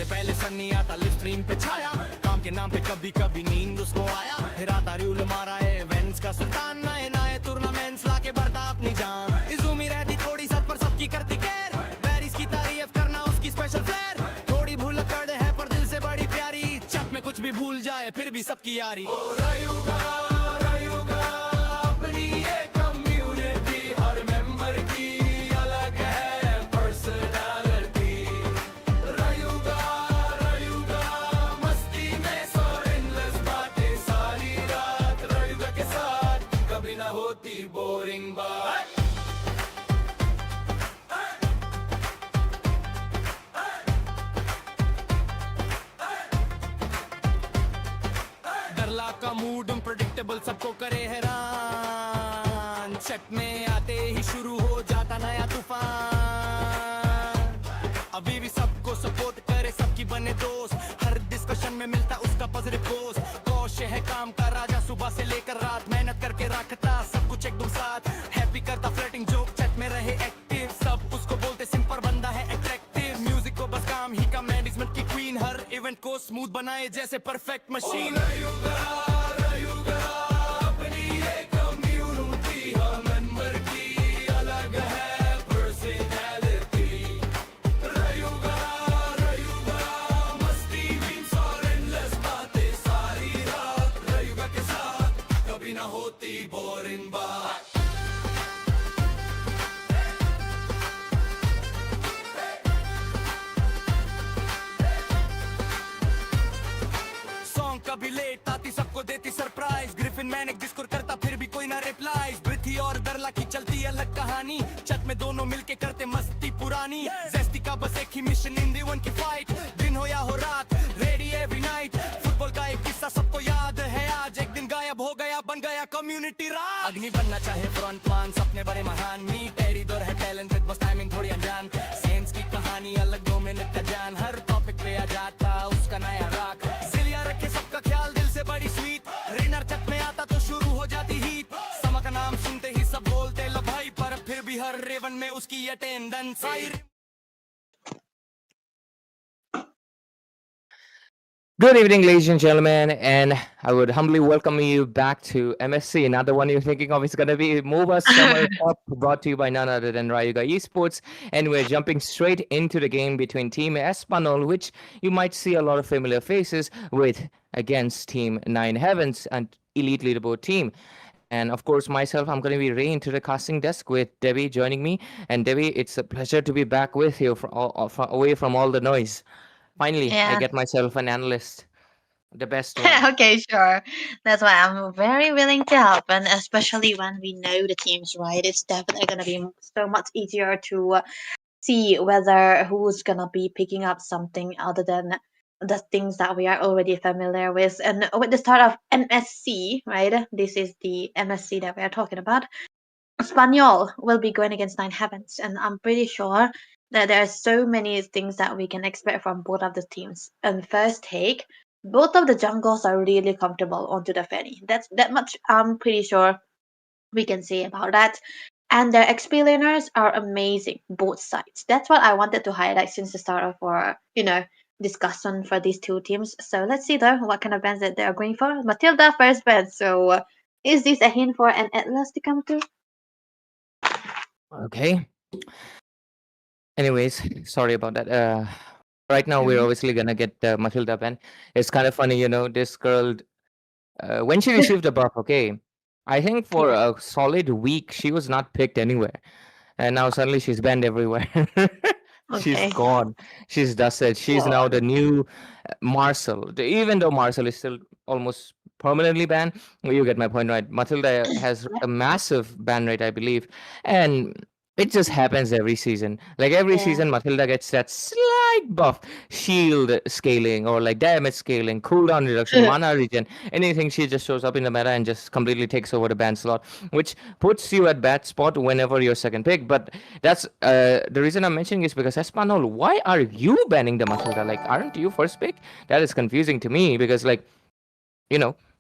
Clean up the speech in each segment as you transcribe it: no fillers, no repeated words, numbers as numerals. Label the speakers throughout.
Speaker 1: से पहले सन्नी आता लिव स्ट्रीम पे छाया, काम के नाम पे कभी कभी नींद उसको आया, फिर आता रूल मारा है इवेंट्स का सुल्तान, नए नए टूर्नामेंट्स लाके बढ़ता अपनी जान, इज़ूमी रहती थोड़ी सच पर सबकी करती केयर, बैरिस की तारीफ करना उसकी स्पेशल फ्लेयर, थोड़ी भूल कर है पर दिल से बड़ी प्यारी, चक में कुछ भी भूल जाए फिर भी सबकी यारी। रयूगा रयूगा अपनी ये कम्युनिटी, हर मेंबर की अलग है पर्सनालिटी, रयूगा रयूगा मस्ती में सो एंडलेस बातें सारी रात, रयूगा के साथ कभी ना होती बोरिंग बात। डरला का मूड अनप्रेडिक्टेबल सबको करे हैरान, चट में आते ही शुरू हो जाता नया तूफान, अभी भी सबको सपोर्ट करे सबकी बने दोस्त, हर डिस्कशन में मिलता उसका पॉजिटिव पोस्ट, कौशल है काम का राजा सुबह से लेकर रात, मेहनत करके रखता सब कुछ एकदम साथ, हैप्पी करता फ्लर्टिंग जोक चट में रहे एक्टिव, सब उसको बोलते सिंपल बंदा है अट्रैक्टिव, म्यूजिक को बस काम ही का मैनेजमेंट की क्वीन, हर इवेंट को स्मूथ बनाए जैसे परफेक्ट मशीन। कभी लेट आती सबको देती सरप्राइज, ग्रिफिन मैनिक डिस्कोर करता फिर भी कोई ना रिप्लाई, ब्रिथी और दरला की चलती अलग कहानी, छत में दोनों मिलके करते मस्ती पुरानी, जेस्टी का बस एक ही मिशन इन दी वन की फाइट, दिन हो या हो रात रेडी एवरी नाइट, फुटबॉल का एक किस्सा सबको याद है आज, एक दिन गायब हो गया बन गया कम्युनिटी राज, अग्नि बनना चाहे फ्रंटमैन सपने बड़े महान, मी टेरी दौर है टैलेंटेड बस टाइमिंग थोड़ी अनजान, सेंस की कहानी अलग 2 मिनट का जान, हर टॉपिक पे आ जाता उसका नया राग, सिलिया रखे सबका ख्याल दिल से बड़ी स्वीट, रेनर छत में आता तो शुरू हो जाती हीट, समा का नाम सुनते ही सब बोलते लो भाई, पर फिर भी हर रेवन में उसकी attendance I.
Speaker 2: Good evening, ladies and gentlemen, and I would humbly welcome you back to MSC. Another one you're thinking of is going to be MOBA Summer Cup, brought to you by none other than Rayuga Esports. And we're jumping straight into the game between Team Espanol, which you might see a lot of familiar faces with, against Team Nine Heavens, an elite leaderboard team. And of course, myself, I'm going to be right into the casting desk with Debbie joining me. And Debbie, it's a pleasure to be back with you away from all the noise. Finally, I get myself an analyst, the best one.
Speaker 3: Okay, sure. That's why I'm very willing to help, and especially when we know the teams, right? It's definitely gonna be so much easier to see whether who's gonna be picking up something other than the things that we are already familiar with. And with the start of MSC, right? This is the MSC that we are talking about. Espanyol will be going against Nine Heavens, and I'm pretty sure that there are so many things that we can expect from both of the teams. And first take, both of the jungles are really comfortable onto the Fanny. That's that much I'm pretty sure we can say about that. And their XP laners are amazing, both sides. That's what I wanted to highlight since the start of our, discussion for these two teams. So let's see though what kind of bans that they are going for. Matilda first ban. So is this a hint for an Atlas to come through?
Speaker 2: Okay. Anyways, sorry about that. Right now, we're obviously gonna get Matilda ban. It's kind of funny, this girl, when she received the buff, okay, I think for a solid week, she was not picked anywhere. And now suddenly she's banned everywhere. She's gone. She's dusted. She's now the new Marcel. Even though Marcel is still almost permanently banned, you get my point, right? Matilda has a massive ban rate, I believe. And it just happens every season. Like every season, Matilda gets that slight buff, shield scaling or like damage scaling, cooldown reduction, mana regen, anything. She just shows up in the meta and just completely takes over the ban slot, which puts you at bad spot whenever you're second pick. But that's the reason I'm mentioning is because Espanol, why are you banning the Matilda? Like, aren't you first pick? That is confusing to me because like,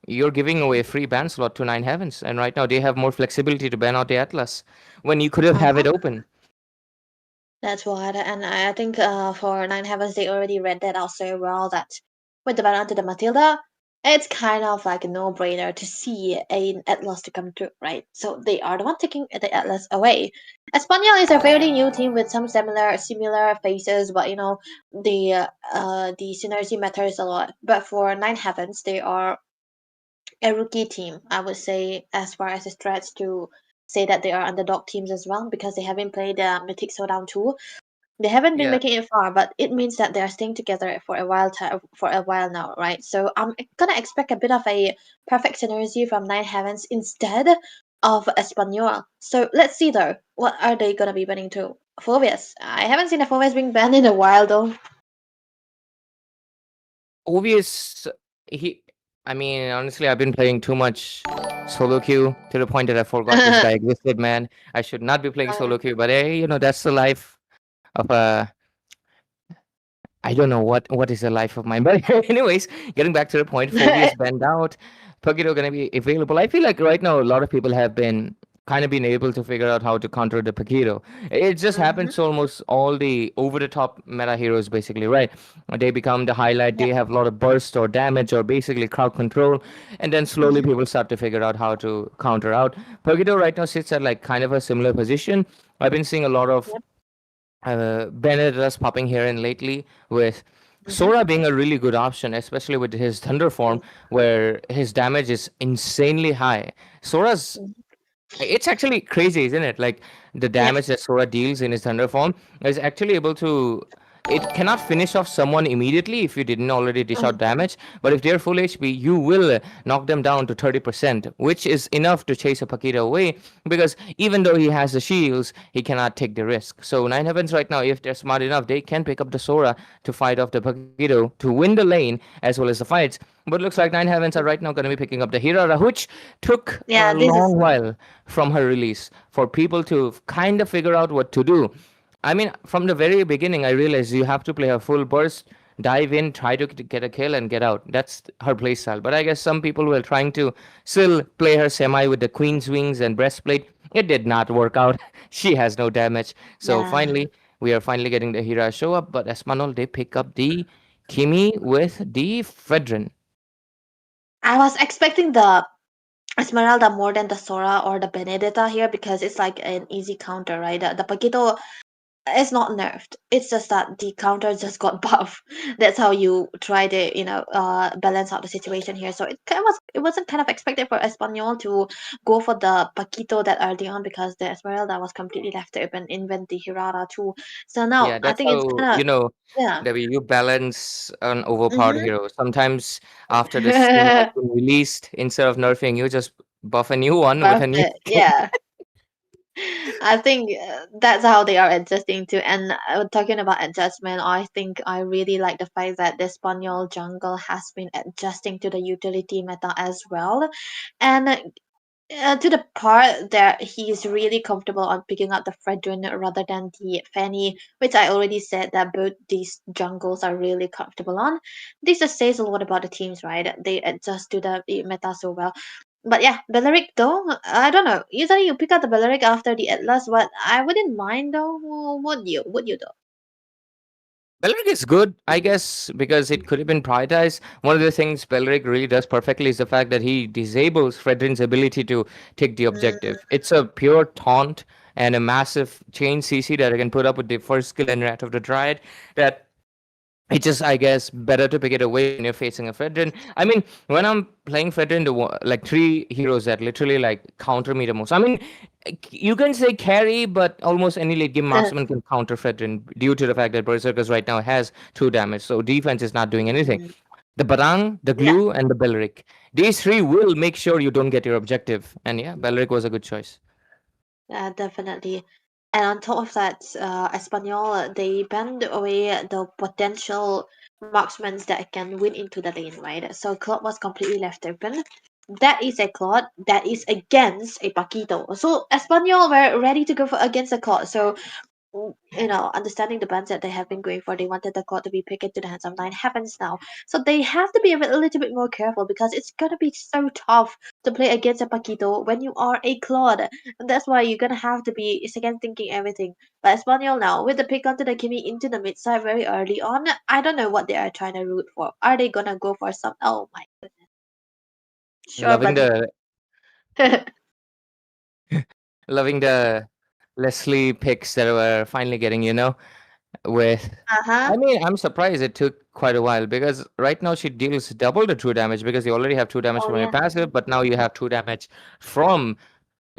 Speaker 2: you're giving away a free ban slot to Nine Heavens, and right now they have more flexibility to ban out the Atlas when you could have it open.
Speaker 3: That's what, and I think for Nine Heavens they already read that out so well that with the banner to the Matilda, it's kind of like a no-brainer to see an Atlas to come through, right? So they are the one taking the Atlas away. Espanyol is a fairly new team with some similar faces, but the synergy matters a lot. But for Nine Heavens, they are a rookie team, I would say, as far as a stretch to say that they are underdog teams as well because they haven't played Mythic Showdown 2. They haven't been
Speaker 2: Yeah.
Speaker 3: making it far, but it means that they are staying together for a while now, right? So I'm gonna expect a bit of a perfect synergy from Nine Heavens instead of Espanyol. So let's see though, what are they gonna be banning to? Phobias. I haven't seen a Phobias being banned in a while though.
Speaker 2: Obvious, he. I mean, honestly, I've been playing too much solo queue to the point that I forgot this guy existed, man. I should not be playing solo queue, but hey, that's the life of a. I don't know what is the life of mine. But anyways, getting back to the point, Phobia's banned out. Pugito gonna be available. I feel like right now a lot of people have been kind of been able to figure out how to counter the Pugito. It just
Speaker 3: Mhm.
Speaker 2: happens to almost all the over the top meta heroes basically, right? They become the highlight,
Speaker 3: Yep.
Speaker 2: they have a lot of burst or damage or basically crowd control, and then slowly
Speaker 3: Mhm.
Speaker 2: people start to figure out how to counter out. Pugito right now sits at like kind of a similar position. I've been seeing a lot of
Speaker 3: Yep.
Speaker 2: Benedettas popping here and lately, with
Speaker 3: Mhm.
Speaker 2: Sora being a really good option, especially with his Thunder form, where his damage is insanely high. Sora's
Speaker 3: Mhm.
Speaker 2: it's actually crazy, isn't it? Like the
Speaker 3: Yep.
Speaker 2: damage that Sora deals in his Thunder form is actually able to. It cannot finish off someone immediately if you didn't already dish out
Speaker 3: Mhm.
Speaker 2: damage. But if they're full HP, you will knock them down to 30%, which is enough to chase a Paquita away. Because even though he has the shields, he cannot take the risk. So Nine Heavens right now, if they're smart enough, they can pick up the Sora to fight off the Paquito to win the lane as well as the fights. But looks like Nine Heavens are right now going to be picking up the Hirara, which took a
Speaker 3: Yeah, this is
Speaker 2: long while from her release for people to kind of figure out what to do. I mean, from the very beginning, I realized you have to play a full burst, dive in, try to get a kill, and get out. That's her playstyle. But I guess some people were trying to still play her semi with the Queen's Wings and Breastplate. It did not work out. She has no damage. So
Speaker 3: yeah.
Speaker 2: finally, we are finally getting the Hira show up. But Espanol, they pick up the Kimi with the Fredrin.
Speaker 3: I was expecting the Esmeralda more than the Sora or the Benedetta here because it's like an easy counter, right? The Paquito is not nerfed. It's just that the counter just got buff. That's how you try to, balance out the situation here. So it wasn't kind of expected for Espanyol to go for the Paquito that early on because the Esmeralda was completely left open, invent the Hirara too. So now
Speaker 2: Yeah,
Speaker 3: I
Speaker 2: that's
Speaker 3: think it's
Speaker 2: how,
Speaker 3: kind of yeah.
Speaker 2: the way you balance an overpowered
Speaker 3: Mm-hmm.
Speaker 2: hero. Sometimes after the skin has been released, instead of nerfing, you just buff a new one with
Speaker 3: Buff
Speaker 2: a new
Speaker 3: it,
Speaker 2: skin.
Speaker 3: yeah. I think that's how they are adjusting to. And talking about adjustment, I think I really like the fact that the Spaniel jungle has been adjusting to the utility meta as well. And to the part that he's really comfortable on picking up the Fredrin rather than the Fanny, which I already said that both these jungles are really comfortable on. This just says a lot about the teams, right? They adjust to the meta so well. But yeah, Belleric though, I don't know. Usually you pick up the Belleric after the Atlas, but I wouldn't mind though. Would you? Would you though?
Speaker 2: Belric is good, I guess, because it could have been prioritized. One of the things Belric really does perfectly is the fact that he disables Fredrin's ability to take the
Speaker 3: Mm,
Speaker 2: objective. It's a pure taunt and a massive chain CC that I can put up with the first skill and Rat of the Dryad that it's just, I guess, better to pick it away when you're facing a Fredrin. I mean, when I'm playing Fredrin, like three heroes that literally like counter me the most. I mean, you can say carry, but almost any late game marksman can counter Fredrin due to the fact that Berserkers right now has 2 damage, so defense is not doing anything.
Speaker 3: mm,
Speaker 2: The Barang, the
Speaker 3: yeah,
Speaker 2: Glue, and the Belric. These three will make sure you don't get your objective. And yeah, Belric was a good choice.
Speaker 3: definitely. And on top of that, Espanyol, they banned away the potential marksmen that can win into the lane, right? So Claude was completely left open. That is a Claude that is against a Paquito. So Espanyol were ready to go for against a Claude. So understanding the bans that they have been going for, they wanted the court to be picked into the hands of Nine Heavens now. So they have to be a little bit more careful because it's gonna be so tough to play against a Paquito when you are a Claude. And that's why you're gonna have to be second thinking everything. But Espanyol now, with the pick onto the Kimi into the mid side very early on, I don't know what they are trying to root for. Are they gonna go for some? Oh my goodness. Sure,
Speaker 2: Loving
Speaker 3: but
Speaker 2: the loving the Leslie picks that we're finally getting, with
Speaker 3: uh-huh.
Speaker 2: I mean, I'm surprised it took quite a while because right now she deals double the true damage because you already have 2 damage
Speaker 3: Oh
Speaker 2: from your
Speaker 3: yeah.
Speaker 2: passive, but now you have 2 damage from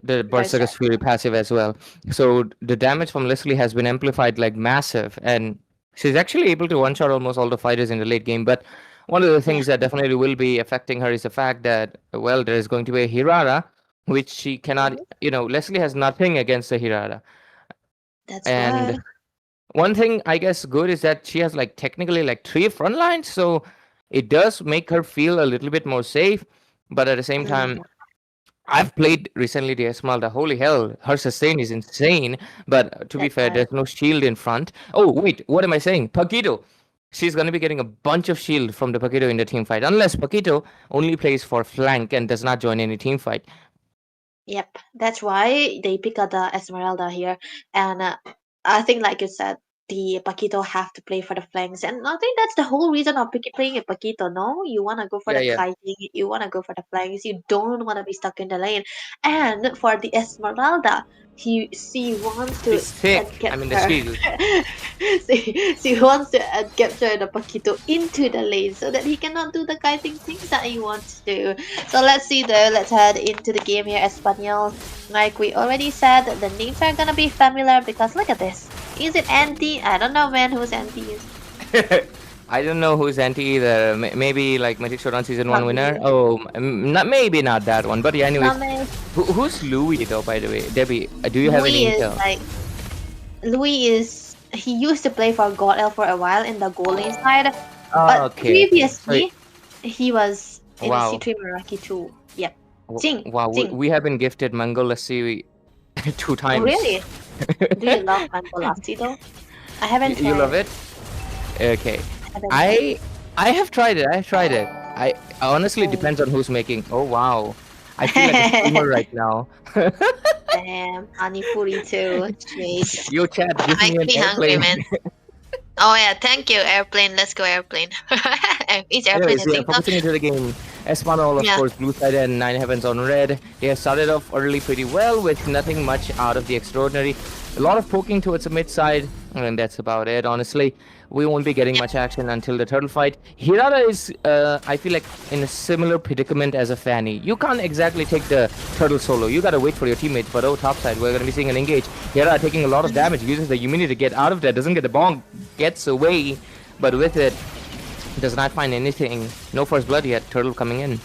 Speaker 2: the
Speaker 3: Berserk.
Speaker 2: Berserker's Fury passive as well. So the damage from Leslie has been amplified like massive, and she's actually able to one-shot almost all the fighters in the late game. But one of the
Speaker 3: Yeah.
Speaker 2: things that definitely will be affecting her is the fact that, well, there is going to be a Hirara, which she cannot,
Speaker 3: Mhm.
Speaker 2: Leslie has nothing against the Hirara.
Speaker 3: That's right.
Speaker 2: And one thing I guess good is that she has like technically like 3 front lines, so it does make her feel a little bit more safe. But at the same time,
Speaker 3: Mhm.
Speaker 2: I've played recently the Esmeralda. Holy hell, her sustain is insane. But to be
Speaker 3: That's
Speaker 2: fair,
Speaker 3: right.
Speaker 2: there's no shield in front. Oh, wait, what am I saying? Paquito. She's going to be getting a bunch of shield from the Paquito in the team fight, unless Paquito only plays for flank and does not join any team fight.
Speaker 3: Yep, that's why they pick up the Esmeralda here. And I think, like you said, the Paquito have to play for the flanks. And I think that's the whole reason of playing a Paquito. No, you want to go for
Speaker 2: Yeah,
Speaker 3: the
Speaker 2: yeah.
Speaker 3: kiting, you want to go for the flanks, you don't want to be stuck in the lane. And for the Esmeralda, she wants to
Speaker 2: She's sick. I mean, the
Speaker 3: capture.
Speaker 2: shield.
Speaker 3: She wants to capture the Paquito into the lane so that he cannot do the kiting things that he wants to. So let's see though, let's head into the game here, Espanol. Like we already said, the names are gonna be familiar because look at this. Is it Anti? I don't know man who's Anti is.
Speaker 2: I don't know who's anti either. Maybe like Magic Showdown Season 1
Speaker 3: Not
Speaker 2: winner.
Speaker 3: me.
Speaker 2: Oh, not maybe not that one. But yeah, anyways.
Speaker 3: Not me.
Speaker 2: Who's Louis though, by the way? Debbie, do you have any
Speaker 3: Louis is
Speaker 2: intel?
Speaker 3: like Louis is he used to play for God L for a while in the goal lane side,
Speaker 2: Oh,
Speaker 3: but
Speaker 2: okay, okay.
Speaker 3: previously he was in
Speaker 2: Wow.
Speaker 3: C3 Meraki too. Yep. Jing.
Speaker 2: Wow,
Speaker 3: Jing.
Speaker 2: we have been gifted Mango Lassi 2
Speaker 3: Oh
Speaker 2: times.
Speaker 3: really? Do you love Mango Lassi though? I haven't
Speaker 2: You
Speaker 3: tried
Speaker 2: love
Speaker 3: it.
Speaker 2: it? Okay.
Speaker 3: I haven't tried it.
Speaker 2: I have tried it. I have tried it. I honestly
Speaker 3: Oh.
Speaker 2: depends on who's making. Oh wow. I feel like a streamer right now.
Speaker 3: Damn, Anipuri too. Jeez.
Speaker 2: Yo chat, give me
Speaker 3: Make
Speaker 2: an
Speaker 3: me hungry,
Speaker 2: airplane.
Speaker 3: man. Oh yeah, thank you, airplane. Let's go, airplane. Is airplane
Speaker 2: Anyways,
Speaker 3: a
Speaker 2: yeah,
Speaker 3: thing now?
Speaker 2: focusing into the game. Espanol, of
Speaker 3: Yeah.
Speaker 2: course, blue side and Nine Heavens on red. They have started off early pretty well with nothing much out of the extraordinary. A lot of poking towards the mid side, and that's about it, honestly. We won't be getting much action until the turtle fight. Hirara is, I feel like, in a similar predicament as a Fanny. You can't exactly take the turtle solo. You gotta wait for your teammates. But oh, top side, we're gonna be seeing an engage. Hirara taking a lot of damage, uses the immunity to get out of there. Doesn't get the bonk, gets away. But with it, does not find anything. No first blood yet. Turtle coming in.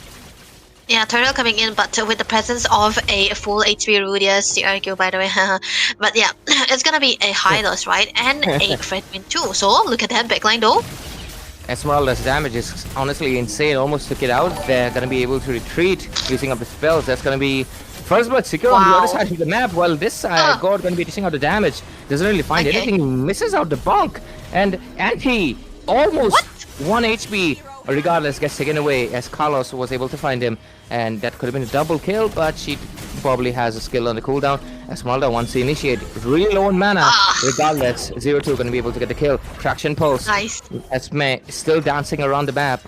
Speaker 3: Yeah, turtle coming in, but with the presence of a full HP Rudius, the argue by the way. But yeah, it's gonna be a high loss, right? And a Fred win too. So look at that backline though.
Speaker 2: Esmeralda's damage is honestly insane. Almost took it out. They're gonna be able to retreat using up the spells. That's gonna be first blood secure on the other
Speaker 3: Wow.
Speaker 2: side of the map. While this side, God gonna be dishing out the damage. Doesn't really find
Speaker 3: Okay.
Speaker 2: anything. Misses out the bonk. And Anti almost 1 HP. Regardless, gets taken away as Carlos was able to find him. And that could have been a double kill, but she probably has a skill on the cooldown. Esmeralda wants to initiate. Really low on mana.
Speaker 3: Ah.
Speaker 2: Regardless, 0-2 gonna be able to get the kill. Traction pulse.
Speaker 3: Nice.
Speaker 2: Esme still dancing around the map.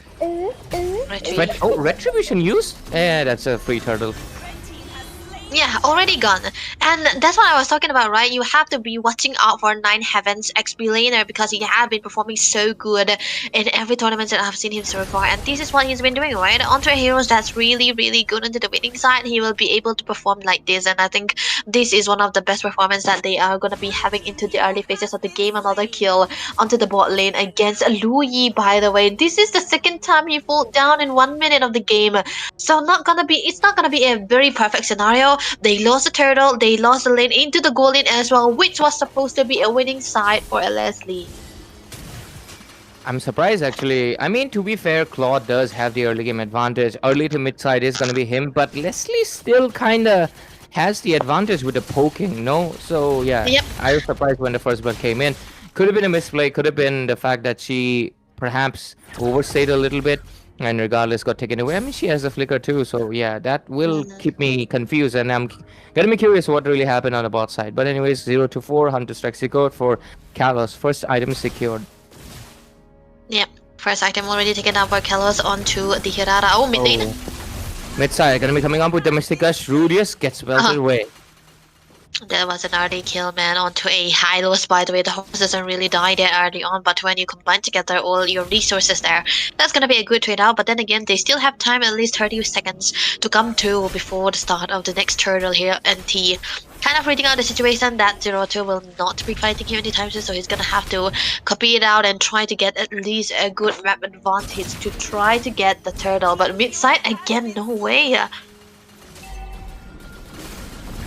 Speaker 3: Retreat.
Speaker 2: Retribution use? Eh, that's a free turtle.
Speaker 3: Yeah, already gone. And that's what I was talking about, right? You have to be watching out for Nine Heavens XP laner because he has been performing so good in every tournament that I've seen him so far. And this is what he's been doing, right? Onto a heroes that's really, really good into the winning side, he will be able to perform like this. And I think this is one of the best performances that they are going to be having into the early phases of the game. Another kill onto the bot lane against Louis, by the way. This is the second time he fell down in 1 minute of the game. So it's not gonna be a very perfect scenario. They lost the turtle, they lost the lane into the goal lane as well, which was supposed to be a winning side for a Leslie.
Speaker 2: I'm surprised actually. I mean, to be fair, Claude does have the early game advantage. Early to mid side is going to be him, but Leslie still kind of has the advantage with the poking, no? So yeah,
Speaker 3: Yep.
Speaker 2: I was surprised when the first blood came in. Could have been a misplay, could have been the fact that she perhaps overstayed a little bit and regardless got taken away. I mean, she has a flicker too, so yeah, that will keep me confused and I'm gonna be curious what really happened on the bot side. But anyways, 0-4, Hunter strike secured for Kalos. First item secured.
Speaker 3: Yep. First item already taken down by Kalos onto the Hirara. Oh, mid lane.
Speaker 2: Mid side, gonna be coming up with the Mystic Gush. Rudius gets belted away.
Speaker 3: That was an early kill, man, onto a Hylos. By the way, the horse doesn't really die there early on, but when you combine together all your resources there, that's gonna be a good trade out. But then again, they still have time, at least 30 seconds, to come to before the start of the next turtle here. And he kind of reading out the situation that 0-2 will not be fighting him anytime soon, so he's gonna have to copy it out and try to get at least a good map advantage to try to get the turtle. But mid side, again, no way.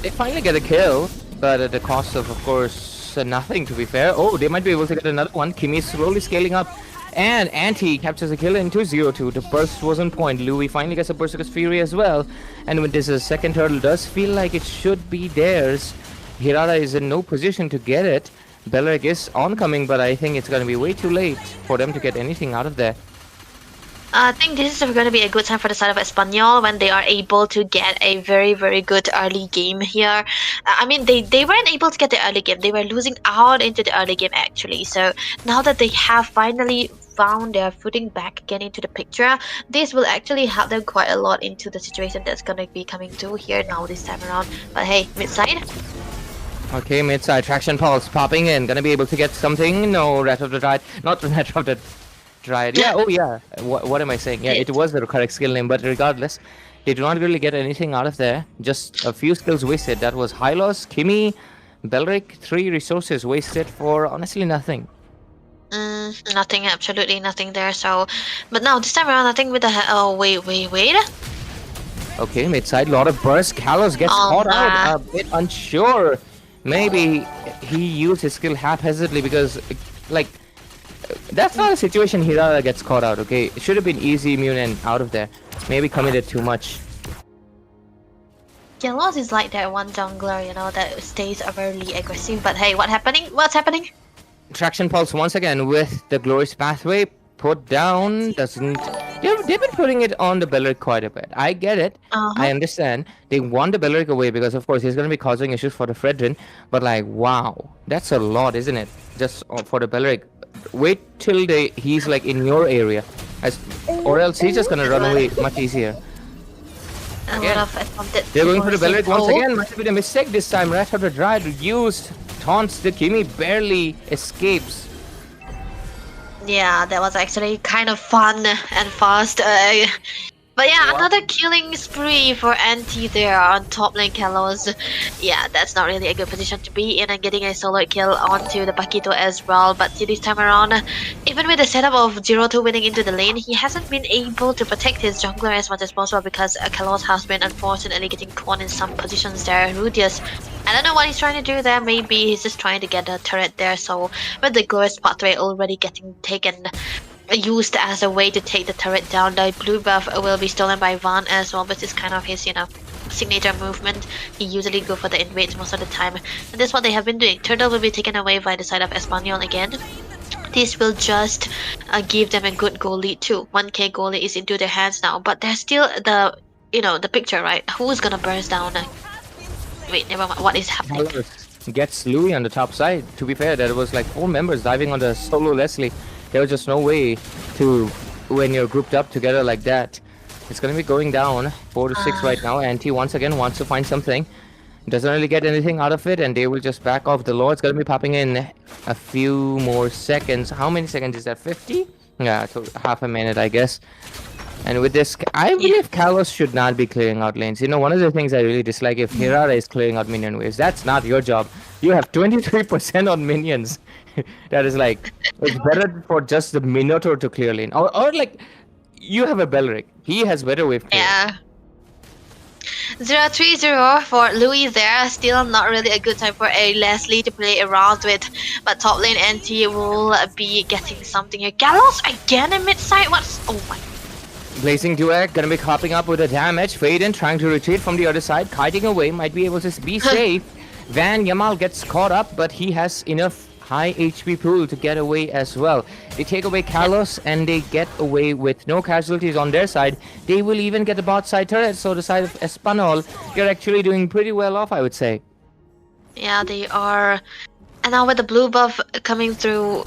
Speaker 2: They finally get a kill, but at the cost of course, nothing to be fair. Oh, they might be able to get another one. Kimi is slowly scaling up, and Anti captures a kill into 0-2. The burst was on point. Louis finally gets a Berserker's Fury as well. And when this second turtle does feel like it should be theirs, Hirara is in no position to get it. Beleric is oncoming, but I think it's going to be way too late for them to get anything out of there.
Speaker 3: I think this is going to be a good time for the side of Espanyol when they are able to get a very, very good early game here. I mean, they weren't able to get the early game. They were losing out into the early game, actually. So now that they have finally found their footing back again into the picture, this will actually help them quite a lot into the situation that's going to be coming to here now this time around. But hey, mid-side.
Speaker 2: Okay, mid-side. Traction Pulse popping in. Gonna be able to get something. No, Rat of the Dryad. Not the Rat of the Dryad. Yeah, oh yeah. What am I saying? Yeah, it was the correct skill name, but regardless, they do not really get anything out of there. Just a few skills wasted. That was Hylos, Kimi, Belric. 3 resources wasted for honestly nothing.
Speaker 3: Nothing, absolutely nothing there. So, but now this time around, I think with the oh wait.
Speaker 2: Okay, mid-side, lot of burst. Kalos gets caught out, a bit unsure. Maybe he used his skill haphazardly because, like, that's not a situation Hirara gets caught out, okay? It should have been easy immune and out of there. Maybe committed too much.
Speaker 3: Kalos is like that one jungler, you know, that stays overly aggressive. But hey, what's happening?
Speaker 2: Traction Pulse once again with the Glorious Pathway put down. Doesn't... They've been putting it on the Belric quite a bit. I get it. I understand. They want the Belric away because, of course, he's going to be causing issues for the Fredrin. But, like, wow. That's a lot, isn't it? Just for the Belric. Wait till he's, like, in your area. Or else he's just going to run away much easier. They're going for the Belric once again. Might have been a mistake this time. Rat of the Dryad used taunts. The Kimi barely escapes.
Speaker 3: Yeah, that was actually kind of fun and fast. But yeah, another killing spree for Anti there on top lane Kalos. Yeah, that's not really a good position to be in, and getting a solo kill onto the Bakito as well. But this time around, even with the setup of 0-2 winning into the lane, he hasn't been able to protect his jungler as much as possible because Kalos has been unfortunately getting caught in some positions there. Rudius, I don't know what he's trying to do there. Maybe he's just trying to get a turret there. So with the Glorious Pathway already getting taken, used as a way to take the turret down, the blue buff will be stolen by Van as well, which is kind of his, you know, signature movement. He usually go for the invades most of the time, and that's what they have been doing. Turtle will be taken away by the side of Espanyol again. This will just give them a good goal lead too. 1k goal lead is into their hands now, but there's still the, you know, the picture, right? Who's gonna burst down? Wait, never mind. What is happening?
Speaker 2: Gets Louis on the top side. To be fair, there was like 4 members diving on the solo Leslie. There was just no way to, when you're grouped up together like that. It's going to be going down 4-6 right now. Anti once again wants to find something. Doesn't really get anything out of it, and they will just back off the law. It's going to be popping in a few more seconds. How many seconds is that? 50? Yeah, so half a minute, I guess. And with this, I believe Kalos should not be clearing out lanes. You know, one of the things I really dislike, if Hirara is clearing out minion waves, that's not your job. You have 23% on minions. That is like, it's better for just the Minotaur to clear lane. Or like, you have a Belric. He has better wave clear.
Speaker 3: Yeah. 0-3-0 for Louis there. Still not really a good time for a Leslie to play around with. But top lane Anti will be getting something here. Kalos again in mid-side? What's... Oh my...
Speaker 2: Blazing Duet gonna be copping up with the damage. Faden trying to retreat from the other side, kiting away, might be able to be safe. Van Yamal gets caught up, but he has enough high HP pool to get away as well. They take away Kalos and they get away with no casualties on their side. They will even get the bot side turret, so the side of Espanol, they're actually doing pretty well off, I would say.
Speaker 3: Yeah, they are. And now with the blue buff coming through,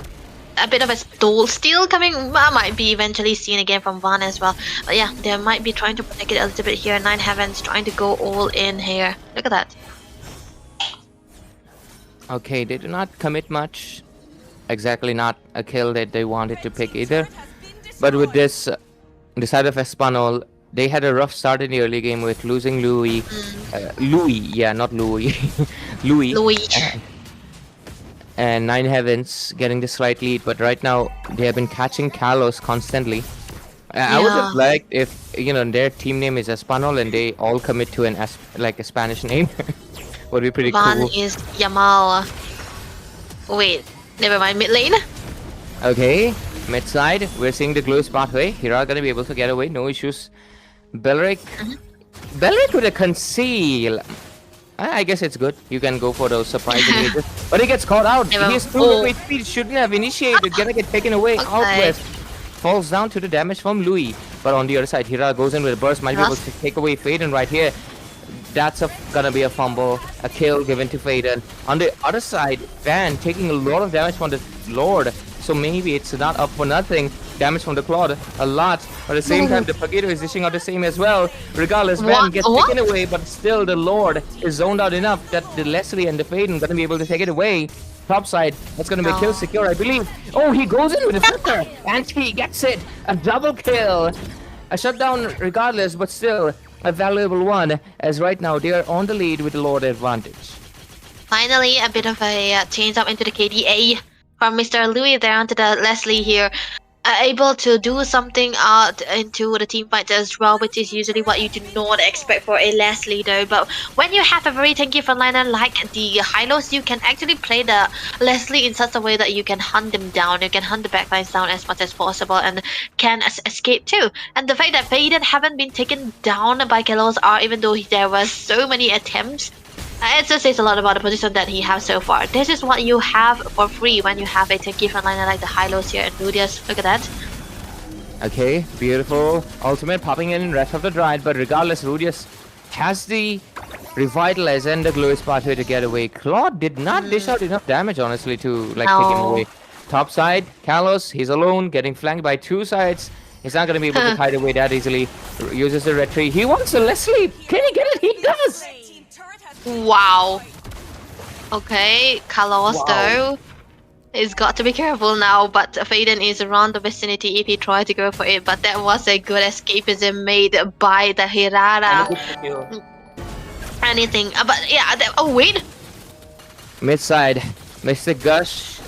Speaker 3: a bit of a stall steal coming, might be eventually seen again from Van as well. But yeah, they might be trying to protect it a little bit here. Nine Heavens trying to go all in here. Look at that.
Speaker 2: Okay, they do not commit much. Exactly not a kill that they wanted to pick either. But with this, the side of Espanol, they had a rough start in the early game with losing Louis. Not Louis. Louis. And Nine Heavens getting the slight lead. But right now, they have been catching Kalos constantly. I would have liked if, their team name is Espanol and they all commit to a Spanish name. Would be pretty
Speaker 3: Van
Speaker 2: cool.
Speaker 3: is Yamal. Wait, never mind, mid lane.
Speaker 2: Okay, mid side, we're seeing the glue pathway. Hira gonna be able to get away, no issues. Belric. Belric with a conceal. I guess it's good. You can go for those surprising hits. But he gets caught out. He's too late speed, shouldn't have initiated. Gonna get taken away. Out west. Falls down to the damage from Louis. But on the other side, Hira goes in with a burst. Might be able to take away Faden right here. That's gonna be a fumble, a kill given to Faden. On the other side, Van taking a lot of damage from the Lord, so maybe it's not up for nothing. Damage from the Claude, a lot. But at the same time, the Pageto is dishing out the same as well. Regardless, Van gets taken away, but still the Lord is zoned out enough that the Leslie and the Faden gonna be able to take it away. Top side, that's gonna be a kill secure, I believe. Oh, he goes in with a flicker, and he gets it. A double kill. A shutdown regardless, but still a valuable one, as right now they are on the lead with the Lord advantage.
Speaker 3: Finally, a bit of a change up into the KDA from Mr. Louis there onto the Leslie here. Able to do something into the team fight as well, which is usually what you do not expect for a Leslie though. But when you have a very tanky frontliner like the Hylos, you can actually play the Leslie in such a way that you can hunt them down, you can hunt the backlines down as much as possible and can escape too. And the fact that Faden haven't been taken down by Kalos even though there were so many attempts, it just says a lot about the position that he has so far. This is what you have for free when you have a tanky frontliner like the Hylos here and Rudius. Look at that.
Speaker 2: Okay, beautiful. Ultimate popping in rest of the drive, but regardless, Rudius has the Revitalize and the Glow's pathway to get away. Claude did not dish out enough damage, honestly, to take him away. Top side, Kalos, he's alone, getting flanked by two sides. He's not going to be able to hide away that easily. Uses the retreat. He wants a Leslie. Can he get it? He does!
Speaker 3: Wow. Okay, Kalos though is got to be careful now, but Faden is around the vicinity if he tried to go for it, but that was a good escapism made by the Hirara. Anything, but yeah, oh wait.
Speaker 2: Mid side, Mystic Gush,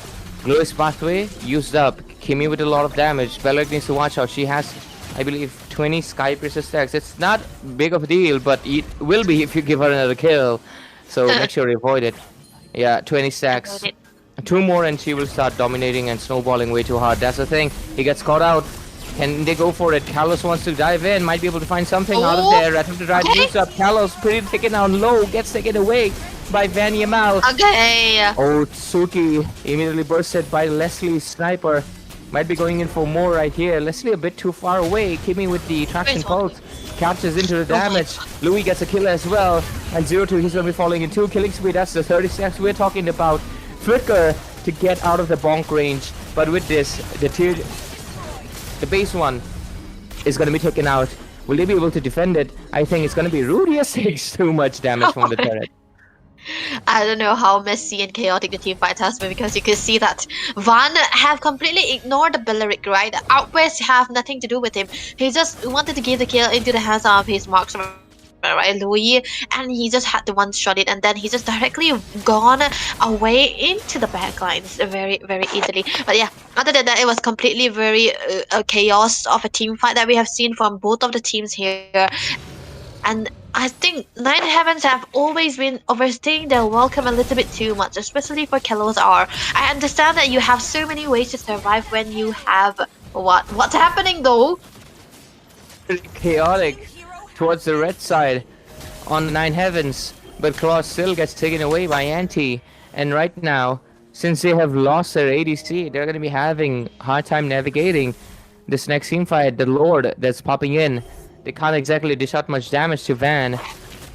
Speaker 2: Glow's pathway used up. Kimi with a lot of damage. Belric needs to watch out. She has, I believe, 20 Sky Piercer stacks. It's not big of a deal, but it will be if you give her another kill. So make sure you avoid it. Yeah, 20 stacks. 2 more and she will start dominating and snowballing way too hard. That's the thing. He gets caught out. Can they go for it? Kalos wants to dive in. Might be able to find something out of there. Right after the drive moves up. Kalos pretty taken down low. Gets taken away by Van Yamal.
Speaker 3: Okay.
Speaker 2: Oh, Tsuki immediately bursted by Leslie's sniper. Might be going in for more right here. Leslie a bit too far away. Kimi with the traction pulse captures into the damage. Louis gets a kill as well. And 0-2, he's going to be falling in 2 killing speed. That's the 30 stacks we're talking about. Flicker to get out of the bonk range. But with this, the base one is going to be taken out. Will they be able to defend it? I think it's going to be Rudius takes too much damage from the turret.
Speaker 3: I don't know how messy and chaotic the team fight has been, because you can see that Van have completely ignored the Belric, right? Outwest have nothing to do with him. He just wanted to give the kill into the hands of his marksman, right, Louis, and he just had to one-shot it, and then he just directly gone away into the backlines very, very easily. But yeah, other than that, it was completely very chaos of a team fight that we have seen from both of the teams here. And I think Nine Heavens have always been overstaying their welcome a little bit too much, especially for Kalos R. I understand that you have so many ways to survive when you have what's happening though?
Speaker 2: chaotic towards the red side on the Nine Heavens, but Claw still gets taken away by Anti. And right now, since they have lost their ADC, they're going to be having a hard time navigating this next team fight. The Lord that's popping in, they can't exactly dish out much damage to Van,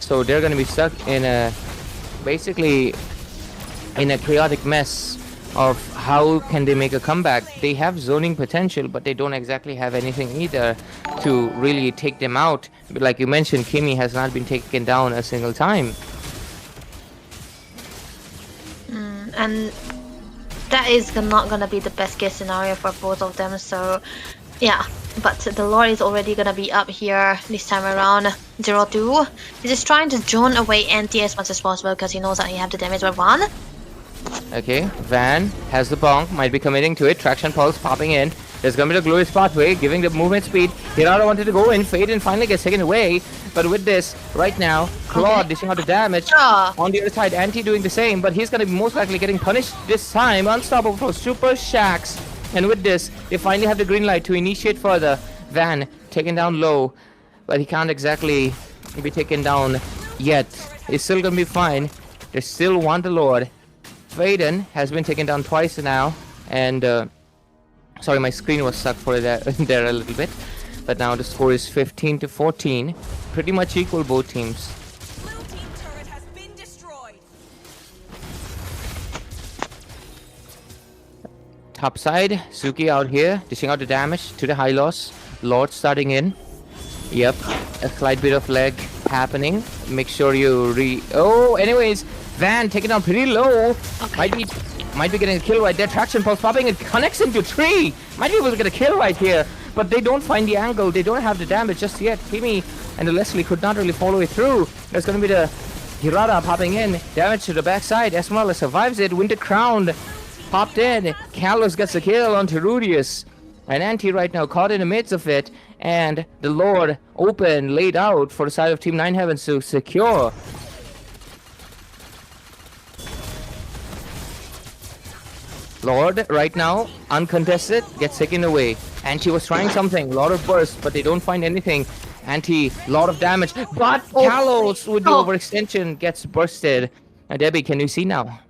Speaker 2: so they're going to be stuck in a basically in a chaotic mess of how can they make a comeback. They have zoning potential, but they don't exactly have anything either to really take them out. But like you mentioned, Kimi has not been taken down a single time.
Speaker 3: And that is not gonna be the best case scenario for both of them. So yeah, but the Lord is already gonna be up here this time around. 0-2. He's just trying to zone away Anti as much as possible because he knows that he have the damage by 1.
Speaker 2: Okay, Van has the bonk, might be committing to it. Traction pulse popping in. There's gonna be the glorious pathway, giving the movement speed. Hirara wanted to go in, Fade and finally gets taken away. But with this, right now, Claude dishing out the damage. On the other side, Anti doing the same, but he's gonna be most likely getting punished this time. Unstoppable for Super Shacks. And with this, they finally have the green light to initiate further. Van taken down low, but he can't exactly be taken down yet. He's still gonna be fine. They still want the Lord. Vaden has been taken down twice now, and sorry, my screen was stuck for there a little bit, but now the score is 15-14, pretty much equal both teams.
Speaker 4: Blue team turret has been destroyed.
Speaker 2: Top side, Suki out here, dishing out the damage to the high loss. Lord starting in. Yep, a slight bit of lag happening. Make sure you oh, anyways, Van taken down pretty low.
Speaker 3: Okay.
Speaker 2: Might be getting a kill right there. Traction pulse popping. It connects into tree. Might be able to get a kill right here. But they don't find the angle. They don't have the damage just yet. Kimi and the Leslie could not really follow it through. There's going to be the Hirata popping in. Damage to the backside. Esmeralda survives it. Winter Crown popped in. Kalos gets the kill onto Rudius. And Anti right now caught in the midst of it. And the Lord open, laid out for the side of Team 9 Heavens to secure. Lord right now uncontested, gets taken away. Anti was trying something, lot of burst, but they don't find anything. Anti, lot of damage, but Kalos with the overextension gets bursted. Debbie, can you see now?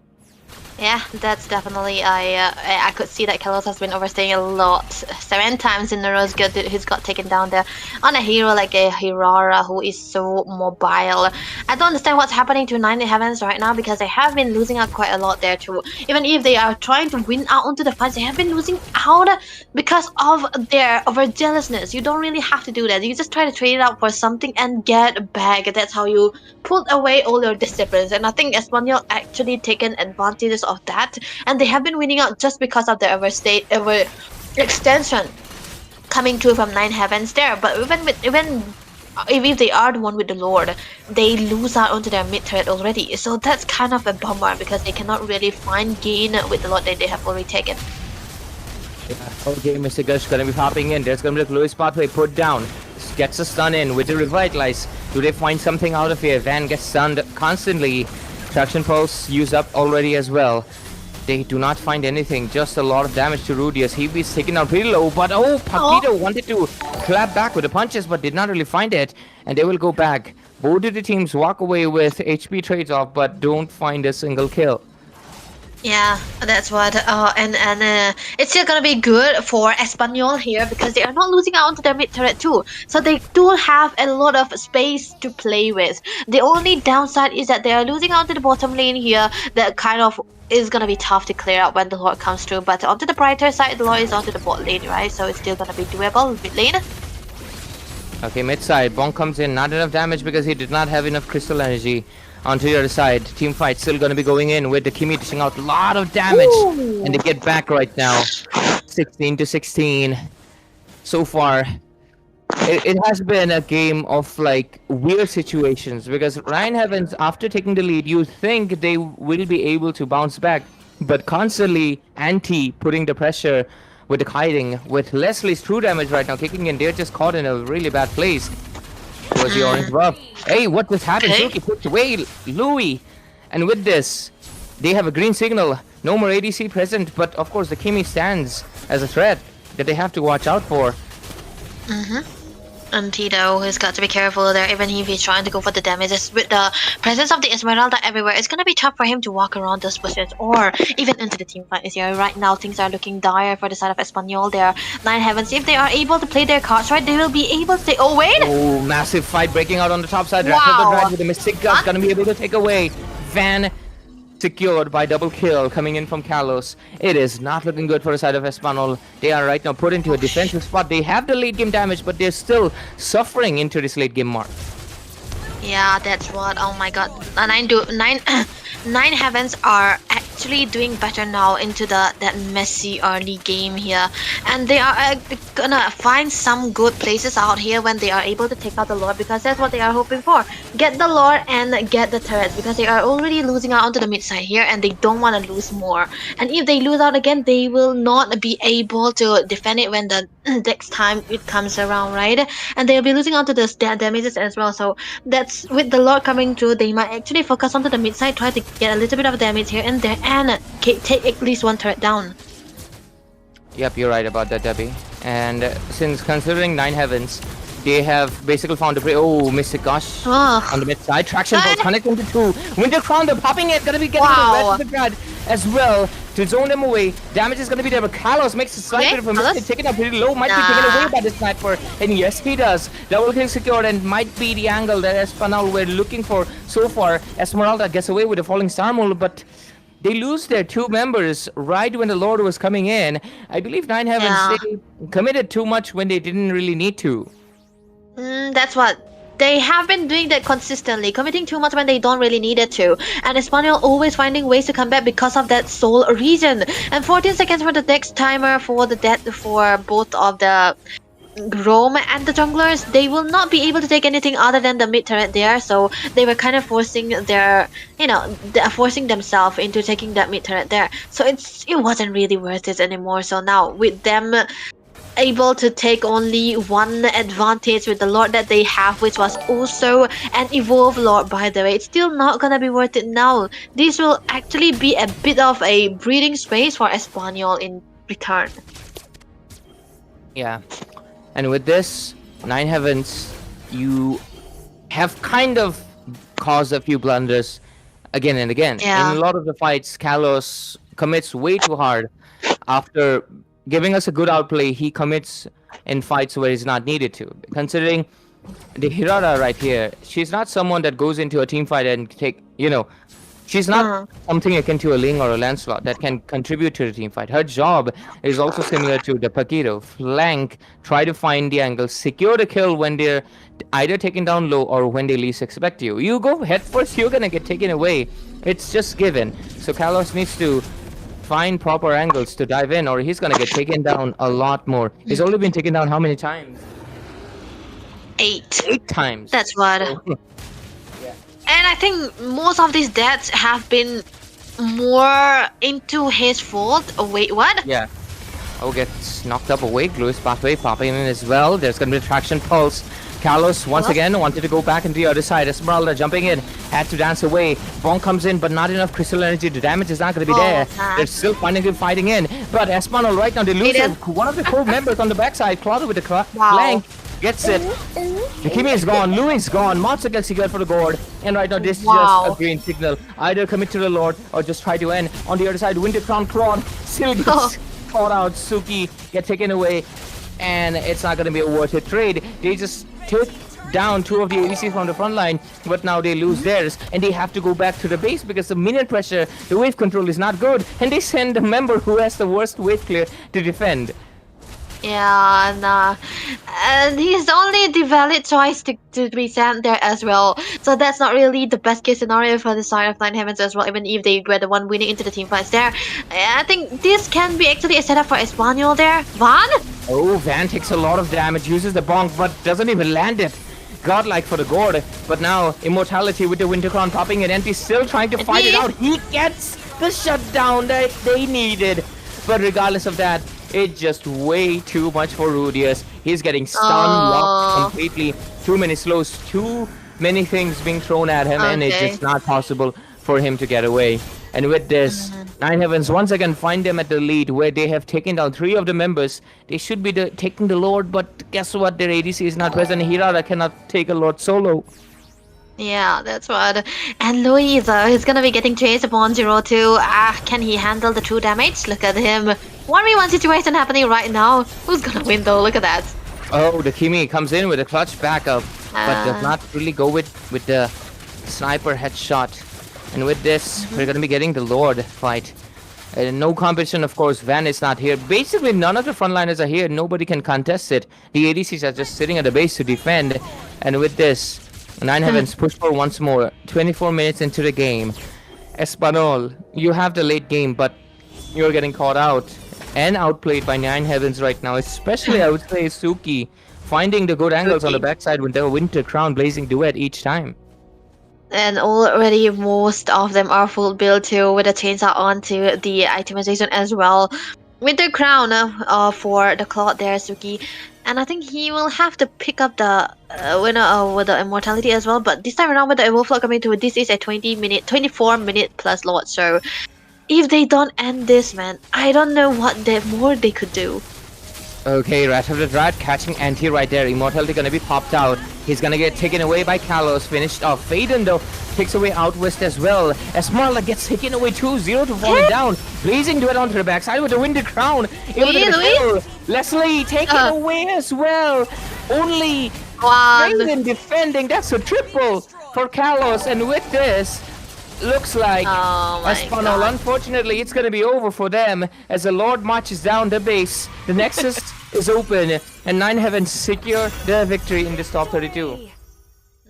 Speaker 3: Yeah, that's definitely. I could see that Kalos has been overstaying a lot. 7 times in a row he's got taken down there on a hero like a Hirara who is so mobile. I don't understand what's happening to 9 Heavens right now because they have been losing out quite a lot there too. Even if they are trying to win out onto the fights, they have been losing out because of their overzealousness. You don't really have to do that. You just try to trade it out for something and get back. That's how you put away all your disciplines. And I think Espanyol actually taken advantage of that, and they have been winning out just because of their overextension coming through from 9 Heavens there. But even if they are the one with the Lord, they lose out onto their mid turret already. So that's kind of a bummer because they cannot really find gain with the Lord that they have already taken.
Speaker 2: Okay, Mr. Gush gonna be popping in. There's gonna be the Louis pathway put down. Gets a stun in with the revitalize. Do they find something out of here? Van gets stunned constantly. Traction pulse used up already as well. They do not find anything, just a lot of damage to Rudius. He was taken down pretty low, but Paquito wanted to clap back with the punches, but did not really find it. And they will go back. Both of the teams walk away with HP trades off, but don't find a single kill.
Speaker 3: Yeah, that's what. And it's still gonna be good for Espanyol here because they are not losing out onto their mid turret too. So they do have a lot of space to play with. The only downside is that they are losing out to the bottom lane here. That kind of is gonna be tough to clear out when the Lord comes through. But onto the brighter side, the Lord is onto the bot lane, right? So it's still gonna be doable mid lane.
Speaker 2: Okay, mid side. Bonk comes in, not enough damage because he did not have enough crystal energy. Onto the other side, team fight still going to be going in with the Kimi dishing out a lot of damage. Ooh. And they get back right now, 16-16. So far, it has been a game of like weird situations because Ryan Heavens, after taking the lead, you think they will be able to bounce back, but constantly Anti putting the pressure with the hiding, with Leslie's true damage right now kicking in. They're just caught in a really bad place. Was the orange buff. Hey, what just happened? Suki pushed away Louis. And with this, they have a green signal. No more ADC present, but of course the Kimi stands as a threat that they have to watch out for.
Speaker 3: And Tito, who's got to be careful there, even if he's trying to go for the damages. With the presence of the Esmeralda everywhere, it's gonna be tough for him to walk around those bushes or even into the team fight. Here right now, things are looking dire for the side of Espanyol there. Nine Heavens, if they are able to play their cards right, they will be able to take. Oh wait!
Speaker 2: Oh, massive fight breaking out on the top side.
Speaker 3: Wow.
Speaker 2: Rapid the drag with the Mystic Gust gonna be able to take away. Van secured by double kill coming in from Kalos. It is not looking good for the side of Espanyol. They are right now put into a defensive spot. They have the late game damage, but they're still suffering into this late game mark.
Speaker 3: Yeah, that's what. Oh my god. Nine Heavens are actually doing better now into that messy early game here, and they are gonna find some good places out here when they are able to take out the Lord, because that's what they are hoping for. Get the Lord and get the turrets, because they are already losing out onto the mid side here, and they don't want to lose more. And if they lose out again, they will not be able to defend it when the next time it comes around, right? And they'll be losing out to the damages as well. So that's with the Lord coming through, they might actually focus onto the mid side, try to get a little bit of damage here and there, and take at least one turret down.
Speaker 2: Yep, you're right about that, Debbie. And since considering Nine Heavens, they have basically found a break. Oh, Mystic Gush on the mid side. Traction Pulse connecting to two. Winter Crown, they're popping it. Gonna be getting the rest of the guard as well to zone them away. Damage is gonna be there, but Kalos makes a slight bit of a mistake. Taking up pretty low. Might be taken away by the sniper. And yes, he does. Double kill secured, and might be the angle that Espanyol were looking for so far. Esmeralda gets away with a falling star mold, but they lose their two members right when the Lord was coming in. I believe Nine Heavens, they committed too much when they didn't really need to.
Speaker 3: That's what. They have been doing that consistently, committing too much when they don't really need it to. And Espanyol always finding ways to come back because of that sole reason. And 14 seconds for the next timer for the death for both of the Rome and the junglers. They will not be able to take anything other than the mid turret there, so they were kind of forcing their, forcing themselves into taking that mid turret there. So it wasn't really worth it anymore. So now with them able to take only one advantage with the Lord that they have, which was also an evolved Lord, by the way, it's still not gonna be worth it now. This will actually be a bit of a breathing space for Espanyol in return.
Speaker 2: Yeah, and with this, Nine Heavens, you have kind of caused a few blunders again and again.
Speaker 3: Yeah.
Speaker 2: In a lot of the fights, Kalos commits way too hard. After giving us a good outplay, he commits in fights where he's not needed to. Considering the Hirara right here, she's not someone that goes into a team fight and she's not something akin to a Ling or a Lancelot that can contribute to the team fight. Her job is also similar to the Paquito. Flank, try to find the angle, secure the kill when they're either taken down low or when they least expect you. You go head first, you're gonna get taken away. It's just given. So Kalos needs to find proper angles to dive in, or he's gonna get taken down a lot more. He's only been taken down how many times?
Speaker 3: 8.
Speaker 2: 8 times.
Speaker 3: That's what. And I think most of these deaths have been more into his fault. Oh, wait, what?
Speaker 2: Yeah. Oh, gets knocked up awake. Lewis pathway popping in as well. There's gonna be a traction pulse. Kalos once again wanted to go back into the other side. Esmeralda jumping in, had to dance away. Bonk comes in, but not enough crystal energy. The damage is not going to be there. They're still finding him fighting in. But Espanyol right now, they lose one of the core members on the backside. Claudio with the flank gets it. Nikimi is gone. Louis is gone. Monster gets secured for the gourd. And right now, this is just a green signal. Either commit to the Lord or just try to end. On the other side, Winter Crown Claude still gets caught out. Suki get taken away. And it's not going to be a worth it trade. They just took down 2 of the ADCs from the front line, but now they lose theirs, and they have to go back to the base because the minion pressure, the wave control is not good, and they send a member who has the worst wave clear to defend.
Speaker 3: Yeah, and he's only the valid choice to be sent there as well. So that's not really the best case scenario for the side of Nine Heavens as well, even if they were the one winning into the team fights there. I think this can be actually a setup for Espanyol there. Van?
Speaker 2: Oh, Van takes a lot of damage, uses the bonk, but doesn't even land it. Godlike for the gourd, but now Immortality with the Winter Crown popping in, and he's still trying to fight it out. He gets the shutdown that they needed, but regardless of that, it's just way too much for Rudius. He's getting stunned, locked completely. Too many slows, too many things being thrown at him, and it's just not possible for him to get away. And with this, Nine Heavens once again find them at the lead where they have taken down 3 of the members. They should be taking the Lord, but guess what? Their ADC is not present. Hirara cannot take a Lord solo.
Speaker 3: Yeah, that's what. And Louis, he's gonna be getting chased upon 0-2. Can he handle the true damage? Look at him. 1v1 situation happening right now. Who's gonna win though? Look at that.
Speaker 2: Oh, the Kimi comes in with a clutch backup, but does not really go with the sniper headshot. And with this, we're gonna be getting the Lord fight. No competition, of course. Van is not here. Basically, none of the frontliners are here. Nobody can contest it. The ADCs are just sitting at the base to defend. And with this, Nine Heavens push for once more. 24 minutes into the game. Espanol, you have the late game, but you're getting caught out and outplayed by Nine Heavens right now. Especially, I would say, Suki finding the good angles on the backside with their Winter Crown blazing duet each time.
Speaker 3: And already most of them are full build too, with the chainsaw onto the itemization as well. With the crown for the Claude there, Suki. And I think he will have to pick up the winner with the immortality as well. But this time around with the overflow coming to, this is a 24 minute plus Lord. So if they don't end this, man, I don't know what more they could do.
Speaker 2: Okay, Wrath of the Drat catching Anti right there. Immortality gonna be popped out. He's gonna get taken away by Kalos. Finished off. Faden though takes away Outwest as well. Esmeralda gets taken away too. 0 to falling down. Blazing duet onto the backside with the Winter Crown. Able to get a kill. Leslie taken away as well. Only Faden defending. That's a triple for Kalos. And with this, looks like Espanol, unfortunately, it's going to be over for them as the Lord marches down the base. The Nexus is open, and Nine Heavens secure the victory in this top 32.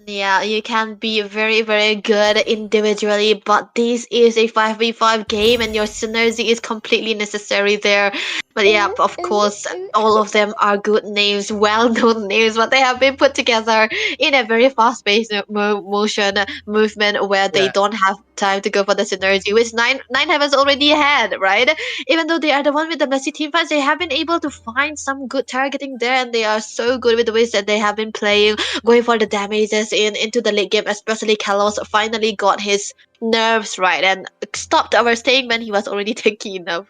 Speaker 3: Yeah, you can be very, very good individually, but this is a 5v5 game and your synergy is completely necessary there. But yeah, of course, all of them are good names, well-known names, but they have been put together in a very fast-paced movement where they don't have time to go for the synergy, which Nine Heavens already had, right? Even though they are the one with the messy team fights, they have been able to find some good targeting there, and they are so good with the ways that they have been playing, going for the damages into the late game. Especially Kalos finally got his nerves right and stopped overstaying when he was already tanky enough.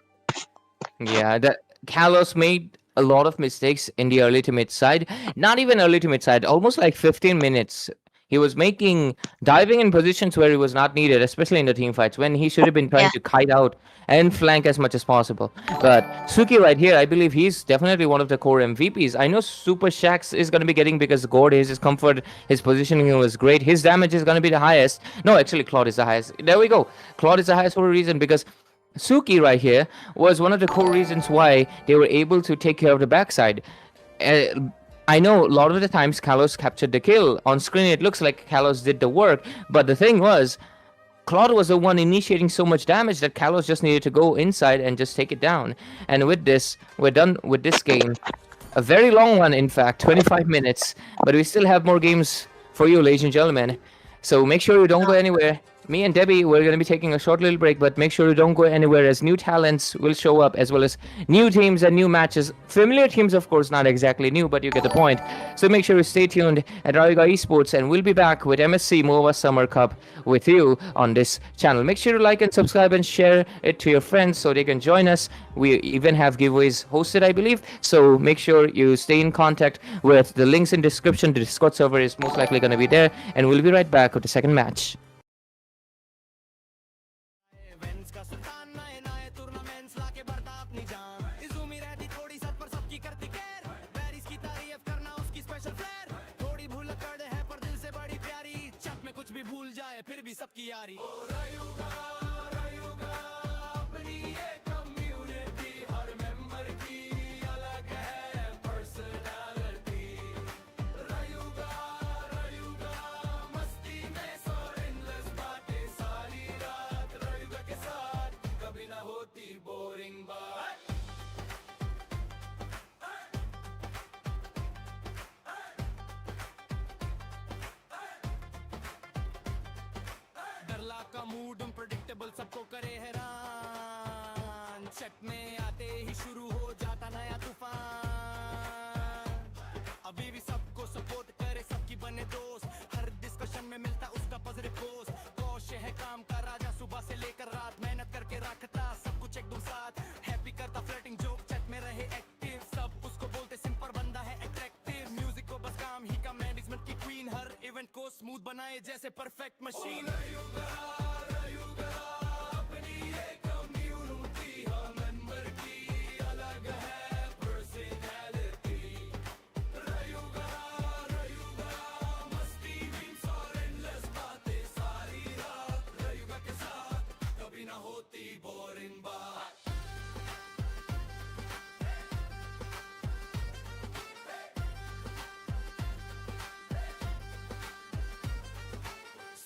Speaker 2: Yeah, Kalos made a lot of mistakes in the early to mid side. Not even early to mid side, almost like 15 minutes. He was diving in positions where he was not needed, especially in the team fights, when he should have been trying to kite out and flank as much as possible. But Suki right here, I believe he's definitely one of the core MVPs. I know Super Shax is going to be getting, because Gord is his comfort, his positioning was great. His damage is going to be the highest. No, actually, Claude is the highest. There we go. Claude is the highest for a reason, because Suki right here was one of the core reasons why they were able to take care of the backside. I know a lot of the times Kalos captured the kill. On screen it looks like Kalos did the work, but the thing was, Claude was the one initiating so much damage that Kalos just needed to go inside and just take it down. And with this, we're done with this game. A very long one, in fact, 25 minutes, but we still have more games for you, ladies and gentlemen. So make sure you don't go anywhere. Me and Debbie, we're going to be taking a short little break, but make sure you don't go anywhere as new talents will show up, as well as new teams and new matches. Familiar teams, of course, not exactly new, but you get the point. So make sure you stay tuned at Rayuga Esports, and we'll be back with MSC MOBA Summer Cup with you on this channel. Make sure to like and subscribe and share it to your friends so they can join us. We even have giveaways hosted, I believe. So make sure you stay in contact with the links in description. The Discord server is most likely going to be there, and we'll be right back with the second match.
Speaker 1: फिर भी सबकी यारी रयूगा अपनी ये community हर member की अलग है personality रयूगा मस्ती में सो एंडलेस बातें सारी रात रयूगा के साथ कभी ना होती बोरिंग बात का मूड अनप्रेडिक्टेबल सबको करे हैरान चट में आते ही शुरू हो जाता नया तूफान अभी भी सबको सपोर्ट करे सबकी बने दोस्त हर डिस्कशन में मिलता उसका पॉजिटिव पोस्ट कौश है काम का राजा सुबह से लेकर रात में बनाए जैसे परफेक्ट मशीन बोरिंग बात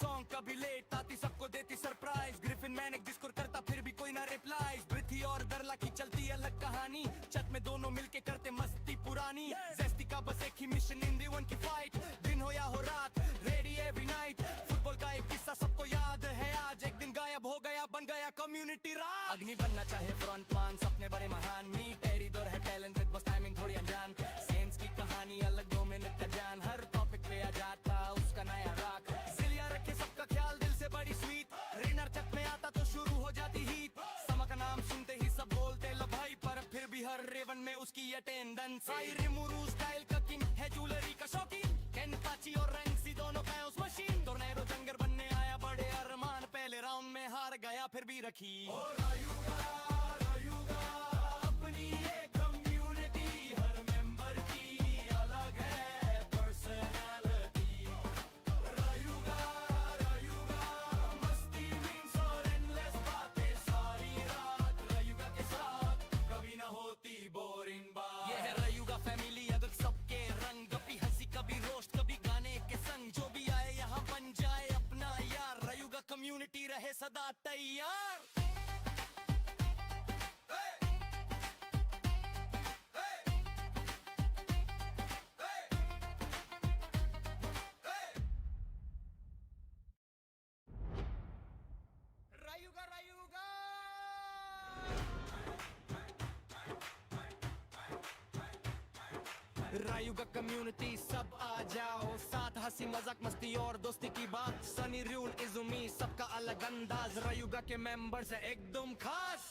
Speaker 1: सॉन्ग कभी लेट आती सबको देती सरप्राइज ग्रिफिन मैंने डिस्कोर करता फिर भी कोई ना रिप्लाई पृथ्वी और दरला की चलती अलग कहानी छत में दोनों मिलके करते मस्ती पुरानी जेस्टी का बस एक ही मिशन इन दी वन की फाइट दिन हो या हो रात रेडी एवरी नाइट फुटबॉल का एक किस्सा सबको याद है आज एक दिन गायब हो गया बन गया कम्युनिटी राज अग्नि बनना चाहे फ्रंट मान सपने बड़े महान मी टेरी दौर है टैलेंटेड बस टाइमिंग थोड़ी अनजान सेंस की कहानी अलग 2 मिनट का जान हर टॉपिक पे आ जाता उसका नया राग सिलिया रखे सबका ख्याल दिल से बड़ी स्वीट रेनर छत में आता तो शुरू हो जाती हीट समा का नाम सुनते ही सब बोलते लो भाई पर फिर भी हर रेवन में उसकी अटेंडेंस आई रिमूरू स्टाइल का किंग है ज्वेलरी का शौकीन केन पाची और रैंक्सी दोनों का उस मशीन टोर्नेडो जंगर बनने आया बड़े अरमान पहले राउंड में हार गया फिर भी रखी रायुगा अपनी ये कम्युनिटी हर मेंबर की अलग है पर्सनालिटी रायुगा मस्ती मीन्स और एंडलेस बातें सारी रात रायुगा के साथ कभी ना होती बोरिंग बात ये है रायुगा फैमिली अलग सबके रंग कभी हंसी कभी रोस्ट कभी गाने के संग जो भी आए यहाँ बन जाए अपना यार रायुगा कम्युनिटी रहे सदा तैयार रायुगा रायुगा कम्युनिटी सब आ जाओ साथ हंसी मजाक मस्ती और दोस्ती की बात सनी रूल इजुमी सबका अलग अंदाज रायुगा के मेंबर्स है एकदम खास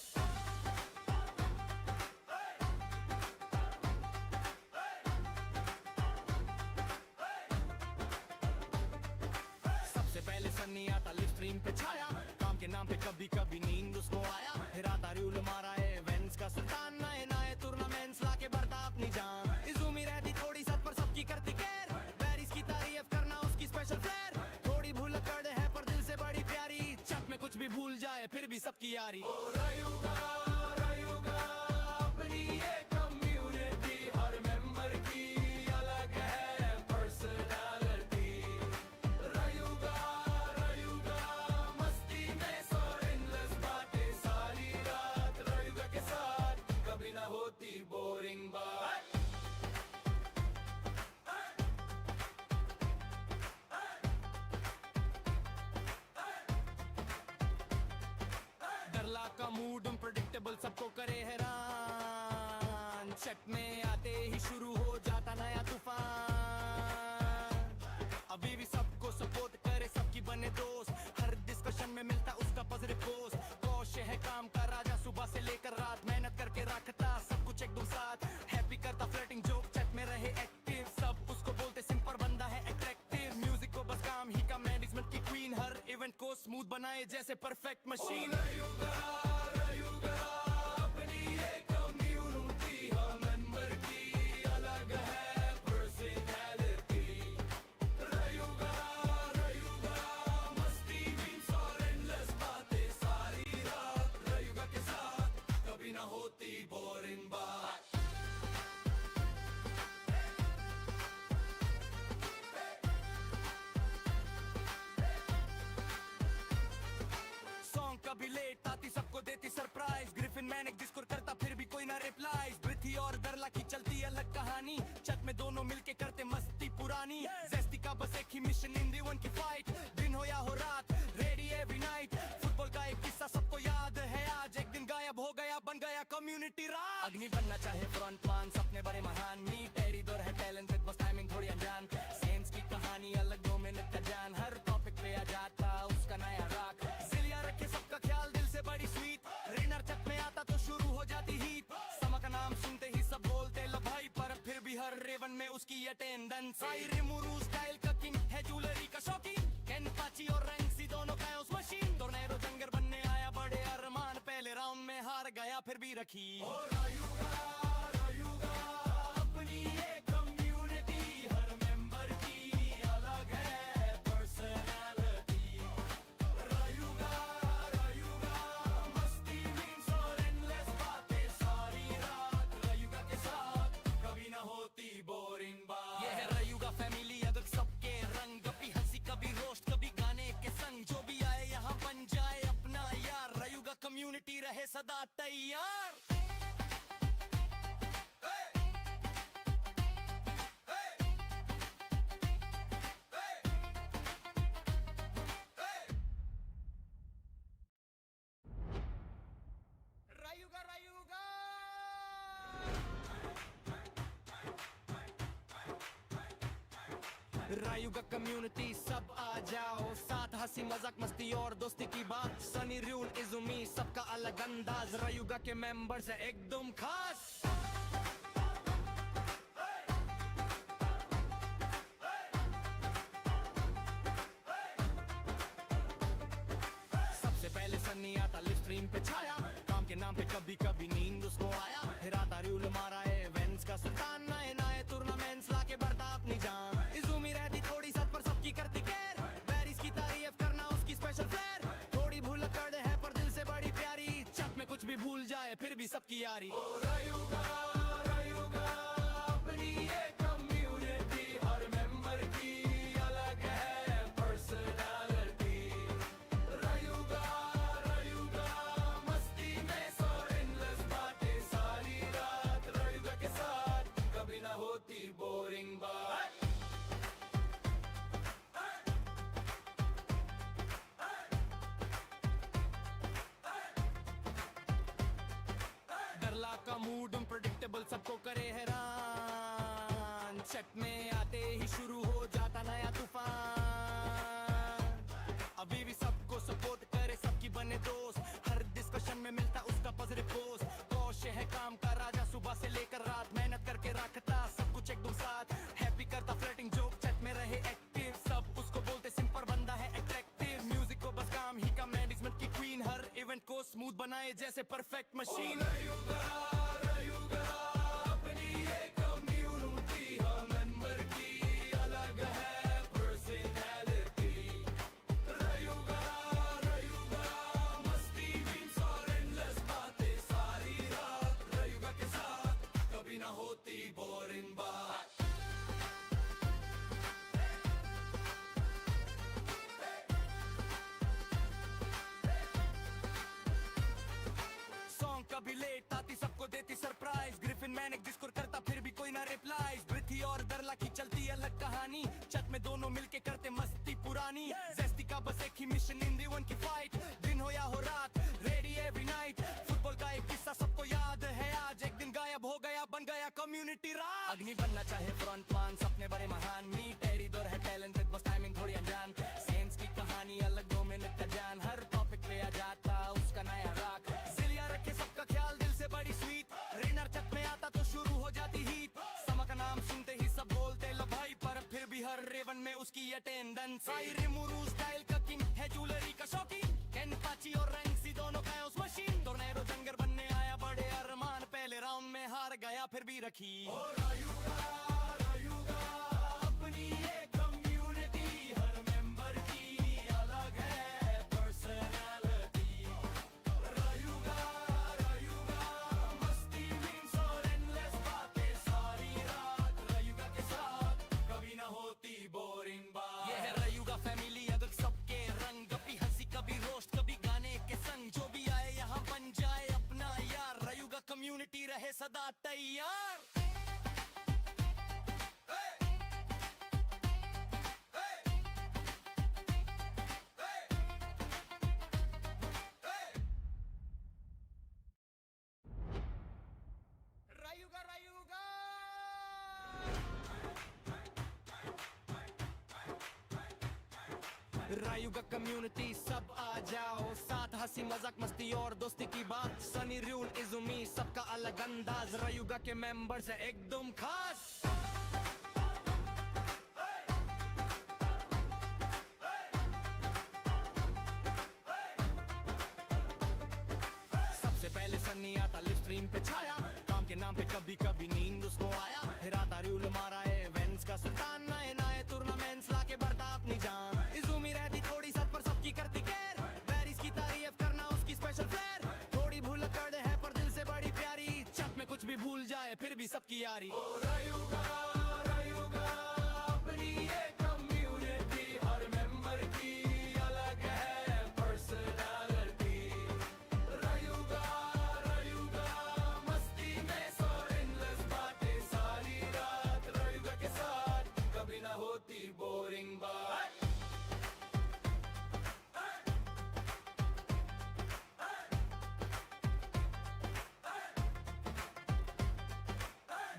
Speaker 1: सबसे पहले सनी आता लिव स्ट्रीम पे छाया काम के नाम पे कभी कभी नींद उसको आया फिर आता रूल मारा है इवेंट्स का सुल्तान नए नए टूर्नामेंट्स लाके बढ़ता अपनी जान इजुमी रहती थोड़ी सत पर सबकी करती केयर बैरिस की तारीफ करना उसकी स्पेशल फ्लेयर थोड़ी भूल कर है पर दिल से बड़ी प्यारी चक में कुछ भी भूल जाए फिर भी सबकी यारी रायुगा अपनी ये कम्युनिटी हर मेंबर की अलग है पर्सनालिटी रायुगा मस्ती में सो एंडलेस बातें सारी रात रायुगा के साथ कभी ना होती बोरिंग बात डरला का मूड अनप्रेडिक्टेबल सबको करे हैरान चट में आते ही शुरू हो जाता नया तूफान अभी भी सबको सपोर्ट करे सबकी बने दोस्त हर डिस्कशन में मिलता उसका पॉजिटिव पोस्ट कौशे है काम का राजा सुबह से लेकर रात मेहनत करके रखता सब कुछ एकदम साथ हैप्पी करता फ्लर्टिंग जोक चट में रहे एक्टिव सब उसको बोलते सिंपल बंदा है अट्रैक्टिव म्यूजिक को बस काम ही का मैनेजमेंट की क्वीन हर इवेंट को स्मूथ बनाए जैसे परफेक्ट मशीन रायुगा अपनी ये कम्युनिटी हर मेंबर की अलग है पर्सनालिटी रायुगा मस्ती मीन्स और एंडलेस बातें सारी रात रायुगा के साथ कभी ना होती बोरिंग बात सॉन्ग कभी लेट आती सबको देती सरप्राइज ग्रिफिन मैंने डिस्कोर करता फिर भी कोई ना रिप्लाई पृथ्वी और दरला की चलती अलग कहानी छत में दोनों मिलके करते मस्ती पुरानी जेस्टी का बस एक ही मिशन इन दी वन की फाइट दिन हो या हो रात रेडी एवरी नाइट फुटबॉल का एक किस्सा सबको याद है आज एक दिन गायब हो गया बन गया कम्युनिटी राज अग्नि बनना चाहे फ्रंट मान सपने बड़े महान मी टेरी दौर है टैलेंटेड बस टाइमिंग थोड़ी अनजान सेंस की कहानी अलग 2 मिनट का जान हर टॉपिक पे आ जाता उसका नया राग सिलिया रखे सबका ख्याल दिल से बड़ी स्वीट रेनर छत में आता तो शुरू हो जाती हीट समा का नाम सुनते ही सब बोलते लो भाई पर फिर भी हर रेवन में उसकी अटेंडेंस आई रिमूरू स्टाइल का किंग है ज्वेलरी का शौकीन केनपाची और रैंक्सी दोनों कायोस मशीन टोर्नेडो जंगर बनने आया बड़े अरमान पहले राउंड में हार गया फिर भी रखी रायुगा अपनी ये कम्युनिटी हर मेंबर की अलग है पर्सनालिटी रायुगा मस्ती मीम्स और एंडलेस बातें सारी रात रायुगा के साथ कभी ना होती बोरिंग बात ये है रायुगा फैमिली अगर सबके रंग कभी हंसी कभी रोस्ट कभी गाने के संग जो भी आए यहाँ बन जाए अपना यार रायुगा कम्युनिटी रहे सदा तैयार रायुगा रायुगा कम्युनिटी सब आ जाओ साथ हंसी मजाक मस्ती और दोस्ती की बात सनी रूल इजुमी सबका अलग अंदाज रायुगा के मेंबर्स है एकदम खास सबसे पहले सनी आता लिव स्ट्रीम पे छाया काम के नाम पे कभी कभी नींद उसको आया फिर आता रूल मारा है इवेंट्स का सुल्तान नए नए टूर्नामेंट्स लाके बढ़ता अपनी जान इजुमी रहती थोड़ी सच पर सबकी करती केयर बैरिस की तारीफ करना उसकी स्पेशल फ्लेयर थोड़ी भूल कर दे है पर दिल से बड़ी प्यारी चक में कुछ भी भूल जाए फिर भी सबकी यारी रायुगा अपनी ये कम्युनिटी हर मेंबर की अलग है पर्सनालिटी रायुगा मस्ती में सो एंडलेस बातें सारी रात रायुगा के साथ कभी ना होती बोरिंग बात डरला का मूड अनप्रेडिक्टेबल सबको करे हैरान चट में आते ही शुरू हो जाता नया तूफान अभी भी सबको सपोर्ट करे सबकी बने दोस्त हर डिस्कशन में मिलता उसका पॉजिटिव पोस्ट कौशे है काम का राजा सुबह से लेकर रात मेहनत करके रखता सब कुछ एकदम साथ हैप्पी करता फ्लर्टिंग जोक चट में रहे एक्टिव सब उसको बोलते सिंपल बंदा है अट्रैक्टिव म्यूजिक को बस काम ही का मैनेजमेंट की क्वीन हर इवेंट को स्मूथ बनाए जैसे परफेक्ट मशीन रायुगा अपनी ये कम्युनिटी हर मेंबर की अलग है पर्सनालिटी रायुगा मस्ती मीम्स और एंडलेस बातें सारी रात रायुगा के साथ कभी ना होती बोरिंग बात कभी लेट आती सबको देती सरप्राइज ग्रिफिन मैनेक डिस्कोर करता फिर भी कोई ना रिप्लाई पृथ्वी और दरला की चलती अलग कहानी चट में दोनों मिलके करते मस्ती पुरानी जेस्टी का बस एक ही मिशन इन दी वन की फाइट दिन हो या हो रात रेडी एवरी नाइट फुटबॉल का एक किस्सा सबको याद है आज एक दिन गायब हो गया बन गया कम्युनिटी राज अग्नि बनना चाहे फ्रंट मान सपने बड़े महान मी टेरी दौर है टैलेंटेड बस टाइमिंग थोड़ी अनजान सेंस की कहानी अलग 2 मिनट का जान हर टॉपिक ले आ जाता उसका नया राग सिलिया रखे सबका ख्याल दिल से बड़ी स्वीट रेनर छत में आता तो शुरू हो जाती हीट समा का नाम सुनते ही सब बोलते लो भाई पर फिर भी हर रेवन में उसकी अटेंडेंस रिमुरू स्टाइल का किंग है ज्वेलरी का शौकीन केनपाची और रैंक्सी दोनों कायोस मशीन टोर्नेडो जंगर बनने आया बड़े अरमान पहले राउंड में हार गया फिर भी रखी रायुगा अपनी ये कम्युनिटी हर मेंबर की अलग है पर्सनालिटी रायुगा मस्ती मीम्स और एंडलेस बातें सारी रात रायुगा के साथ कभी ना होती बोरिंग बात ये है रायुगा फैमिली अगर सबके रंग कभी हंसी कभी रोस्ट कभी गाने के संग जो भी आए यहाँ बन जाए अपना यार रायुगा कम्युनिटी रहे सदा तैयार रायुगा रायुगा कम्युनिटी सब आ जाओ साथ हंसी मजाक मस्ती और दोस्ती की बात सनी रूल इजुमी सबका अलग अंदाज रायुगा के मेंबर्स है एकदम खास नहीं आता लिव स्ट्रीम पे छाया काम के नाम पे कभी कभी नींद उसको आया हिराता रूल मारा है इवेंट्स का सुल्तान नए नए टूर्नामेंट्स लाके बढ़ता अपनी जान इज़ूमी रहती थोड़ी सत पर सबकी करती केयर बैरिस की तारीफ करना उसकी स्पेशल फ्लेयर थोड़ी भूल कर दे है पर दिल से बड़ी प्यारी चक में कुछ भी भूल जाए फिर भी सबकी यारी रयूगा रयूगा अपनी ये कम्युनिटी हर मेंबर की अलग है पर्सनालिटी रयूगा रयूगा मस्ती में सो endless बातें सारी रात रयूगा के साथ कभी ना होती बोरिंग बात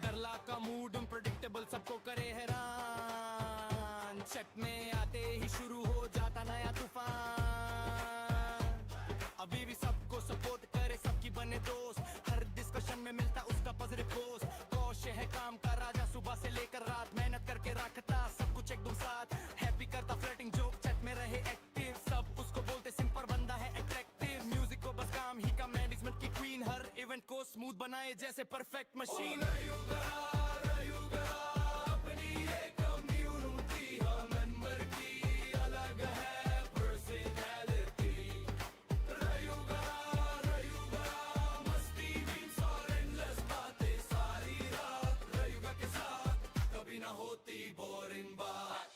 Speaker 1: डरला का मूड अनप्रेडिक्टेबल सबको करे हैरान चट में आते ही शुरू हो जाता नया तूफान अभी भी सबको सपोर्ट करे सबकी बने दोस्त हर डिस्कशन में मिलता उसका पॉजिटिव पोस्ट कौशे है काम का राजा सुबह से लेकर रात मेहनत करके रखता सब कुछ एकदम साथ हैप्पी करता फ्लर्टिंग जोक चट में रहे एक्टिव सब उसको बोलते सिंपल बंदा है अट्रैक्टिव म्यूजिक को बस काम ही का मैनेजमेंट की क्वीन हर इवेंट को स्मूथ बनाए जैसे परफेक्ट मशीन रयूगा अपनी ये कम्युनिटी हर मेंबर की अलग है पर्सनालिटी रयूगा रयूगा मस्ती मीम्स और endless बातें सारी रात रयूगा के साथ कभी ना होती बोरिंग बात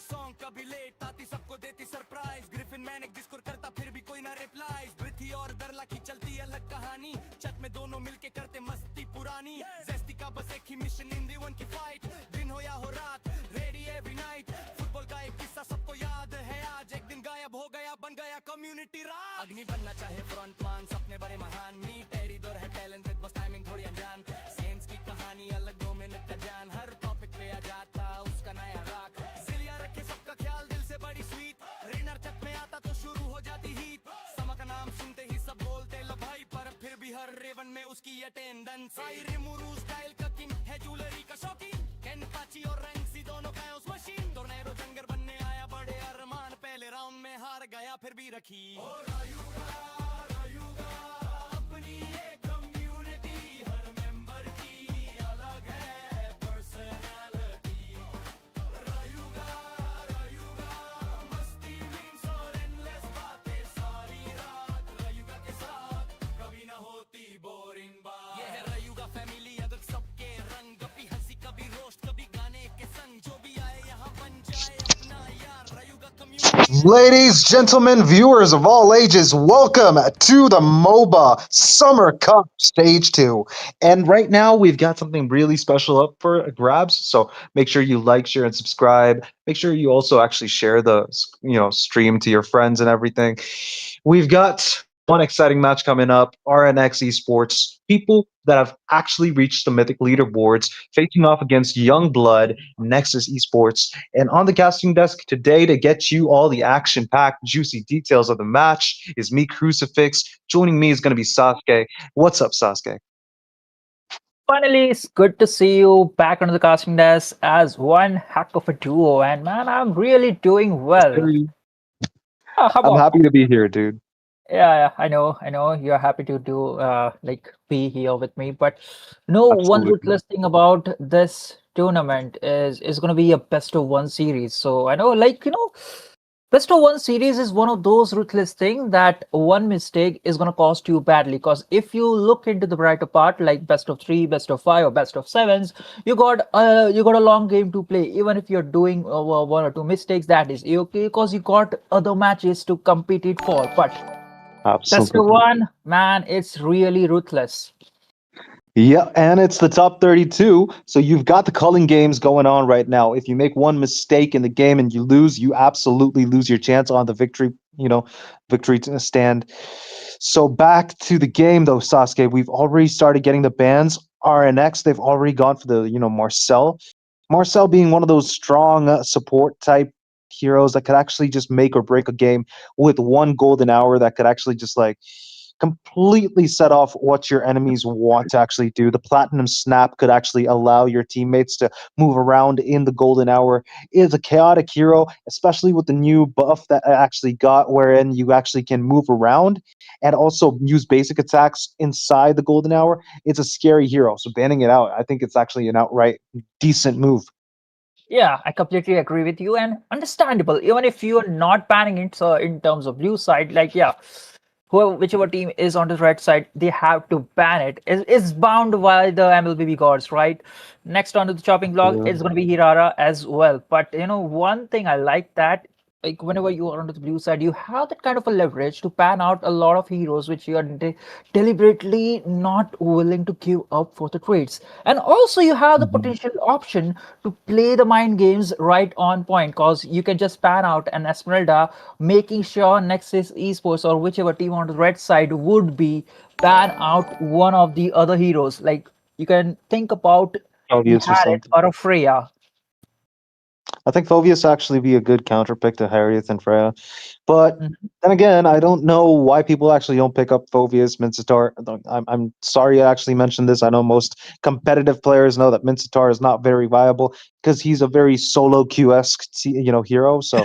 Speaker 1: सॉन्ग कभी लेट आती सबको देती सरप्राइज ग्रिफिन मैनिक डिस्कोर करता फिर भी कोई ना रिप्लाई ब्रिथी और दरला की चलती अलग कहानी चट में दोनों मिलके करते मस्ती पुरानी जेस्टी का बस एक ही मिशन इन दी वन की फाइट दिन हो या हो रात रेडी एवरी नाइट फुटबॉल का एक किस्सा सबको याद है आज एक दिन गायब हो गया बन गया कम्युनिटी राज अग्नि बनना चाहे फ्रंटमैन सपने बड़े महान मी टेरी दौर है टैलेंटेड बस टाइमिंग थोड़ी अनजान सेंस की कहानी अलग 2 मिनट का जान हर टॉपिक पे आ जाता उसका नया राग जिलिया रखे सबका ख्याल दिल से बड़ी स्वीट रेनर चक में आता तो शुरू हो जाती हीट समा का नाम सुनते ही सब बोलते लो भाई पर फिर भी हर रेवन में उसकी अटेंडेंस आई रिमूरू स्टाइल का किंग है ज्वेलरी का शौकीन केन पाची और रैंक्सी दोनों का उस मशीन टोर्नेडो जंगर बनने आया बड़े अरमान पहले राउंड में हार गया फिर भी रखी रयूगा अपनी ये कम्युनिटी हर मेंबर की अलग है पर्सनालिटी रयूगा रयूगा मस्ती मीम्स और endless बातें सारी रात रयूगा के साथ कभी ना होती बोरिंग बात ये है रयूगा फैमिली अलग सबके रंग कभी हंसी कभी रोस्ट कभी गाने के संग जो भी आए यहाँ बन जाए अपना यार रयूगा community
Speaker 5: Ladies, gentlemen, viewers of all ages, welcome to the MOBA Summer Cup Stage 2. And right now, we've got something really special up for grabs. So make sure you like, share, and subscribe. Make sure you also actually share the stream to your friends and everything. We've got one exciting match coming up, RNX Esports, people that have actually reached the mythic leaderboards, facing off against Young Blood, Nexus Esports. And on the casting desk today to get you all the action-packed, juicy details of the match is me, Crucifix. Joining me is going to be Sasuke. What's up, Sasuke?
Speaker 6: Finally, it's good to see you back on the casting desk as one heck of a duo. And man, I'm really doing well. How
Speaker 5: I'm
Speaker 6: about
Speaker 5: happy to be here, dude.
Speaker 6: Yeah, I know. You're happy to do be here with me. But one
Speaker 5: Absolutely.
Speaker 6: ruthless thing about this tournament is gonna be a best of one series. So I know, best of one series is one of those ruthless things that one mistake is gonna cost you badly. Because if you look into the brighter part, like best of 3, best of 5, or best of 7s, you got a long game to play. Even if you're doing 1 or 2 mistakes, that is okay because you got other matches to compete it for. But best of
Speaker 5: Absolutely.
Speaker 6: one, man, it's really ruthless.
Speaker 5: Yeah, and it's the top 32, so you've got the culling games going on right now. If you make one mistake in the game and you lose, you absolutely lose your chance on the victory stand. So back to the game though, Sasuke, we've already started getting the bans. RNX, they've already gone for the, Marcel. Marcel being one of those strong support type heroes that could actually just make or break a game with one golden hour that could actually just completely set off what your enemies want to actually do. The Platinum Snap could actually allow your teammates to move around in the Golden Hour. It is a chaotic hero, especially with the new buff that I actually got, wherein you actually can move around and also use basic attacks inside the Golden Hour. It's a scary hero, so banning it out, I think it's actually an outright decent move.
Speaker 6: Yeah, I completely agree with you, and understandable. Even if you are not banning it, so in terms of blue side, like yeah, whichever team is on the red side, they have to ban it. It's bound by the MLBB gods, right? Next onto the chopping block,
Speaker 5: Yeah.
Speaker 6: it's going to be Hirara as well. But one thing I like that, like whenever you are on the blue side, you have that kind of a leverage to pan out a lot of heroes which you are deliberately not willing to give up for the trades. And also you have the
Speaker 5: Mhm.
Speaker 6: potential option to play the mind games right on point, because you can just pan out an Esmeralda, making sure Nexus Esports or whichever team on the red side would be ban out one of the other heroes. Like you can think about the
Speaker 5: Obvious or
Speaker 6: Harriet
Speaker 5: something.
Speaker 6: or a Freya.
Speaker 5: I think Phovius actually be a good counter pick to Harriet and Freya. But
Speaker 6: Mhm.
Speaker 5: then again, I don't know why people actually don't pick up Phovius, Mincetar. I'm sorry I actually mentioned this. I know most competitive players know that Mincetar is not very viable because he's a very solo Q-esque, hero. So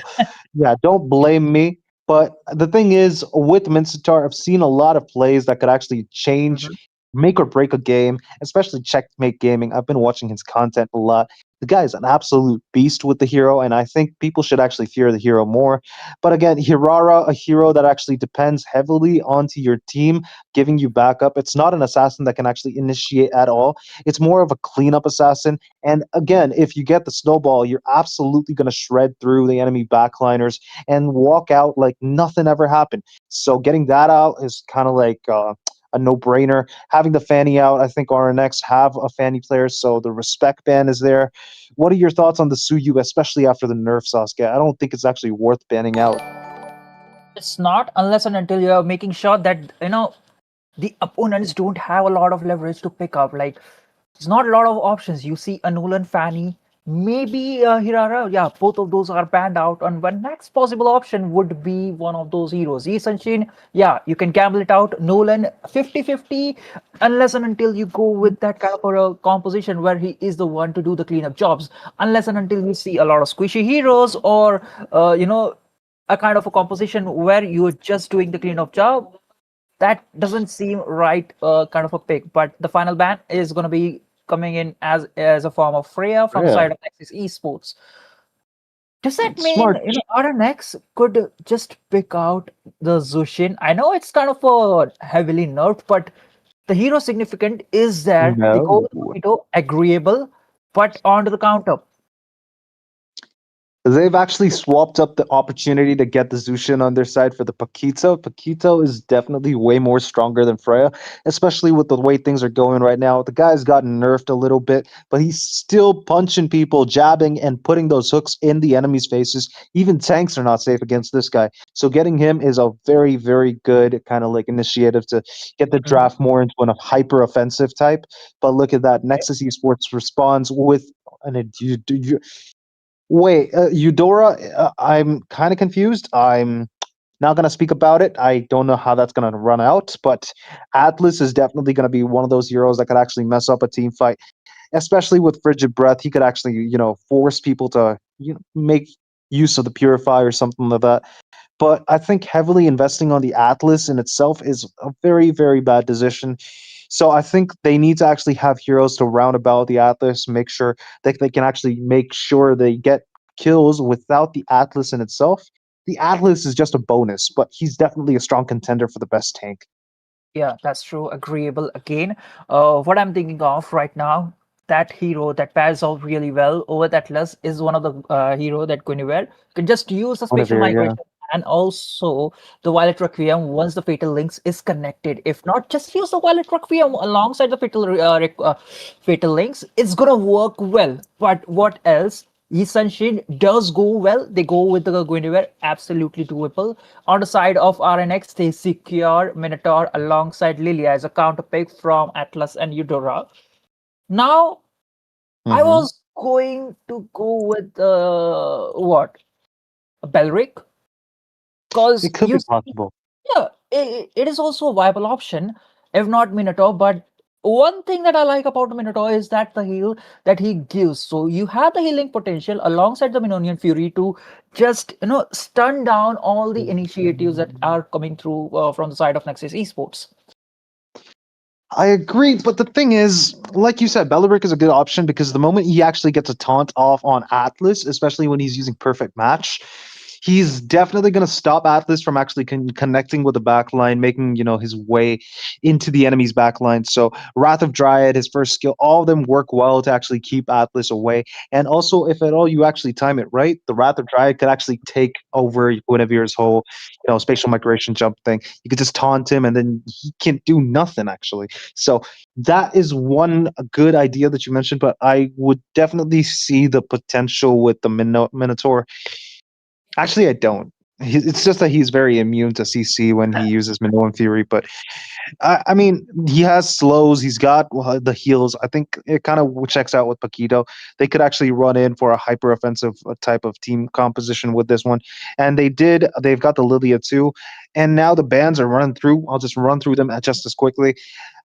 Speaker 5: yeah, don't blame me. But the thing is, with Mincetar, I've seen a lot of plays that could actually change,
Speaker 6: Mhm.
Speaker 5: make or break a game, especially Checkmate Gaming. I've been watching his content a lot. The guy is an absolute beast with the hero, and I think people should actually fear the hero more. But again, Hirara, a hero that actually depends heavily onto your team, giving you backup. It's not an assassin that can actually initiate at all. It's more of a cleanup assassin. And again, if you get the snowball, you're absolutely going to shred through the enemy backliners and walk out like nothing ever happened. So getting that out is kind of like a no-brainer. Having the Fanny out, I think RNX have a Fanny player, so the respect ban is there. What are your thoughts on the Suyu, especially after the nerf, Sasuke? I don't think it's actually worth banning out.
Speaker 6: It's not, unless and until you're making sure that the opponents don't have a lot of leverage to pick up. Like there's not a lot of options. You see a Nolan Fanny, maybe Hirara. Yeah, both of those are banned out. And one next possible option would be one of those heroes. Yi Sunshin, yeah, you can gamble it out. Nolan 50-50, unless and until you go with that kind of a composition where he is the one to do the cleanup jobs. Unless and until you see a lot of squishy heroes or, a kind of a composition where you're just doing the cleanup job, that doesn't seem right, kind of a pick. But the final ban is going to be coming in as a form of Freya from the
Speaker 5: Yeah,
Speaker 6: side of Nexus Esports. Does that mean
Speaker 5: smart.
Speaker 6: RNX could just pick out the Zushin? I know it's kind of a heavily nerfed, but the hero significant is there. They go
Speaker 5: No.
Speaker 6: with Mojito, agreeable, but onto the counter.
Speaker 5: They've actually swapped up the opportunity to get the Zushin on their side for the Paquito. Paquito is definitely way more stronger than Freya, especially with the way things are going right now. The guy's gotten nerfed a little bit, but he's still punching people, jabbing, and putting those hooks in the enemy's faces. Even tanks are not safe against this guy. So getting him is a very, very good kind of like initiative to get the
Speaker 6: Mhm.
Speaker 5: draft more into a hyper offensive type. But look at that. Nexus Esports responds with Wait, Eudora, I'm kind of confused. I'm not going to speak about it. I don't know how that's going to run out, but Atlas is definitely going to be one of those heroes that could actually mess up a team fight, especially with Frigid Breath. He could actually, force people to make use of the Purify or something like that. But I think heavily investing on the Atlas in itself is a very, very bad decision. So I think they need to actually have heroes to round about the Atlas, make sure that they can actually make sure they get kills without the Atlas in itself. The Atlas is just a bonus, but he's definitely a strong contender for the best tank.
Speaker 6: Yeah, that's true. Agreeable again. What I'm thinking of right now, that hero that pairs out really well over that list is one of the hero that Guinevere can just use the spatial
Speaker 5: Guinevere, yeah.
Speaker 6: migration and also the Violet Requiem once the Fatal Links is connected. If not, just use the Violet Requiem alongside the Fatal Links. It's gonna work well. But what else? Sunshin does go well. They go with the Guinevere, absolutely doable. On the side of RNX, they secure Minotaur alongside Lilia as a counter pick from Atlas and Eudora. Now, I
Speaker 5: Hmm.
Speaker 6: was going to go with what? Belric? Because
Speaker 5: It could be possible.
Speaker 6: yeah, it is also a viable option, if not Minotaur. But one thing that I like about Minotaur is that the heal that he gives. So you have the healing potential alongside the Minonian Fury to just stun down all the initiatives that are coming through from the side of Nexus Esports.
Speaker 5: I agree, but the thing is, like you said, Belleric is a good option because the moment he actually gets a taunt off on Atlas, especially when he's using Perfect Match, he's definitely going to stop Atlas from actually connecting with the backline, making his way into the enemy's backline. So Wrath of Dryad, his first skill, all of them work well to actually keep Atlas away. And also, if at all you actually time it right, the Wrath of Dryad could actually take over Guinevere's whole spatial migration jump thing. You could just taunt him, and then he can't do nothing actually. So that is one good idea that you mentioned, but I would definitely see the potential with the Minotaur. Actually, I don't. It's just that he's very immune to CC when he uses Minoan Fury, but I mean, he has slows. He's got the heals. I think it kind of checks out with Paquito. They could actually run in for a hyper offensive type of team composition with this one, and they did. They've got the Lilia too, and now the bans are running through. I'll just run through them just as quickly.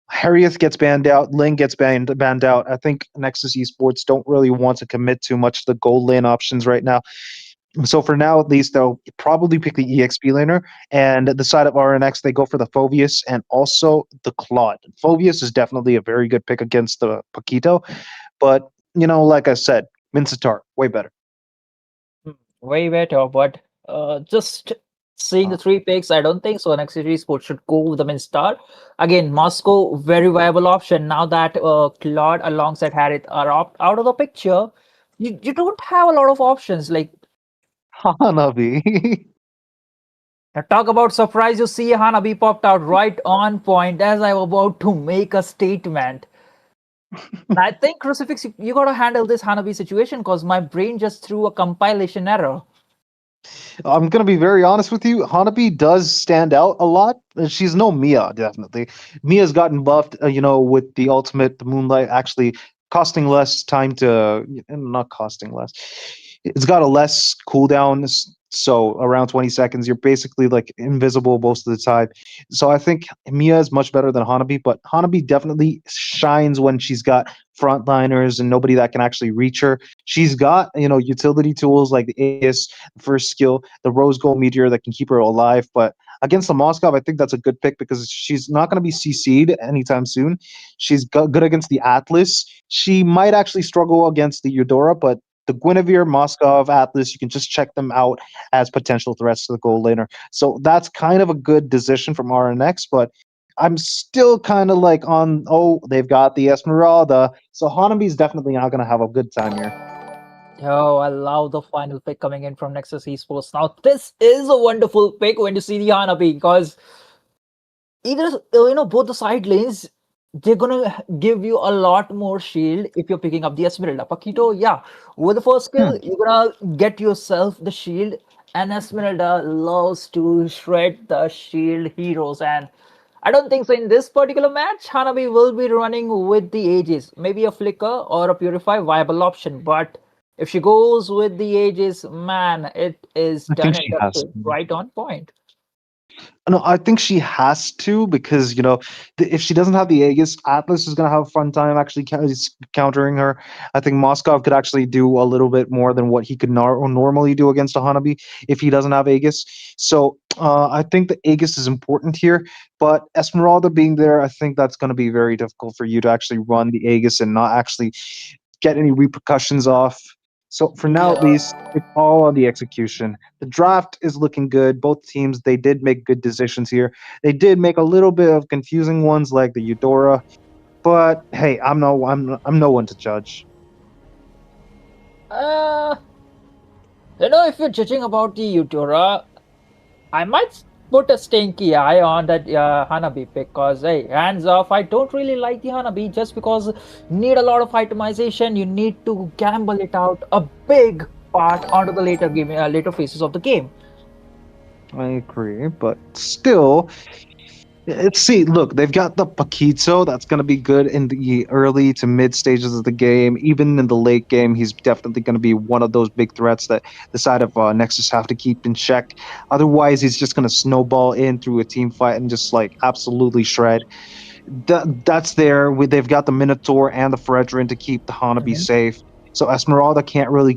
Speaker 5: Harrieth gets banned out. Ling gets banned out. I think Nexus Esports don't really want to commit too much to the gold lane options right now. So for now, at least, they'll probably pick the EXP laner. And at the side of RNX, they go for the Phoveus and also the Claude. Phoveus is definitely a very good pick against the Paquito. But, like I said, Mincetar, way better.
Speaker 6: Way better, but just seeing the three picks, I don't think so. Next series sport should go with the Minstar. Again, Moscow, very viable option. Now that Claude alongside Harith are out of the picture, you don't have a lot of options. Like,
Speaker 5: Hanabi.
Speaker 6: now talk about surprise, you see Hanabi popped out right on point as I was about to make a statement. I think Crucifix, you gotta handle this Hanabi situation because my brain just threw a compilation error.
Speaker 5: I'm going to be very honest with you. Hanabi does stand out a lot. She's no Mia, definitely. Mia's gotten buffed, with the ultimate, the Moonlight, actually costing less time to, not costing less. It's got a less cooldown, so around 20 seconds. You're basically like invisible most of the time. So I think Mia is much better than Hanabi, but Hanabi definitely shines when she's got frontliners and nobody that can actually reach her. She's got, utility tools like the Aegis, the first skill, the Rose Gold Meteor that can keep her alive. But against the Moskov, I think that's a good pick because she's not going to be CC'd anytime soon. She's good against the Atlas. She might actually struggle against the Eudora, but the Guinevere, Moskov, Atlas, you can just check them out as potential threats to the gold laner. So that's kind of a good decision from RNX, but I'm still kind of like they've got the Esmeralda. So Hanabi's definitely not going to have a good time here.
Speaker 6: Oh, I love the final pick coming in from Nexus Esports. Now, this is a wonderful pick when you see the Hanabi because either, both the side lanes, they're gonna give you a lot more shield if you're picking up the Esmeralda. Paquito, yeah, with the first skill, you're gonna get yourself the shield, and Esmeralda loves to shred the shield heroes. And I don't think so in this particular match, Hanabi will be running with the Aegis. Maybe a Flicker or a Purify, viable option. But if she goes with the Aegis, man, it is
Speaker 5: I
Speaker 6: done
Speaker 5: think
Speaker 6: and
Speaker 5: she has
Speaker 6: dusted, right on point.
Speaker 5: No, I think she has to because if she doesn't have the Aegis, Atlas is going to have a fun time actually countering her. I think Moskov could actually do a little bit more than what he could normally do against a Hanabi if he doesn't have Aegis. So I think the Aegis is important here, but Esmeralda being there, I think that's going to be very difficult for you to actually run the Aegis and not actually get any repercussions off. So for now, at least, it's all on the execution. The draft is looking good. Both teams, they did make good decisions here. They did make a little bit of confusing ones like the Eudora, but hey, I'm no one to judge.
Speaker 6: If you're judging about the Eudora, I might put a stinky eye on that Hanabi pick because, hey, hands off, I don't really like the Hanabi just because you need a lot of itemization. You need to gamble it out a big part onto the later phases of the game.
Speaker 5: I agree, but still, See, look, they've got the Paquito. That's going to be good in the early to mid stages of the game. Even in the late game, he's definitely going to be one of those big threats that the side of Nexus have to keep in check. Otherwise, he's just going to snowball in through a team fight and just like absolutely shred. That's there. They've got the Minotaur and the Fredrin to keep the Hanabi
Speaker 6: Mhm.
Speaker 5: safe. So Esmeralda can't really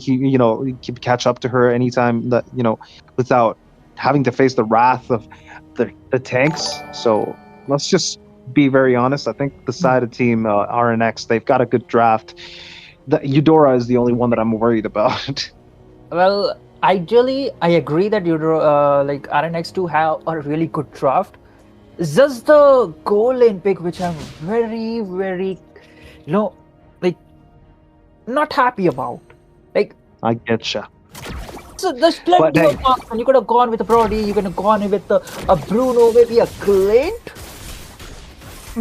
Speaker 5: catch up to her anytime that without having to face the wrath of the tanks. So let's just be very honest. I think the side of team RNX, they've got a good draft. The Eudora is the only one that I'm worried about.
Speaker 6: Well, ideally, I agree that you like RNX2 have a really good draft. It's just the goal lane pick which I'm very, very, like not happy about. Like,
Speaker 5: I getcha.
Speaker 6: so there's plenty
Speaker 5: hey.
Speaker 6: of options. You could have gone with a Brody, you could have gone with a Bruno, maybe a Clint.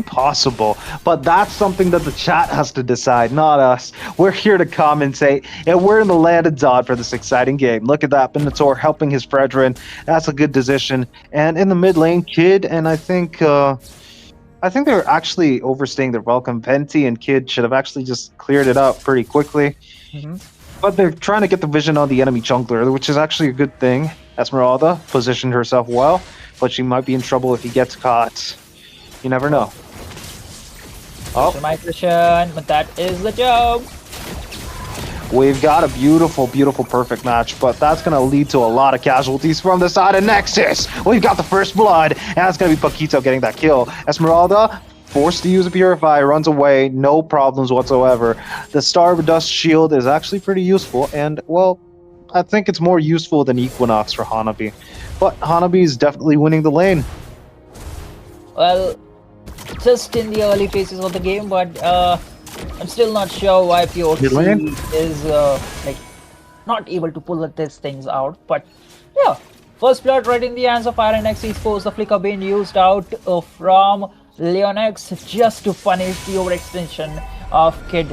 Speaker 5: Possible, but that's something that the chat has to decide, not us. We're here to commentate, and we're in the land of Dodd for this exciting game. Look at that, Minotaur helping his brethren. That's a good decision. And in the mid lane, Kid, and I think they're actually overstaying their welcome. Venti and Kid should have actually just cleared it up pretty quickly.
Speaker 6: Mm-hmm.
Speaker 5: But they're trying to get the vision on the enemy jungler, which is actually a good thing. Esmeralda positioned herself well, but she might be in trouble if he gets caught. You never know.
Speaker 6: Oh, my question, but that is the job.
Speaker 5: We've got a beautiful, beautiful, perfect match, but that's going to lead to a lot of casualties from the side of Nexus. We've got the first blood, and that's going to be Paquito getting that kill. Esmeralda, forced to use a Purify, runs away, no problems whatsoever. The Stardust Shield is actually pretty useful, and, well, I think it's more useful than Equinox for Hanabi. But Hanabi is definitely winning the lane.
Speaker 6: Well, just in the early phases of the game, but I'm still not sure why POC is like not able to pull these things out. But yeah, first blood right in the hands of RNX Esports. The flicker being used out from Leonex just to punish the overextension of Kid.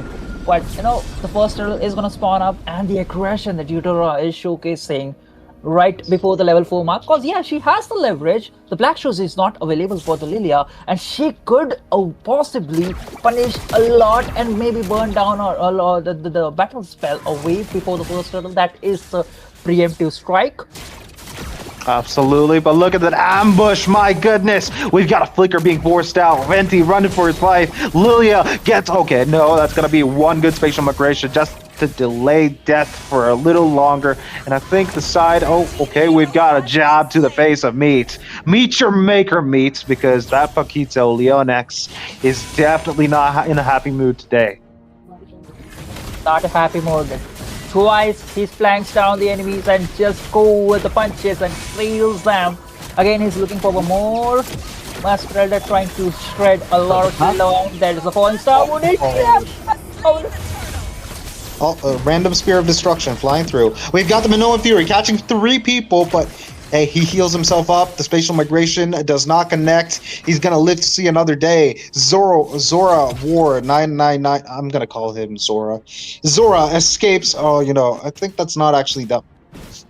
Speaker 6: But the first turtle is gonna spawn up, and the aggression that Eudora is showcasing right before the level 4 mark, because yeah, she has the leverage. The Black Shoes is not available for the Lilia, and she could possibly punish a lot and maybe burn down or the battle spell away before the first turtle. That is the preemptive strike.
Speaker 5: Absolutely, but look at that ambush, my goodness. We've got a Flicker being forced out. Venti running for his life. Lilia gets, okay, no, that's going to be one good spatial migration just to delay death for a little longer. And I think the side, oh, okay, we've got a jab to the face of Meat. Meet your maker, Meat, because that Paquito, Leonex, is definitely not in a happy mood today.
Speaker 6: Not a happy mood. Twice he flanks down the enemies and just go with the punches and steals them. Again, he's looking for more. Masquerader trying to shred a lot of along. There is a falling star wound.
Speaker 7: Oh, a random Spear of Destruction flying through. We've got the Minoan Fury catching 3 people, but hey, he heals himself up. The spatial migration does not connect. He's gonna live to see another day. Zora War 999. I'm gonna call him Zora. Zora escapes. Oh, I think that's not actually that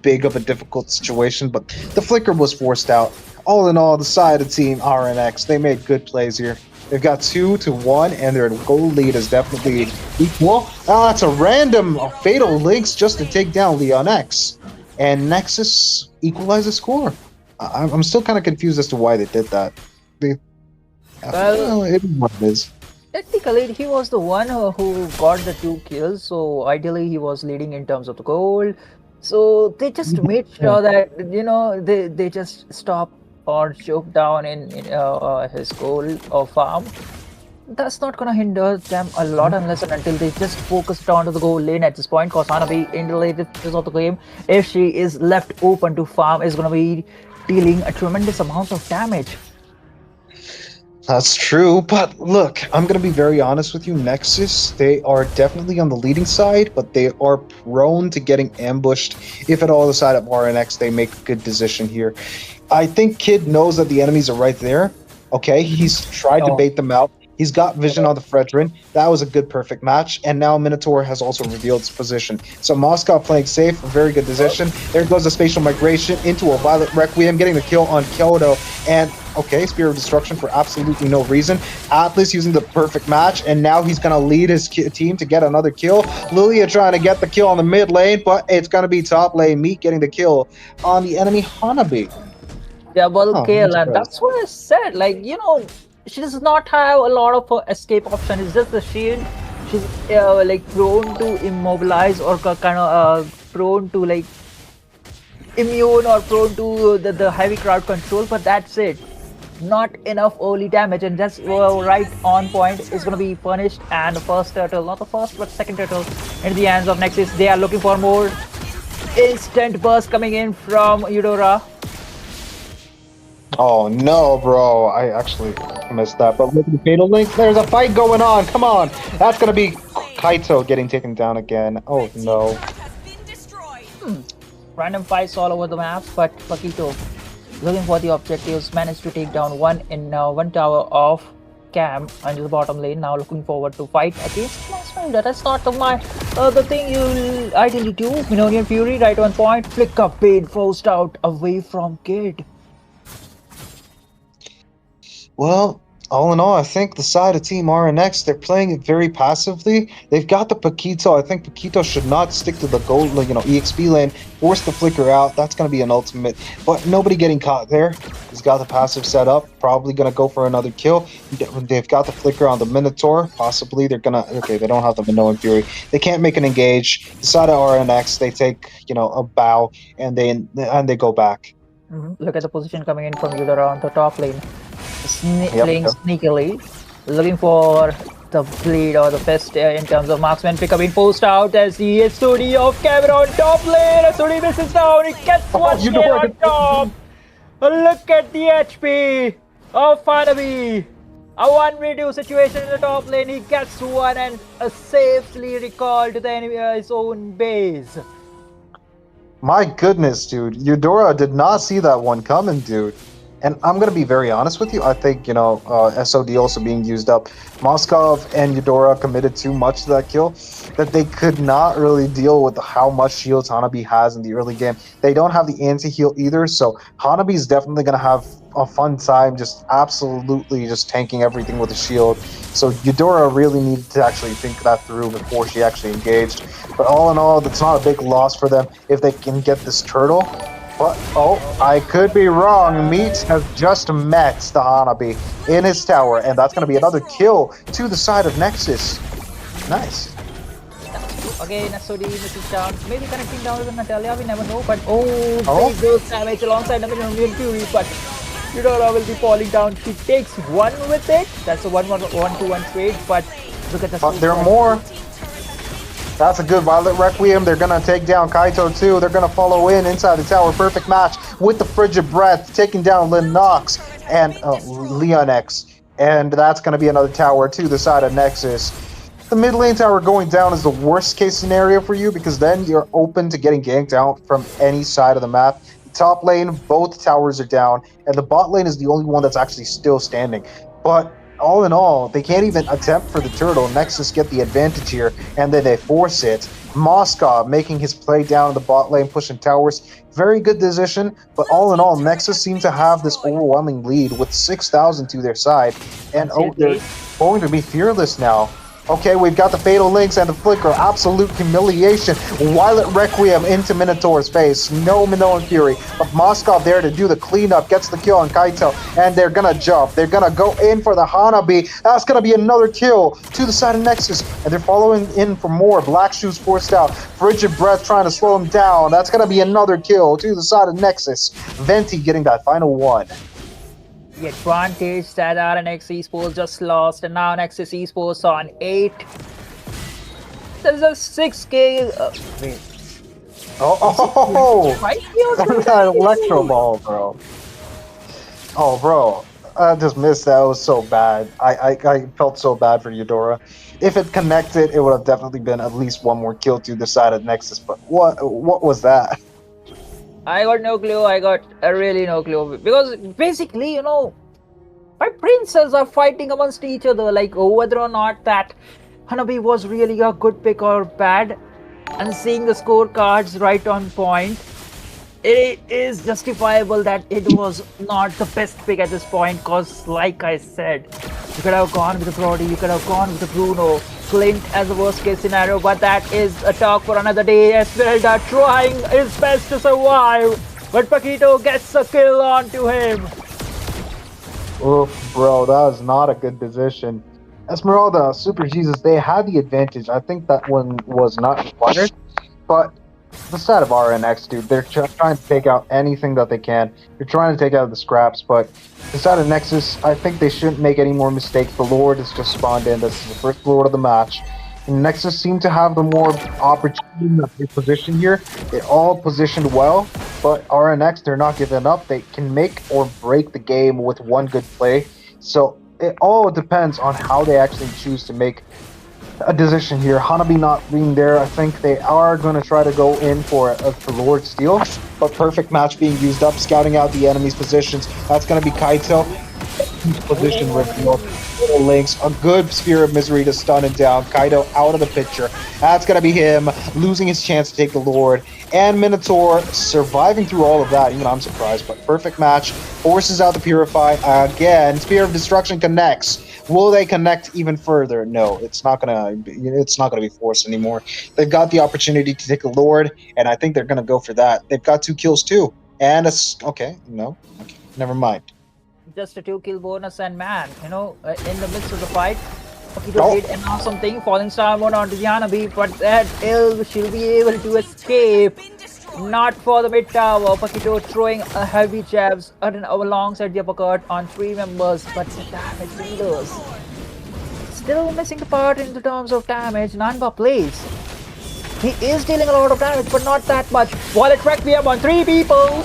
Speaker 7: big of a difficult situation, but the Flicker was forced out. All in all, the side of Team RNX, they made good plays here. They've got 2-1, and their goal lead is definitely equal. That's a random Fatal Links just to take down Leonex. And Nexus equalizes score. I'm still kind of confused as to why they did that. Well, it is what it is.
Speaker 6: Technically, he was the one who got the 2 kills, so ideally he was leading in terms of the goal. So they just made sure that they just stop or choke down in his goal or farm. That's not gonna hinder them a lot unless and until they just focus down to the goal lane at this point, because Hanabi in the later stages of the game, if she is left open to farm, is gonna be dealing a tremendous amount of damage.
Speaker 5: That's true, but look, I'm going to be very honest with you. Nexus, they are definitely on the leading side, but they are prone to getting ambushed. If at all the side of RNX, they make a good decision here. I think Kid knows that the enemies are right there. Okay, he's tried to bait them out.
Speaker 7: He's got vision on the Fredrin. That was a good, perfect match. And now Minotaur has also revealed its position. So Moscow playing safe, a very good position. There goes the spatial migration into a Violet Requiem, getting the kill on Kyoto. And okay, Spear of Destruction for absolutely no reason. Atlas using the perfect match, and now he's going to lead his team to get another kill. Lilia trying to get the kill on the mid lane, but it's going to be top lane Meat getting the kill on the enemy Hanabi.
Speaker 6: Double
Speaker 7: Oh,
Speaker 6: kill,
Speaker 7: I'm
Speaker 6: and that's what I said. Like, you know, she does not have a lot of escape option. It's just the shield. She's like prone to immobilize or kind of prone to like immune or prone to the heavy crowd control, but that's it. Not enough early damage, and just right on point is going to be punished. And the first turtle, not the first but second turtle in the hands of Nexus. They are looking for more instant burst coming in from Eudora.
Speaker 7: Oh no, bro. I actually missed that. But look at the Fatal Link. There's a fight going on. Come on. That's going to be Kaito getting taken down again. Oh no.
Speaker 4: Turret has been destroyed.
Speaker 6: Random fights all over the map, but Paquito looking for the objectives, managed to take down one tower of Cam under the bottom lane. Now looking forward to fight against Master. That's not the thing you ideally do. Minonian Fury right on point. Flick up Bane forced out away from Kid.
Speaker 7: Well, all in all, I think the side of Team RNX, they're playing it very passively. They've got the Paquito. I think Paquito should not stick to the gold, EXP lane, force the flicker out. That's going to be an ultimate. But nobody getting caught there. He's got the passive set up. Probably going to go for another kill. They've got the flicker on the Minotaur. Possibly they're going to... Okay, they don't have the Minoan Fury. They can't make an engage. The side of RNX, they take, a bow, and they go back.
Speaker 6: Look at the position coming in from Eudora on the top lane. Playing sneakily, looking for the bleed or the fist in terms of marksman pick up in post out as the SOD of Cameron top lane. SOD misses down, he gets one kill on top. Look at the HP of Hanabi. A 1v2 situation in the top lane, he gets one and safely recalled to the enemy's own base.
Speaker 7: My goodness, dude. Eudora did not see that one coming, dude. And I'm going to be very honest with you. I think, SOD also being used up. Moskov and Eudora committed too much to that kill that they could not really deal with how much shields Hanabi has in the early game. They don't have the anti-heal either, so Hanabi is definitely going to have a fun time just absolutely just tanking everything with a shield. So Eudora really needed to actually think that through before she actually engaged. But all in all, that's not a big loss for them if they can get this turtle. But, I could be wrong. Meat has just met the Hanabi in his tower, and that's going to be another kill to the side of Nexus. Nice.
Speaker 6: Again, SOD misses down. Maybe connecting down with Natalia, we never know. But, big dose damage alongside the Minonian Fury. But Eudora will be falling down. She takes one with it. That's a 1-1-2-1 trade. But look at the...
Speaker 7: But there are more. That's a good Violet Requiem. They're going to take down Kaito too. They're going to follow inside the tower. Perfect match with the Frigid Breath, taking down Lin Nox and Leonex. And that's going to be another tower to the side of Nexus. The mid lane tower going down is the worst case scenario for you because then you're open to getting ganked out from any side of the map. The top lane, both towers are down, and the bot lane is the only one that's actually still standing. But all in all, they can't even attempt for the turtle. Nexus get the advantage here, and then they force it. Moskov making his play down in the bot lane, pushing towers. Very good decision, but all in all, Nexus seems to have this overwhelming lead with 6,000 to their side. And they're going to be fearless now. Okay, we've got the Fatal Links and the Flicker. Absolute humiliation. Violet Requiem into Minotaur's face. No Minoan Fury. But Moskov there to do the cleanup. Gets the kill on Kaito. And they're going to jump. They're going to go in for the Hanabi. That's going to be another kill to the side of Nexus. And they're following in for more. Black Shoes forced out. Frigid Breath trying to slow him down. That's going to be another kill to the side of Nexus. Venti getting that final one.
Speaker 6: The advantage that RNX Esports just lost, and now Nexus Esports on 8. There's a 6k. Wait.
Speaker 7: That electro ball, bro. Oh, bro. I just missed that. It was so bad. I felt so bad for Eudora. If it connected, it would have definitely been at least one more kill to the side of Nexus. But what was that?
Speaker 6: I got no clue. I got really no clue because basically, my princes are fighting amongst each other, like whether or not that Hanabi was really a good pick or bad. And seeing the scorecards right on point, it is justifiable that it was not the best pick at this point. Because, like I said, you could have gone with the Brody, you could have gone with the Bruno, Clint as a worst case scenario, but that is a talk for another day. Esmeralda trying his best to survive, but Paquito gets a kill onto him.
Speaker 7: Oof, bro, that was not a good position. Esmeralda, Super Jesus, they had the advantage. I think that one was not required, but the side of RNX, dude, they're trying to take out anything that they can. They're trying to take out the scraps, but the side of Nexus, I think they shouldn't make any more mistakes. The Lord has just spawned in. This is the first Lord of the match. And Nexus seem to have the more opportunity in their position here. They're all positioned well, but RNX, they're not giving up. They can make or break the game with one good play. So it all depends on how they actually choose to make a decision here. Hanabi not being there, I think they are going to try to go in for Lord Steal, but perfect match being used up, scouting out the enemy's positions. That's going to be Kaito. Position reveal. Little links, a good Spear of Misery to stun him down. Kaido out of the picture. That's gonna be him losing his chance to take the Lord. And Minotaur surviving through all of that. Even I'm surprised, but perfect match. Forces out the Purify again. Spear of Destruction connects. Will they connect even further? No, it's not gonna be forced anymore. They've got the opportunity to take the Lord, and I think they're gonna go for that. They've got 2 kills too. And okay, never mind.
Speaker 6: Just a 2-kill bonus, and man, in the midst of the fight, Paquito did announce something, falling star mode onto the Hanabi, but that she'll be able to escape. Not for the mid tower. Paquito throwing a heavy jabs alongside the uppercut on 3 members, but the damage dealers still missing the part in the terms of damage. Nanba plays. He is dealing a lot of damage, but not that much. Wallet Requiem on 3 people.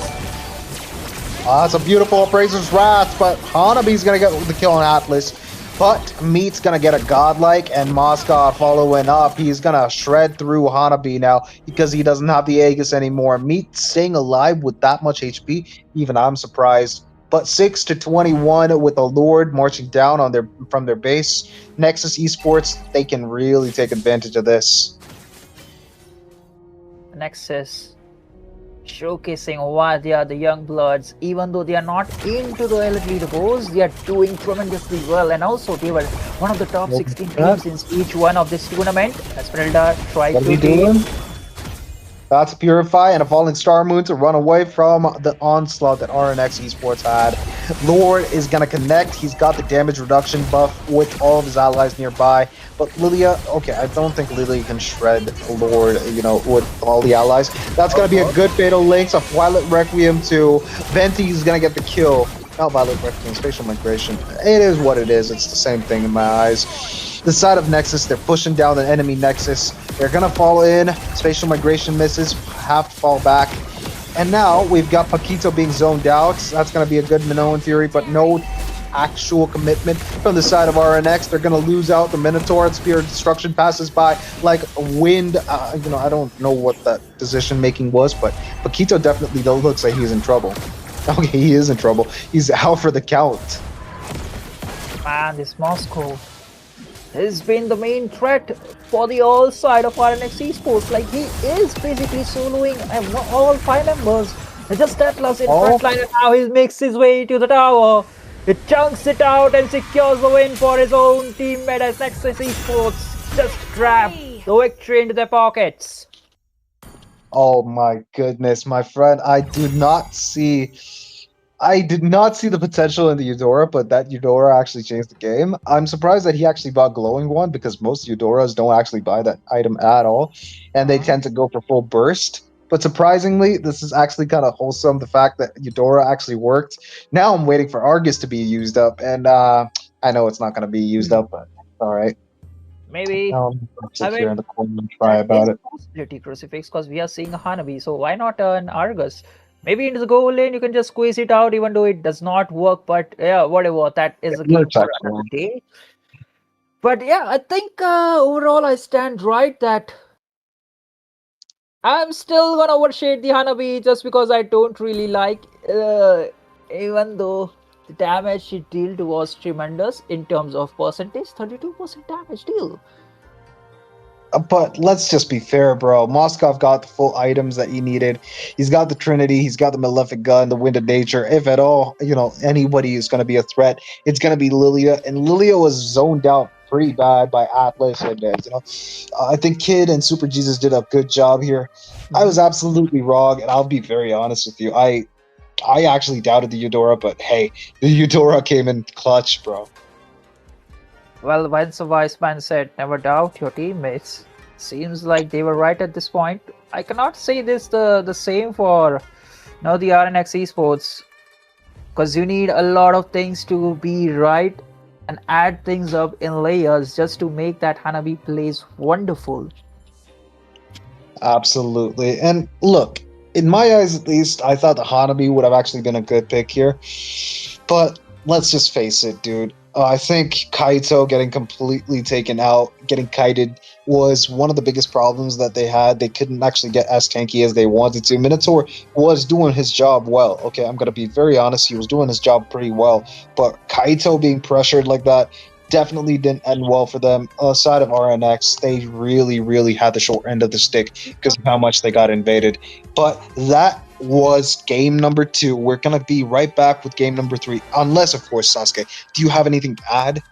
Speaker 7: That's a beautiful Appraiser's Wrath, but Hanabi's gonna get the kill on Atlas. But Meat's gonna get a godlike, and Moscow following up. He's gonna shred through Hanabi now because he doesn't have the Aegis anymore. Meat staying alive with that much HP, even I'm surprised. But 6-21 with a Lord marching down on from their base. Nexus Esports, they can really take advantage of this.
Speaker 6: Nexus showcasing why they are the young bloods, even though they are not into the elite leaderboards, they are doing tremendously well, and also they were one of the top 16 teams in each one of this tournament. Esmeralda tried to do.
Speaker 7: That's a Purify and a Falling Star Moon to run away from the onslaught that RNX Esports had. Lord is going to connect. He's got the damage reduction buff with all of his allies nearby. But Lilia, okay, I don't think Lilia can shred Lord, with all the allies. That's going to be a good Fatal Links, a Violet Requiem to Venti is going to get the kill. Not Violet Requiem, Spatial Migration. It is what it is. It's the same thing in my eyes. The side of Nexus, they're pushing down the enemy Nexus. They're going to fall in. Spatial Migration misses. Have to fall back. And now we've got Paquito being zoned out. That's going to be a good Minoan Fury, but no actual commitment from the side of RNX. They're going to lose out the Minotaur, and Spear of Destruction passes by like a wind. I don't know what that decision making was, but Paquito definitely looks like he's in trouble. Okay, he is in trouble. He's out for the count.
Speaker 6: Man, this Moscow has been the main threat for the all side of RNX Esports. Like, he is basically soloing all 5 members. Just Atlas in front line, and now he makes his way to the tower. It chunks it out and secures the win for his own teammate as Nexus Esports just grab the victory into their pockets.
Speaker 7: Oh my goodness, my friend, I did not see the potential in the Eudora, but that Eudora actually changed the game. I'm surprised that he actually bought Glowing One, because most Eudoras don't actually buy that item at all, and they tend to go for full burst. But surprisingly, this is actually kind of wholesome, the fact that Eudora actually worked. Now I'm waiting for Argus to be used up, and I know it's not going to be used up, but all right.
Speaker 6: Maybe.
Speaker 7: Sit here in the corner and try about it.
Speaker 6: Possibility, Crucifix, because we are seeing a Hanabi, so why not an Argus? Maybe into the goal lane you can just squeeze it out, even though it does not work. But yeah, whatever. That is a game for another day. But yeah, I think overall I stand right that I'm still gonna overshade the Hanabi just because I don't really like, even though the damage she dealt was tremendous in terms of percentage. 32% damage deal.
Speaker 7: But let's just be fair, bro. Moskov got the full items that he needed. He's got the Trinity. He's got the Malefic Gun, the Wind of Nature. If at all, anybody is going to be a threat, it's going to be Lilia. And Lilia was zoned out pretty bad by Atlas. And, I think Kid and Super Jesus did a good job here. I was absolutely wrong, and I'll be very honest with you. I actually doubted the Eudora, but hey, the Eudora came in clutch, bro.
Speaker 6: Well, once a wise man said, never doubt your teammates. Seems like they were right at this point. I cannot say this the same for the RNX Esports, because you need a lot of things to be right and add things up in layers just to make that Hanabi plays wonderful.
Speaker 7: Absolutely. And look, in my eyes at least, I thought the Hanabi would have actually been a good pick here. But let's just face it, dude. I think Kaito getting completely taken out, getting kited, was one of the biggest problems that they had. They couldn't actually get as tanky as they wanted to. Minotaur was doing his job well. Okay, I'm going to be very honest. He was doing his job pretty well. But Kaito being pressured like that definitely didn't end well for them. Aside of RNX, they really, really had the short end of the stick because of how much they got invaded. But that was game number 2. We're going to be right back with game number 3. Unless, of course, Sasuke, do you have anything to add?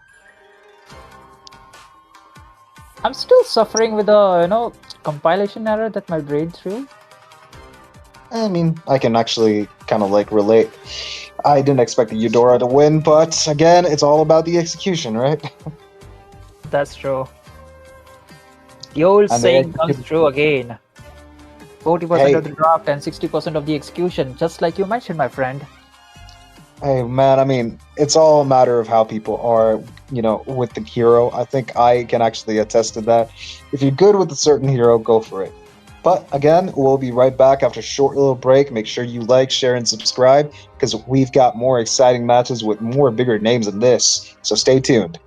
Speaker 6: I'm still suffering with a compilation error that my brain threw.
Speaker 7: I mean, I can actually kind of relate. I didn't expect the Eudora to win, but again, it's all about the execution, right?
Speaker 6: That's true. The old saying comes true again. 40% of the draft and 60% of the execution, just like you mentioned, my friend.
Speaker 7: Hey, man, I mean, it's all a matter of how people are, with the hero. I think I can actually attest to that. If you're good with a certain hero, go for it. But again, we'll be right back after a short little break. Make sure you like, share, and subscribe because we've got more exciting matches with more bigger names than this. So stay tuned.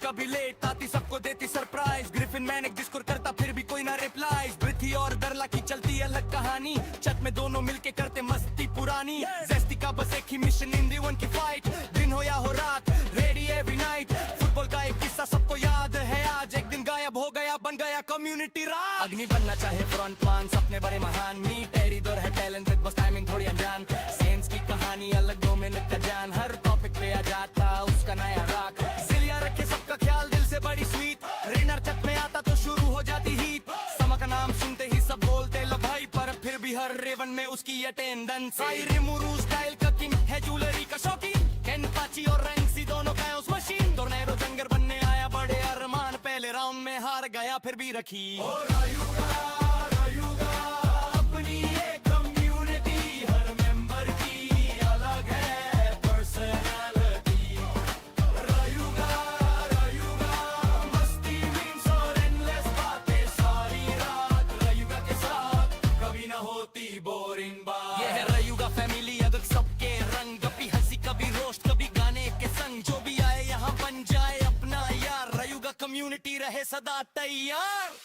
Speaker 1: कभी late आती सबको देती surprise Griffin मैंने डिस्कोर करता फिर भी कोई ना रिप्लाई पृथ्वी और दरला की चलती अलग कहानी छत में दोनों मिलके करते मस्ती पुरानी जेस्टी का बस एक ही मिशन इन दी वन की फाइट दिन हो या हो रात रेडी एवरी नाइट फुटबॉल का एक किस्सा सबको याद है आज एक दिन गायब हो गया बन गया कम्युनिटी रात अग्नि बनना चाहे फ्रंट मान सपने बड़े महान मी टेरी दौर है टैलेंटेड बस टाइमिंग थोड़ी अनजान सेंस की कहानी अलग 2 मिनट का जान हर टॉपिक पे आ जाता उसका नया राग जिलिया रखे सबका ख्याल दिल से बड़ी स्वीट रेनर छत में आता तो शुरू हो जाती हीट समा का नाम सुनते ही सब बोलते लो भाई पर फिर भी हर रेवन में उसकी अटेंडेंस रिमुरू स्टाइल का किंग है ज्वेलरी का शौकीन कैन पाची और रैंक्सी दोनों का उस मशीन टोर्नेडो जंगर बनने आया बड़े अरमान पहले राउंड में हार गया फिर भी रखी अपनी एक कम्युनिटी हर मेंबर की अलग है पर्सनालिटी रायुगा मस्ती मीम्स और एंडलेस बातें सारी रात रायुगा के साथ कभी ना होती बोरिंग बात ये है रायुगा फैमिली अगर सबके रंग कभी हंसी कभी रोस्ट कभी गाने के संग जो भी आए यहाँ बन जाए अपना यार रायुगा कम्युनिटी रहे सदा तैयार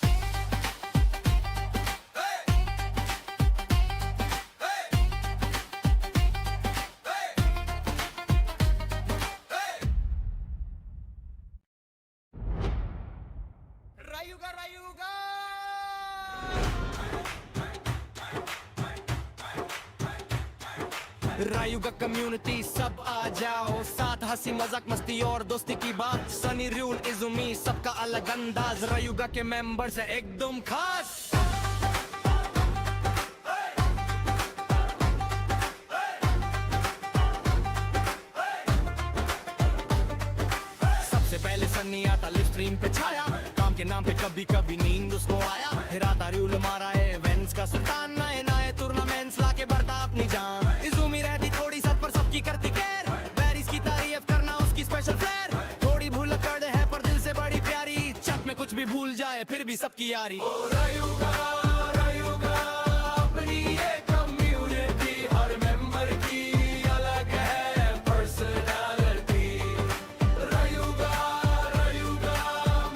Speaker 1: रायुगा कम्युनिटी सब आ जाओ साथ हंसी मजाक मस्ती और दोस्ती की बात सनी रूल इजुमी सबका अलग अंदाज रायुगा के मेंबर्स है एकदम खास सबसे पहले सनी आता लिव स्ट्रीम पे छाया काम के नाम पे कभी कभी नींद उसको आया फिर आता रूल मारा है इवेंट्स का सुल्तान नए नए टूर्नामेंट्स लाके बढ़ता अपनी जान इजुमी रहती थोड़ी सच पर सबकी करती केयर बैरिस की तारीफ करना उसकी स्पेशल फ्लेयर थोड़ी भूल कर दे है पर दिल से बड़ी प्यारी छत में कुछ कुछ भी भूल जाए फिर भी सबकी यारी रयूगा रयूगा अपनी ये कम्युनिटी हर मेंबर की अलग है पर्सनालिटी रयूगा रयूगा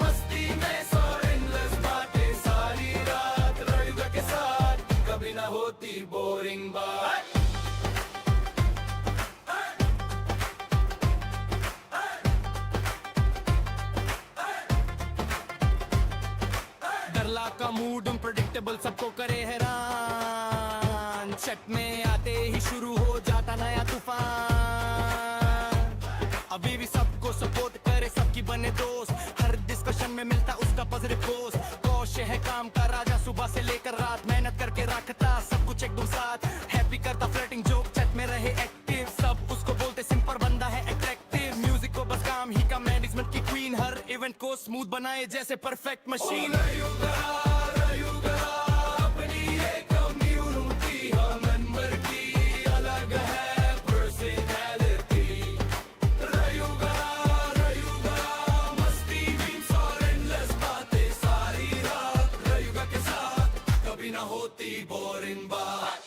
Speaker 1: मस्ती में सो endless बातें सारी रात रयूगा के साथ कभी ना होती बोरिंग बात डरला का मूड अनप्रेडिक्टेबल सबको करे हैरान चट में आते ही शुरू हो जाता नया तूफान अभी भी सबको सपोर्ट करे सबकी बने दोस्त हर डिस्कशन में मिलता उसका पॉजिटिव पोस्ट कौशल है काम का राजा सुबह से लेकर रात मेहनत करके रखता सब कुछ एकदम साथ हैप्पी करता फ्लर्टिंग जोक चट में रहे एक्टिव सब उसको बोलते सिंपल बंदा है अट्रैक्टिव म्यूजिक को बस काम ही का मैनेजमेंट की क्वीन हर इवेंट को स्मूथ बनाए जैसे परफेक्ट मशीन बोरिंग बात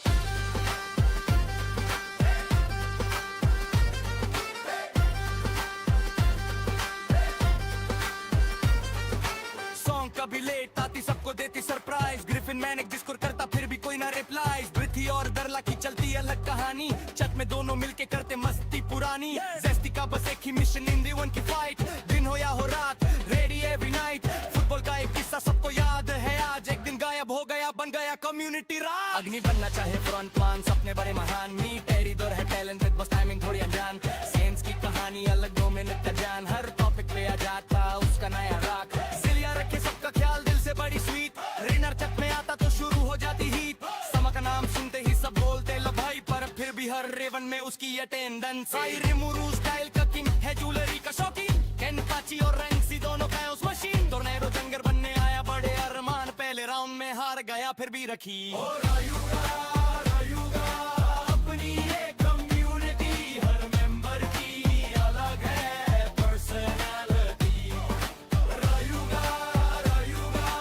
Speaker 1: सॉन्ग कभी लेट आती सबको देती सरप्राइज ग्रिफिन मैनेज डिस्कोर करता फिर भी कोई ना रिप्लाई पृथ्वी और दरला की चलती अलग कहानी छत में दोनों मिलके करते मस्ती पुरानी जेस्टी का बस एक ही मिशन इन दी वन की फाइट दिन हो या हो रात रेडी एवरी नाइट फुटबॉल का एक किस्सा सबको याद है आज एक दिन गायब हो गया बन गया कम्युनिटी राज अग्नि बनना चाहे फ्रंट मान सपने बड़े महान मी टेरी दौर है टैलेंटेड बस टाइमिंग थोड़ी अनजान सेंस की कहानी अलग 2 मिनट का जान हर टॉपिक पे आ जाता उसका नया राग सिलिया रखे सबका ख्याल दिल से बड़ी स्वीट रिनर चक में आता तो शुरू हो जाती हीट समा का नाम सुनते ही सब बोलते लो भाई पर फिर भी हर रेवन में उसकी अटेंडेंस रिमुरू स्टाइल का किंग है ज्वेलरी का शौकीन कैन पाची और रैंक्सी दोनों का उस मशीन टोर्नेडो जंगर बनने आया बड़े अरमान पहले राउंड में हार गया फिर भी रखी अपनी ये कम्युनिटी हर मेंबर की अलग है पर्सनालिटी रयूगा रयूगा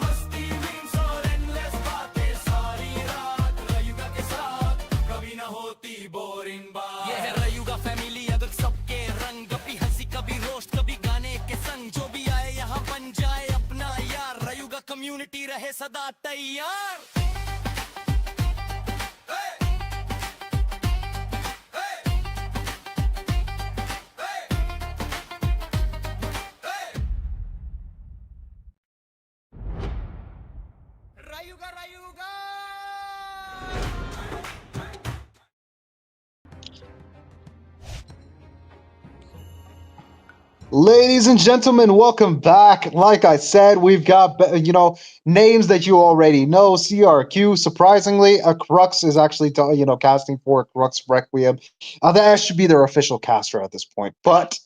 Speaker 1: मस्ती मीम्स और एंडलेस बातें सारी रात रयूगा के साथ कभी ना होती बोरिंग बात ये है रयूगा फैमिली अलग सबके रंग कभी हंसी कभी रोस्ट कभी गाने के संग जो भी आए यहाँ बन जाए अपना यार रयूगा कम्युनिटी रहे सदा तैयार Rayuga Rayuga
Speaker 5: Ladies and gentlemen, welcome back. Like I said, we've got, names that you already know. CRQ, surprisingly, a Crux is actually, casting for a Crux Requiem. That should be their official caster at this point. But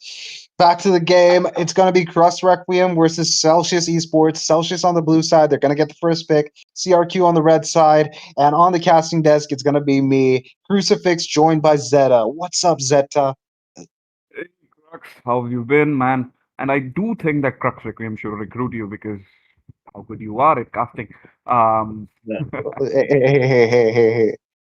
Speaker 5: back to the game. It's going to be Crux Requiem versus Celsius Esports. Celsius on the blue side. They're going to get the first pick. CRQ on the red side. And on the casting desk, it's going to be me, Crucifix, joined by Zeta. What's up, Zeta?
Speaker 8: Crux, how have you been, man? And I do think that Crux Requiem should recruit you because how good you are at casting.
Speaker 5: Hey.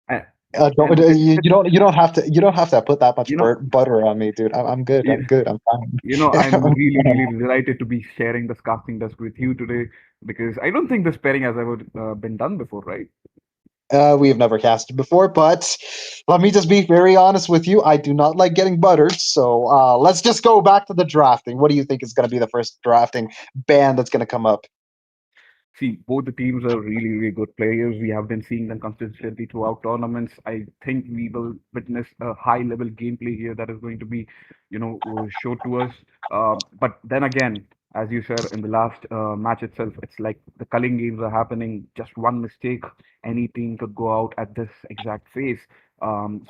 Speaker 8: And
Speaker 5: You don't have to put that much
Speaker 8: you know,
Speaker 5: butter on me, dude. I'm good. I'm
Speaker 8: you,
Speaker 5: good. I'm fine.
Speaker 8: I'm really, really delighted to be sharing this casting desk with you today because I don't think this pairing has ever been done before, right?
Speaker 5: We have never casted before, but let me just be very honest with you. I do not like getting buttered, so let's just go back to the drafting. What do you think is going to be the first drafting band that's going to come up?
Speaker 8: See, both the teams are really, really good players. We have been seeing them consistently throughout tournaments. I think we will witness a high-level gameplay here that is going to be, shown to us. But then again, as you said in the last match itself, it's like the culling games are happening. Just one mistake, any team could go out at this exact phase.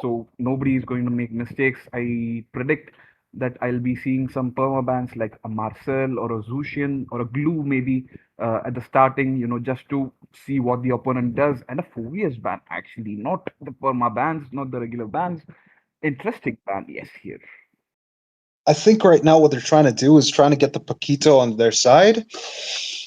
Speaker 8: So nobody is going to make mistakes. I predict that I'll be seeing some permabans like a Marcel or a Zushian or a Glue maybe at the starting, just to see what the opponent does. And a Phobias ban, actually, not the perma bans, not the regular bans. Interesting ban, yes, here.
Speaker 7: I think right now what they're trying to do is trying to get the Paquito on their side.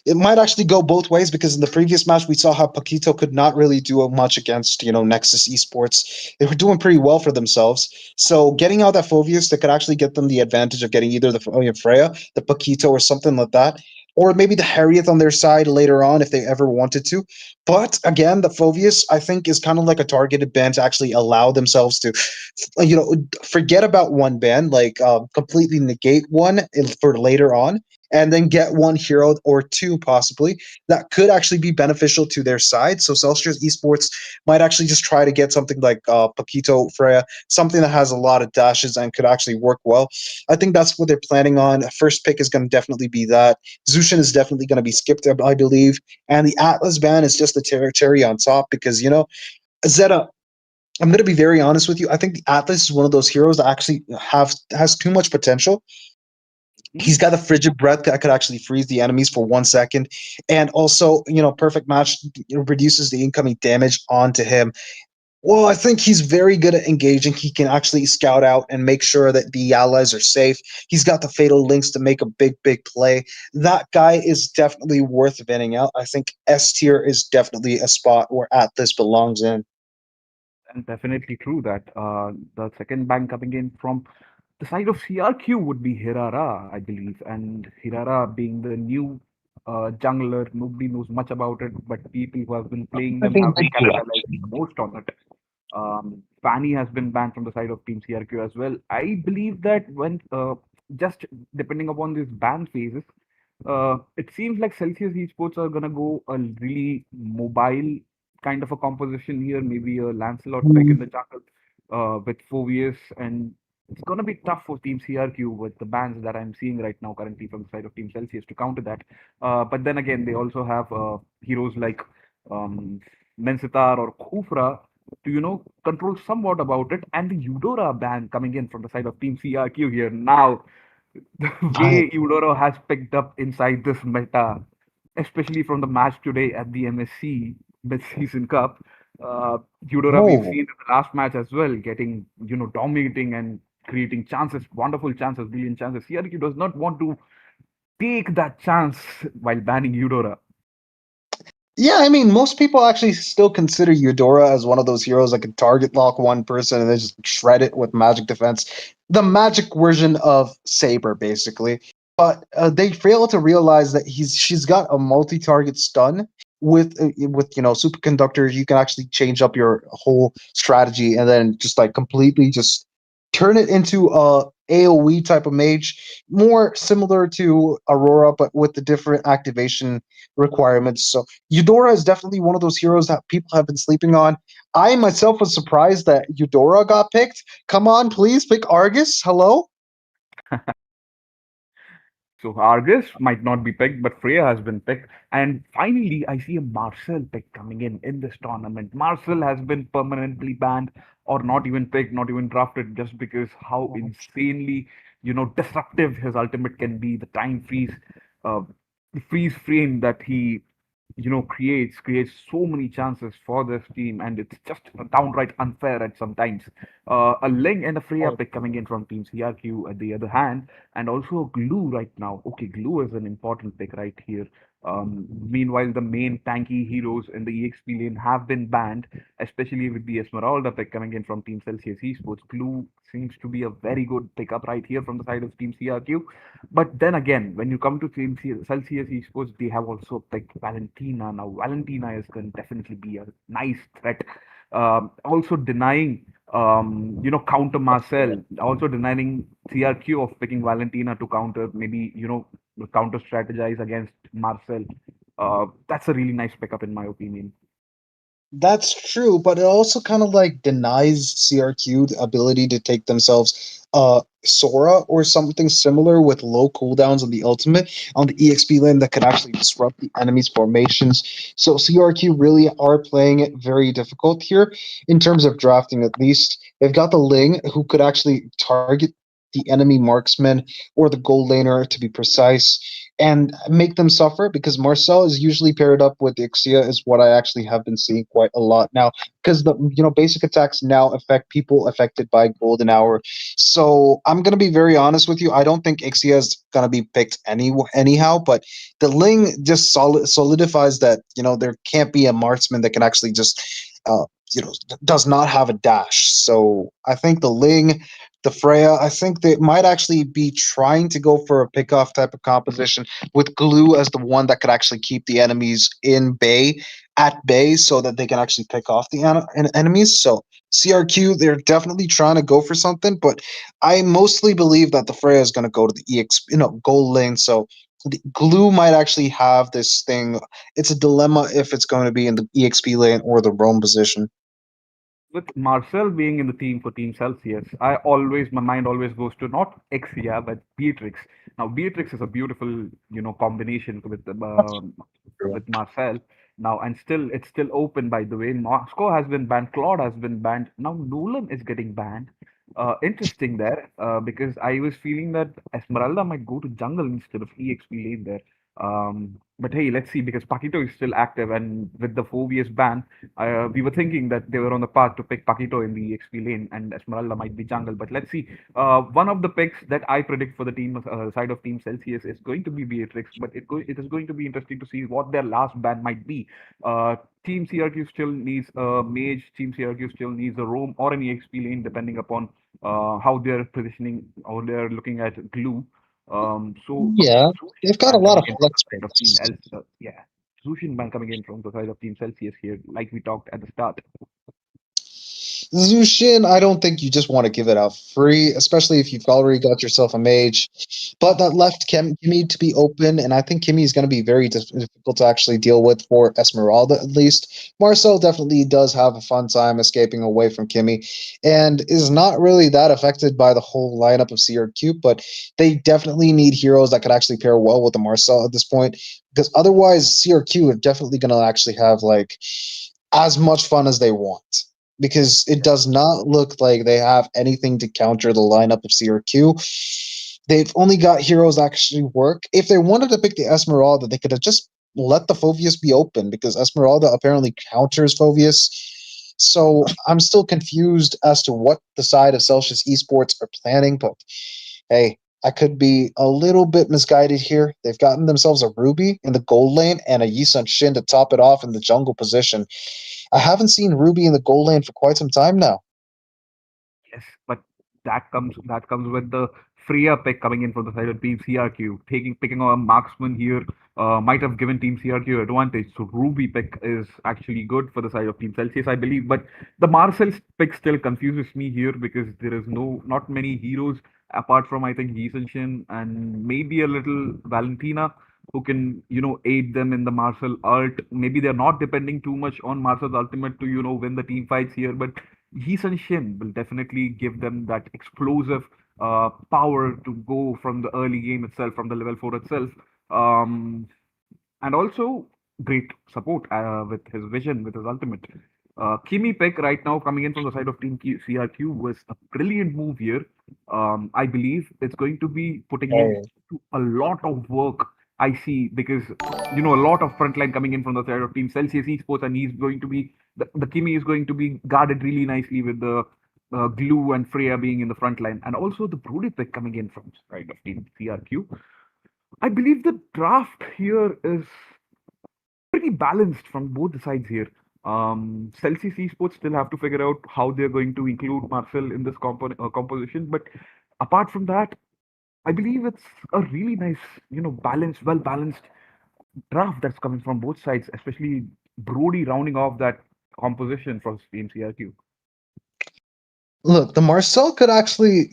Speaker 7: It might actually go both ways because in the previous match we saw how Paquito could not really do much against Nexus Esports. They were doing pretty well for themselves. So getting out that Phoveus that could actually get them the advantage of getting either the Freya, the Paquito, or something like that. Or maybe the Harriet on their side later on if they ever wanted to. But again, the Phoveus, I think, is kind of like a targeted ban to actually allow themselves to, forget about one ban, like completely negate one for later on, and then get one hero or two possibly that could actually be beneficial to their side. So Celsius Esports might actually just try to get something like Paquito Freya, something that has a lot of dashes and could actually work well. I think that's what they're planning on. First pick is going to definitely be that. Zushin is definitely going to be skipped, I believe. And the Atlas ban is just the cherry on top because, Zeta, I'm going to be very honest with you. I think the Atlas is one of those heroes that actually has too much potential. He's got a frigid breath that could actually freeze the enemies for 1 second. And also, perfect match reduces the incoming damage onto him. Well, I think he's very good at engaging. He can actually scout out and make sure that the allies are safe. He's got the fatal links to make a big, big play. That guy is definitely worth venting out. I think S tier is definitely a spot where Atlas belongs in.
Speaker 8: And definitely true that the second bank coming in from the side of CRQ would be Hirara, I believe. And Hirara being the new jungler, nobody knows much about it, but people who have been playing
Speaker 7: I
Speaker 8: them
Speaker 7: think
Speaker 8: have been capitalizing the most on it. Fanny has been banned from the side of Team CRQ as well. I believe that when just depending upon these ban phases, it seems like Celsius Esports are gonna go a really mobile kind of a composition here, maybe a Lancelot pick in the jungle with Phoveus, and it's gonna be tough for Team CRQ with the bans that I'm seeing right now currently from the side of Team Celsius to counter that. But then again, they also have heroes like um, Mensitar or Khufra to control somewhat about it, and the Eudora ban coming in from the side of Team CRQ here now. The
Speaker 7: I
Speaker 8: way Eudora has picked up inside this meta, especially from the match today at the MSC Mid-Season Cup. Eudora, we've
Speaker 7: know.
Speaker 8: seen in the last match as well, getting, dominating and creating chances, wonderful chances, brilliant chances. CRQ does not want to take that chance while banning Eudora.
Speaker 7: Yeah, I mean, most people actually still consider Eudora as one of those heroes that can target lock one person and then just shred it with magic defense. The magic version of Saber, basically. But they fail to realize that she's got a multi-target stun with superconductor. You can actually change up your whole strategy and then just like completely just turn it into a AoE type of mage, more similar to Aurora, but with the different activation requirements. So Eudora is definitely one of those heroes that people have been sleeping on. I myself was surprised that Eudora got picked. Come on, please pick Argus. Hello.
Speaker 8: So Argus might not be picked, but Freya has been picked. And finally, I see a Marcel pick coming in this tournament. Marcel has been permanently banned or not even picked, not even drafted, just because how insanely, disruptive his ultimate can be. The time freeze, uh, the freeze frame that he creates so many chances for this team, and it's just downright unfair at sometimes. A Ling and a Freya pick coming in from Team CRQ at the other hand, and also a Glue right now. Okay, Glue is an important pick right here. Meanwhile, the main tanky heroes in the EXP lane have been banned, especially with the Esmeralda pick coming in from Team Celsius Esports. Glue seems to be a very good pickup right here from the side of Team CRQ. But then again, when you come to Team Celsius Esports, they have also picked Valentina. Now, Valentina is going to definitely be a nice threat. Also denying, counter Marcel. Also denying CRQ of picking Valentina to counter, maybe, counter strategize against Marcel. That's a really nice pickup, in my opinion.
Speaker 7: That's true, but it also kind of like denies CRQ the ability to take themselves Sora or something similar with low cooldowns on the ultimate on the EXP lane that could actually disrupt the enemy's formations. So CRQ really are playing it very difficult here in terms of drafting at least. They've got the Ling who could actually target the enemy marksman or the gold laner, to be precise, and make them suffer, because Marcel is usually paired up with Ixia, is what I actually have been seeing quite a lot now, because the basic attacks now affect people affected by golden hour. So I'm gonna be very honest with you. I don't think Ixia is gonna be picked anyhow, but the Ling just solidifies that there can't be a marksman that can actually just does not have a dash. So I think the Ling, the Freya, I think they might actually be trying to go for a pickoff type of composition with Glue as the one that could actually keep the enemies at bay, so that they can actually pick off the enemies. So CRQ, they're definitely trying to go for something, but I mostly believe that the Freya is going to go to the gold lane. So the Glue might actually have this thing. It's a dilemma if it's going to be in the EXP lane or the roam position.
Speaker 8: With Marcel being in the team for Team Celsius, my mind always goes to not Exia but Beatrix. Now Beatrix is a beautiful, combination with Marcel. Now and it's still open, by the way. Moscow has been banned, Claude has been banned. Now Nolan is getting banned. Interesting there, because I was feeling that Esmeralda might go to jungle instead of EXP lane there. But hey, let's see, because Paquito is still active, and with the 4vs ban, we were thinking that they were on the path to pick Paquito in the EXP lane, and Esmeralda might be jungle. But let's see. One of the picks that I predict for the team side of Team Celsius is going to be Beatrix, but it is going to be interesting to see what their last ban might be. Team CRQ still needs a mage. Team CRQ still needs a roam or an EXP lane, depending upon how they're positioning or they're looking at Glue. So
Speaker 7: Yeah, they've got a
Speaker 8: ban
Speaker 7: lot of
Speaker 8: coming in from
Speaker 7: flex
Speaker 8: the side of Team
Speaker 7: picks.
Speaker 8: yeah, Zushin ban coming in from the side of Team Celsius here, like we talked at the start.
Speaker 7: Zushin, I don't think you just want to give it out free, especially if you've already got yourself a mage. But that left Kimmy to be open, and I think Kimmy is going to be very difficult to actually deal with for Esmeralda, at least. Marcel definitely does have a fun time escaping away from Kimmy, and is not really that affected by the whole lineup of CRQ, but they definitely need heroes that could actually pair well with the Marcel at this point, because otherwise CRQ are definitely going to actually have as much fun as they want, because it does not look like they have anything to counter the lineup of CRQ. They've only got heroes that actually work. If they wanted to pick the Esmeralda, they could have just let the Phoveus be open, because Esmeralda apparently counters Phoveus. So I'm still confused as to what the side of Celsius Esports are planning, but hey, I could be a little bit misguided here. They've gotten themselves a Ruby in the gold lane and a Yisun Shin to top it off in the jungle position. I haven't seen Ruby in the gold lane for quite some time now.
Speaker 8: Yes, but that comes with the Freya pick coming in from the side of Team CRQ. Picking on a marksman here might have given Team CRQ advantage. So Ruby pick is actually good for the side of Team Celsius, I believe. But the Marcel pick still confuses me here, because there is not many heroes apart from, I think, Yisun and maybe a little Valentina, who can aid them in the Marcel ult. Maybe they're not depending too much on Marcel's ultimate to win the team fights here, but Yisun Shin will definitely give them that explosive power to go from the early game itself, from the level 4 itself. And also great support with his vision, with his ultimate. Kimi pick right now coming in from the side of Team CRQ was a brilliant move here. I believe it's going to be putting in a lot of work, I see, because a lot of frontline coming in from the side of Team Celsius Esports, and he's going to be the Kimi is going to be guarded really nicely with the Glue and Freya being in the front line, and also the Broody pick coming in from the side of Team CRQ. I believe the draft here is pretty balanced from both the sides here. Celsius Esports still have to figure out how they're going to include Marcel in this composition, but apart from that, I believe it's a really nice, well balanced draft that's coming from both sides, especially Brody rounding off that composition from Team CRQ.
Speaker 7: Look, the Marcel could actually,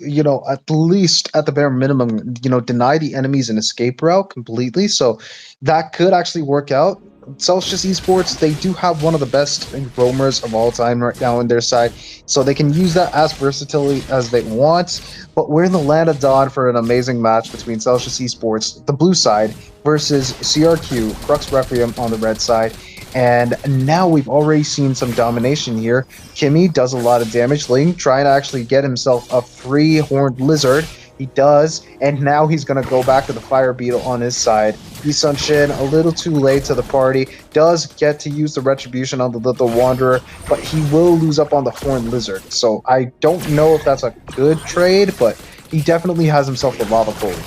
Speaker 7: at least at the bare minimum, deny the enemies an escape route completely. So that could actually work out. Celsius Esports, they do have one of the best roamers of all time right now on their side, so they can use that as versatility as they want. But we're in the land of Dawn for an amazing match between Celsius Esports, the blue side, versus CRQ, Crux Requiem on the red side. And now we've already seen some domination here. Kimmy does a lot of damage. Ling trying to actually get himself a free horned lizard.
Speaker 5: He does, and now he's going to go back to the Fire Beetle on his side. Isun Shin, a little too late to the party, does get to use the Retribution on the Little Wanderer, but he will lose up on the Horned Lizard. So I don't know if that's a good trade, but he definitely has himself the Lava Cold.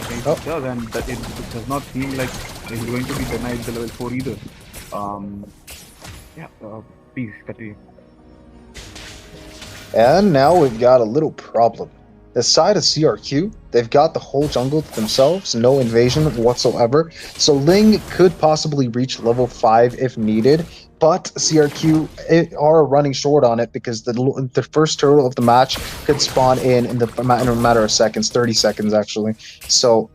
Speaker 8: It does, and that it does not seem like he's going to be denied the level 4 either. Please continue.
Speaker 5: And now we've got a little problem. The side of CRQ, they've got the whole jungle to themselves, no invasion whatsoever. So Ling could possibly reach level 5 if needed, but CRQ are running short on it because the first turtle of the match could spawn in a matter of seconds, 30 seconds actually. So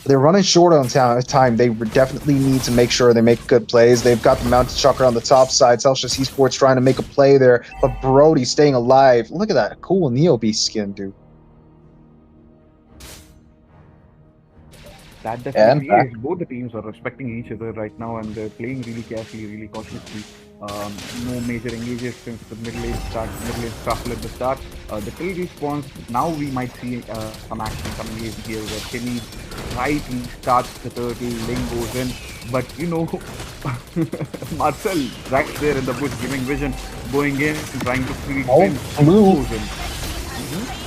Speaker 5: they're running short on time. They definitely need to make sure they make good plays. They've got the Mounted Chakra on the top side. Celsius Esports trying to make a play there, but Brody staying alive. Look at that cool Neo Beast skin, dude.
Speaker 8: That definitely is. Both the teams are respecting each other right now, and they're playing really carefully, really cautiously. No major engages since the mid lane shuffle at the start. The kill response, now we might see some action coming in here where Kenny rightly starts the turtle, Ling goes in, but you know, Marcel right there in the bush giving vision, going in, trying to free
Speaker 5: Blue.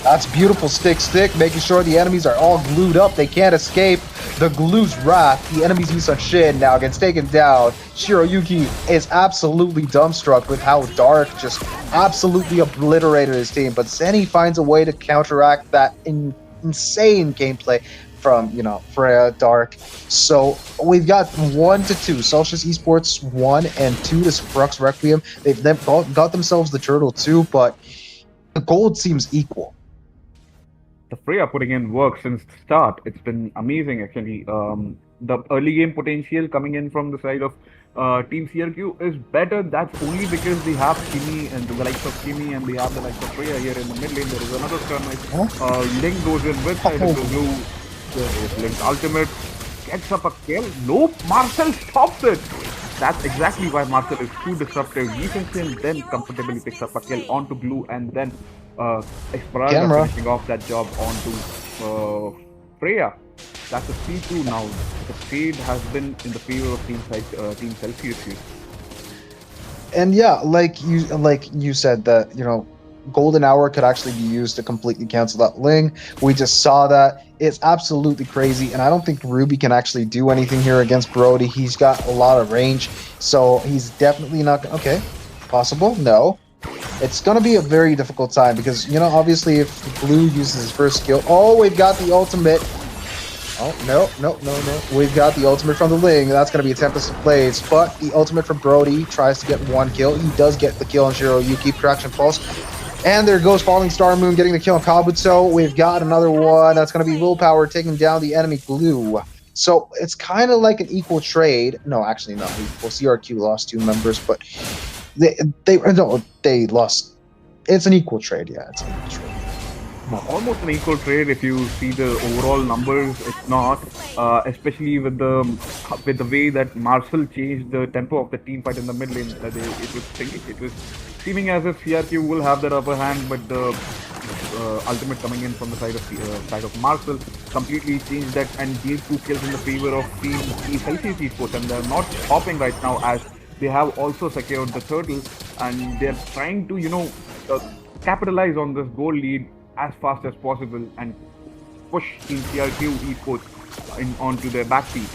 Speaker 5: That's beautiful stick, making sure the enemies are all glued up. They can't escape the glue's wrath. The enemy's Isun Shin now gets taken down. Shiroyuki is absolutely dumbstruck with how Dark just absolutely obliterated his team. But Zenny finds a way to counteract that insane gameplay from, Freya, Dark. So we've got 1-2. Celsius Esports 1 and 2 to Brux Requiem. They've got themselves the turtle too, but the gold seems equal.
Speaker 8: The Freya putting in work since the start. It's been amazing actually. The early game potential coming in from the side of Team CRQ is better. That's only because they have Kimi and the likes of Kimi, and they have the likes of Freya here in the mid lane. There is another skirmish. Ling goes in with side of the blue. Link's ultimate gets up a kill. Nope, Marcel stops it. That's exactly why Marcel is too disruptive. Defense then comfortably picks up a kill onto Blue, and then Esperanza finishing off that job onto Freya. That's a 3-2 now. The trade has been in the favor of Team Celsius here.
Speaker 5: And yeah, like you said that, Golden Hour could actually be used to completely cancel that Ling. We just saw that. It's absolutely crazy, and I don't think Ruby can actually do anything here against Brody. He's got a lot of range, so he's definitely not... Okay, possible? No. It's going to be a very difficult time because, obviously if Blue uses his first skill... Oh, we've got the ultimate. Oh, no. We've got the ultimate from the Ling. That's going to be a Tempest of Blades, but the ultimate from Brody tries to get one kill. He does get the kill on Shiroyuki, Traction Pulse. And there goes Falling Star Moon getting the kill on Kabuto. We've got another one. That's going to be Willpower taking down the enemy Blue. So it's kind of like an equal trade. No, actually not equal. CRQ lost 2 members, but they lost. It's an equal trade. Yeah, it's an equal trade.
Speaker 8: Almost an equal trade if you see the overall numbers. It's not, especially with the way that Marcel changed the tempo of the team fight in the mid lane. It was seeming as if CRQ will have that upper hand, but the ultimate coming in from the side of Marcel completely changed that and gave 2 kills in the favor of Team Celsius Esports, and they're not stopping right now as they have also secured the turtle, and they're trying to capitalize on this goal lead as fast as possible and push Team CRQ Esports onto their back feet.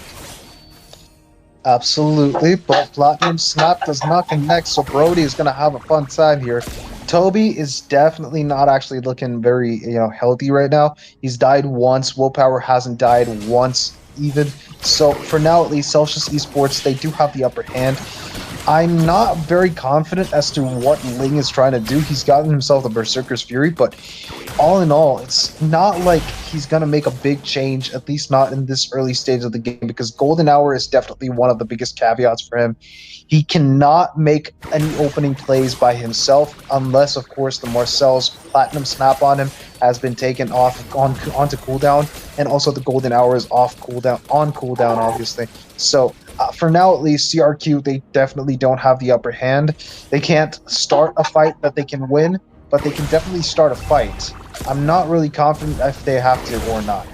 Speaker 5: Absolutely, but Platinum Snap does not connect, so Brody is going to have a fun time here. Toby is definitely not actually looking very, healthy right now. He's died once. Willpower hasn't died once even. So for now, at least, Celsius Esports, they do have the upper hand. I'm not very confident as to what Ling is trying to do. He's gotten himself the Berserker's Fury, but all in all, it's not like he's going to make a big change, at least not in this early stage of the game, because Golden Hour is definitely one of the biggest caveats for him. He cannot make any opening plays by himself unless, of course, the Marcel's Platinum Snap on him has been taken off onto cooldown, and also the Golden Hour is on cooldown, obviously. So for now, at least, CRQ, they definitely don't have the upper hand. They can't start a fight that they can win, but they can definitely start a fight. I'm not really confident if they have to or not.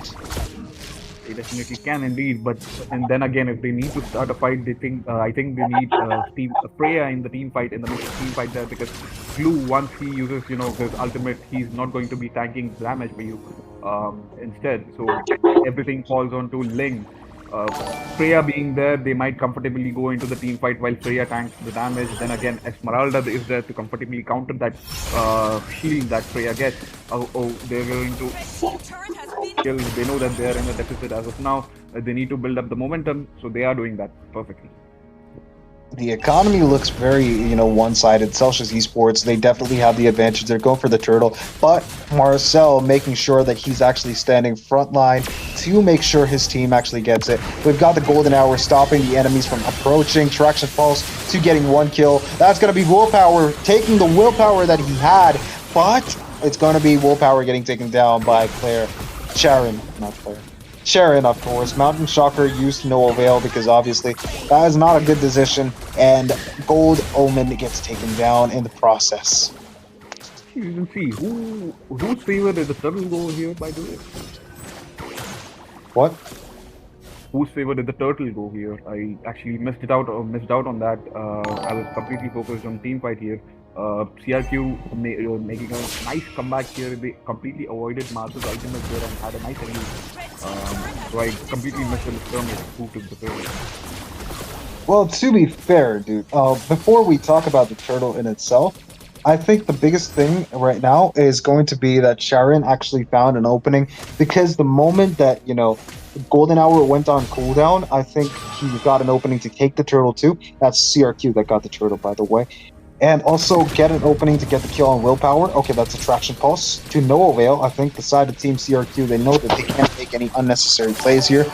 Speaker 8: They definitely can indeed, but and then again, if they need to start a fight, they think I think they need Freya in the team fight, in the mixed team fight there, because Glue, once he uses his ultimate, he's not going to be tanking damage for you instead. So everything falls onto Ling. Freya being there, they might comfortably go into the team fight while Freya tanks the damage. Then again, Esmeralda is there to comfortably counter that shield that Freya gets. They're going to
Speaker 4: Red team turret has been
Speaker 8: kill. They know that they are in a deficit as of now. They need to build up the momentum, so they are doing that perfectly.
Speaker 5: The economy looks very, one-sided. Celsius Esports, they definitely have the advantage. They're going for the turtle, but Marcel making sure that he's actually standing front line to make sure his team actually gets it. We've got the golden hour stopping the enemies from approaching. Traction Pulse to getting 1 kill. That's going to be Willpower taking the willpower that he had, but it's going to be Willpower getting taken down by Sharon, of course. Mountain Shocker used no avail because obviously that is not a good decision, and Gold Omen gets taken down in the process.
Speaker 8: You can see whose favor did the turtle go here, by the way.
Speaker 5: What?
Speaker 8: Whose favor did the turtle go here? I actually missed out on that. I was completely focused on team fight here. CRQ making a nice comeback here. They completely avoided Marcel's ultimate there and had a nice enemy. So I completely missed the skirmish who took the favor.
Speaker 5: Well, to be fair, dude, before we talk about the turtle in itself, I think the biggest thing right now is going to be that Sharon actually found an opening, because the moment that, Golden Hour went on cooldown, I think he got an opening to take the turtle too. That's CRQ that got the turtle, by the way. And also get an opening to get the kill on Willpower. Okay, that's a Traction Pulse to no avail. I think the side of Team CRQ, they know that they can't make any unnecessary plays here.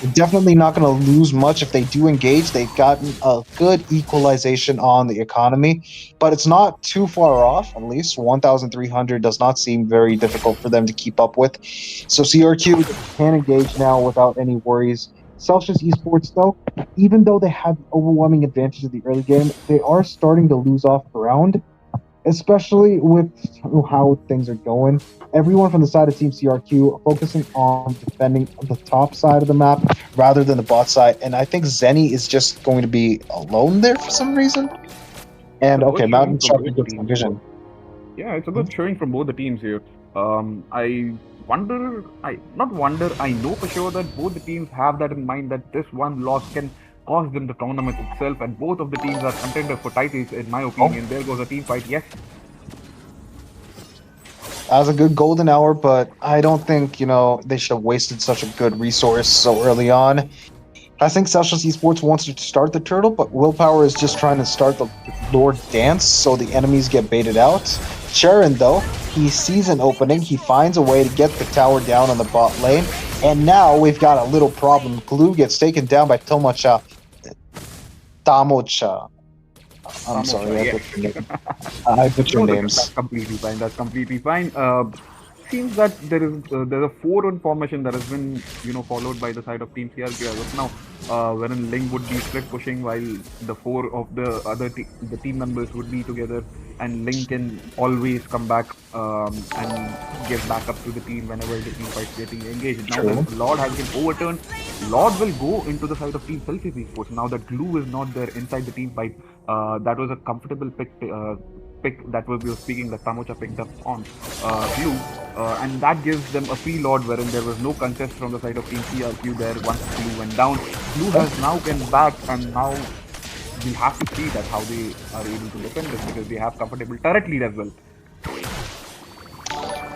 Speaker 5: They're definitely not going to lose much if they do engage. They've gotten a good equalization on the economy, but it's not too far off. At least 1,300 does not seem very difficult for them to keep up with. So CRQ can engage now without any worries. Celsius Esports, though, even though they have overwhelming advantage of the early game, they are starting to lose off ground, especially with how things are going. Everyone from the side of Team CRQ focusing on defending the top side of the map rather than the bot side, and I think Zenny is just going to be alone there for some reason. And okay, Mountain Shocker gets some vision.
Speaker 8: Yeah, it's a good showing from both the teams here. I know for sure that both the teams have that in mind, that this one loss can cost them the tournament itself, and both of the teams are contenders for titles, in my opinion. There goes a team fight, yes.
Speaker 5: That was a good golden hour, but I don't think, they should have wasted such a good resource so early on. I think Celsius Esports wants to start the turtle, but Willpower is just trying to start the Lord dance so the enemies get baited out. Sharon, though, he sees an opening. He finds a way to get the tower down on the bot lane. And now we've got a little problem. Glue gets taken down by Tamocha. I'm sorry, I butchered names.
Speaker 8: That's completely fine. That's completely fine. Seems that there's a 4-1 formation that has been followed by the side of Team CRQ as of now, wherein Ling would be split pushing while the 4 of the other the team members would be together, and Ling can always come back and give backup to the team whenever the team fights getting engaged. Now that Lord has been overturned, Lord will go into the side of Team Celsius Esports. Now that Glue is not there inside the team fight, that was a comfortable pick that we were speaking that Tamocha picked up on Glue, and that gives them a free Lord, wherein there was no contest from the side of Team CRQ there once Glue went down. Glue has now come back, and now we'll have to see that how they are able to defend this, because they have comfortable turret lead as well.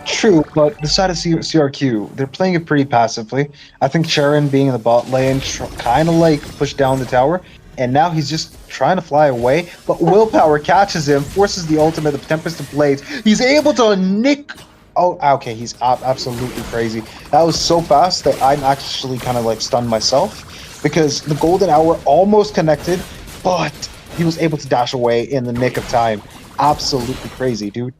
Speaker 5: True, but the side of CRQ, they're playing it pretty passively. I think Sharon being in the bot lane kind of like pushed down the tower, and now he's just trying to fly away, but Willpower catches him, forces the ultimate, the Tempest of Blades. He's able to nick... Oh, okay, he's absolutely crazy. That was so fast that I'm actually kind of like stunned myself, because the golden hour almost connected, but he was able to dash away in the nick of time. Absolutely crazy, dude.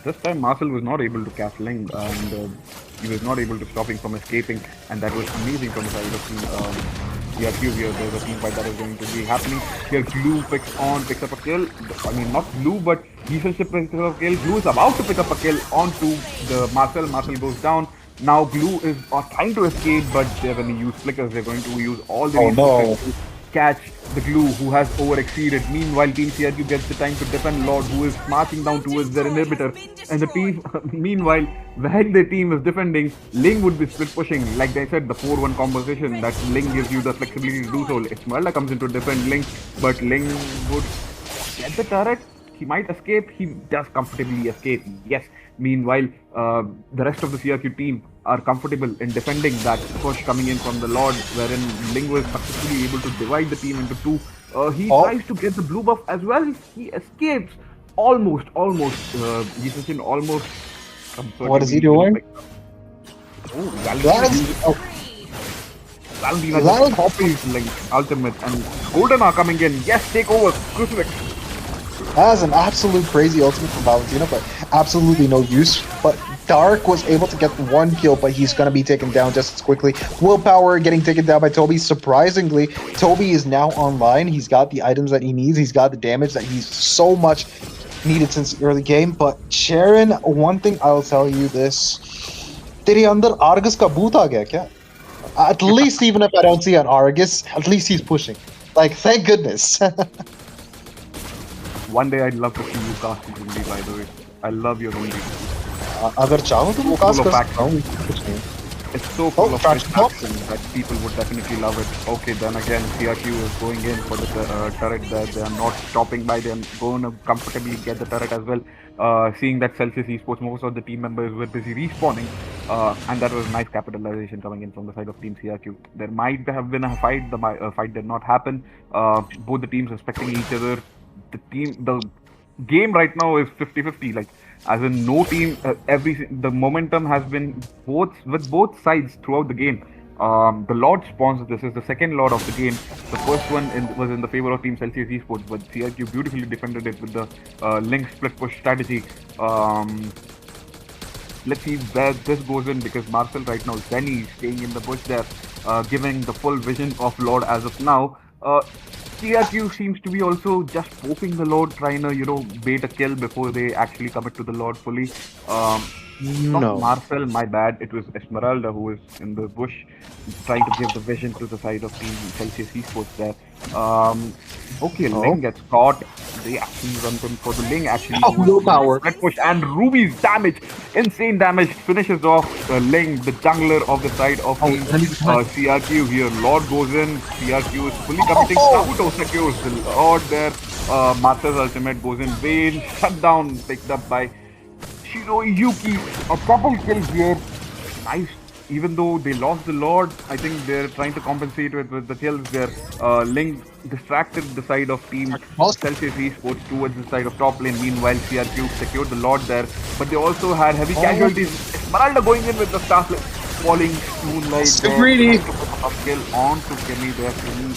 Speaker 8: This time Marcel was not able to catch Ling, and he was not able to stop him from escaping, and that was amazing from the side of Team CRQ here. There's a team fight that is going to be happening. Here Glue picks up a kill. I mean, not Glue, but Defensive picks up a kill. Glue is about to pick up a kill onto the Marcel. Marcel goes down. Now Glue is trying to escape, but they're going to use flickers. They're going to use all the resources to catch the Glue, who has overexceeded. Meanwhile, Team CRQ gets the time to defend Lord, who is marching down towards their inhibitor. And the team, meanwhile, while the team is defending, Ling would be split pushing. Like I said, the 4-1 composition that Ling gives you the flexibility to do so. Esmeralda comes in to defend Ling, but Ling would get the turret. He might escape. He does comfortably escape. Yes. Meanwhile, the rest of the CRQ team are comfortable in defending that push coming in from the Lord, wherein Ling was successfully able to divide the team into two. He tries to get the blue buff as well. He escapes. Almost. Yisachin almost.
Speaker 7: What is he doing?
Speaker 8: Valentina just copies Ling ultimate, and Golden are coming in. Yes, take over. Crucifix.
Speaker 7: That is an absolute crazy ultimate from Valentina, but absolutely no use. But Dark was able to get one kill, but he's going to be taken down just as quickly. Willpower getting taken down by Toby. Surprisingly, Toby is now online. He's got the items that he needs. He's got the damage that he's so much needed since the early game. But Sharon, one thing I'll tell you this. तेरे अंदर Argus का भूत आ गया क्या? At least even if I don't see an Argus, at least he's pushing. Like, thank goodness.
Speaker 8: One day I'd love to see you cast Hindi, by the way. I love your Hindi.
Speaker 7: अगर चाहो तो मैं cast कर सकता हूँ.
Speaker 8: It's so full of action that people would definitely love it. Okay, then again, CRQ is going in for the turret that they are not stopping by. They are going to comfortably get the turret as well. Seeing that Celsius Esports, most of the team members were busy respawning, and that was nice capitalization coming in from the side of Team CRQ. There might have been a fight. The fight did not happen. Both the teams respecting each other. The game right now is 50-50. Like, as in no team, the momentum has been with both sides throughout the game. The Lord spawns. This is the second Lord of the game. The first one was in the favor of Team Celsius Esports, but CRQ beautifully defended it with the link split push strategy. Let's see where this goes in, because Marcel right now, Zenny staying in the bush there, giving the full vision of Lord as of now. CRQ seems to be also just poking the Lord, trying to, bait a kill before they actually commit to the Lord fully. Not Marcel, my bad. It was Esmeralda who was in the bush trying to give the vision to the side of Team Celsius Esports there. Okay, Ling gets caught. They actually run in for the Ling. Actually,
Speaker 7: no power.
Speaker 8: Red push, and Ruby's damage, insane damage, finishes off Ling, the jungler of the side of Team CRQ here. Lord goes in. CRQ is fully committing. Naruto secures the Lord there. Martha's ultimate goes in vain. Shut down, picked up by Shiroyuki. A couple kills here. Nice. Even though they lost the Lord, I think they're trying to compensate with the kills there. Ling distracted the side of Team Celsius Esports towards the side of top lane. Meanwhile, CRQ secured the Lord there, but they also had heavy casualties. Esmeralda going in with the Starflame, falling Moonlight.
Speaker 7: Greedy.
Speaker 8: Kill on to Kenny there. Kenny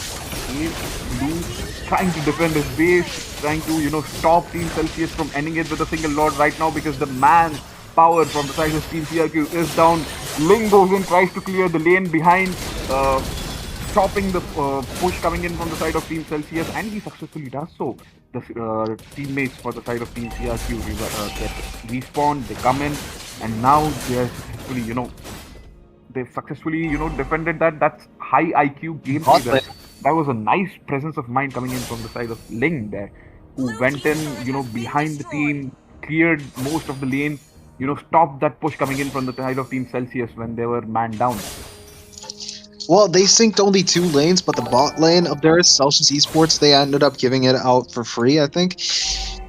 Speaker 8: is Blue trying to defend his base, trying to stop Team Celsius from ending it with a single Lord right now, because the man power from the side of Team CRQ is down. Ling goes in, tries to clear the lane behind, stopping the push coming in from the side of Team Celsius, and he successfully does so. The teammates for the side of Team CRQ get respawned, they come in, and now they're successfully, they've successfully, defended that. That's high IQ gameplay there. That was a nice presence of mind coming in from the side of Ling there, who went in, behind the team, cleared most of the lane, stopped that push coming in from the side of Team Celsius when they were man down.
Speaker 7: Well, they synced only 2 lanes, but the bot lane of theirs, Celsius Esports, they ended up giving it out for free, I think.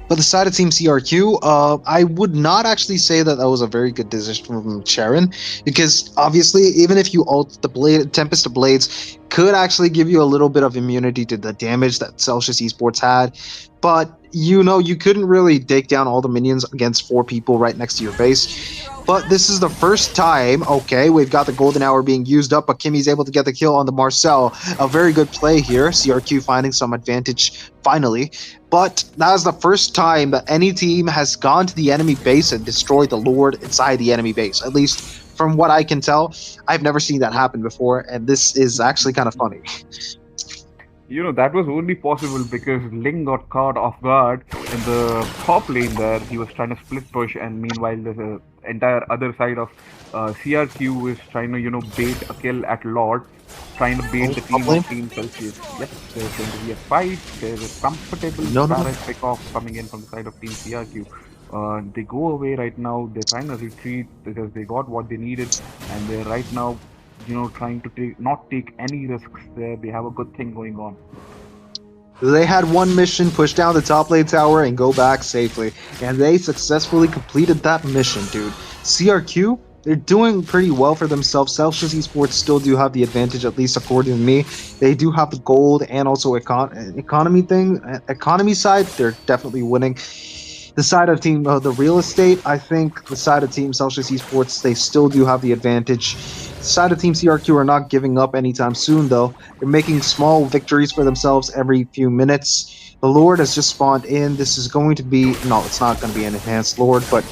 Speaker 7: But the side of Team CRQ, I would not actually say that was a very good decision from Sharon, because obviously, even if you ult the Tempest of Blades, could actually give you a little bit of immunity to the damage that Celsius Esports had. But, you couldn't really take down all the minions against 4 people right next to your base. But this is the first time, okay, we've got the golden hour being used up, but Kimmy's able to get the kill on the Marcel. A very good play here. CRQ finding some advantage finally. But that is the first time that any team has gone to the enemy base and destroyed the Lord inside the enemy base, at least
Speaker 5: from what I can tell, I've never seen that happen before, and this is actually kind of funny.
Speaker 8: That was only possible because Ling got caught off guard in the top lane there. He was trying to split push, and meanwhile, the entire other side of CRQ is trying to, bait a kill at Lord, trying to bait the team of Team Celsius. Yes, there's going to be a fight. There's a comfortable barrage pick-off coming in from the side of Team CRQ. They go away right now. They're trying to retreat because they got what they needed, and they're right now trying to not take any risks there. They have a good thing going on.
Speaker 5: They had one mission, push down the top lane tower and go back safely, and they successfully completed that mission, dude. CRQ, they're doing pretty well for themselves. Celsius Esports still do have the advantage, at least according to me. They do have the gold and also economy side. They're definitely winning. The side of team, the real estate, I think the side of team Celsius Esports, they still do have the advantage. The side of team CRQ are not giving up anytime soon, though. They're making small victories for themselves every few minutes. The Lord has just spawned in. This is going to be, no, it's not going to be an enhanced Lord, but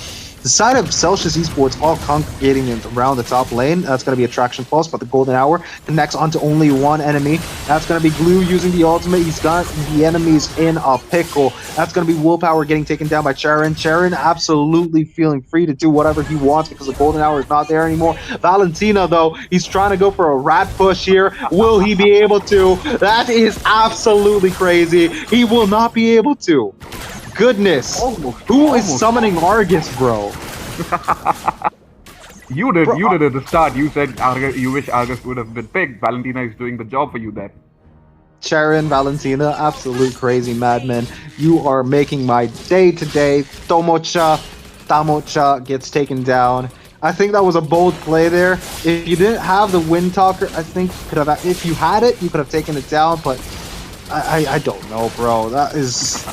Speaker 5: the side of Celsius Esports all congregating around the top lane. That's going to be Attraction Pulse, but the Golden Hour connects onto only one enemy. That's going to be Glue using the ultimate. He's got the enemies in a pickle. That's going to be Willpower getting taken down by Charon. Charon absolutely feeling free to do whatever he wants because the Golden Hour is not there anymore. Valentina, though, he's trying to go for a rat push here. Will he be able to? That is absolutely crazy. He will not be able to. Goodness. Who is summoning Argus, bro?
Speaker 8: You did at the start. You said you wish Argus would have been picked. Valentina is doing the job for you there.
Speaker 5: Charon, Valentina, absolute crazy madmen. You are making my day today. Tamocha gets taken down. I think that was a bold play there. If you didn't have the Wind Talker, I think you could have. If you had it, you could have taken it down. But I don't know, bro. That is.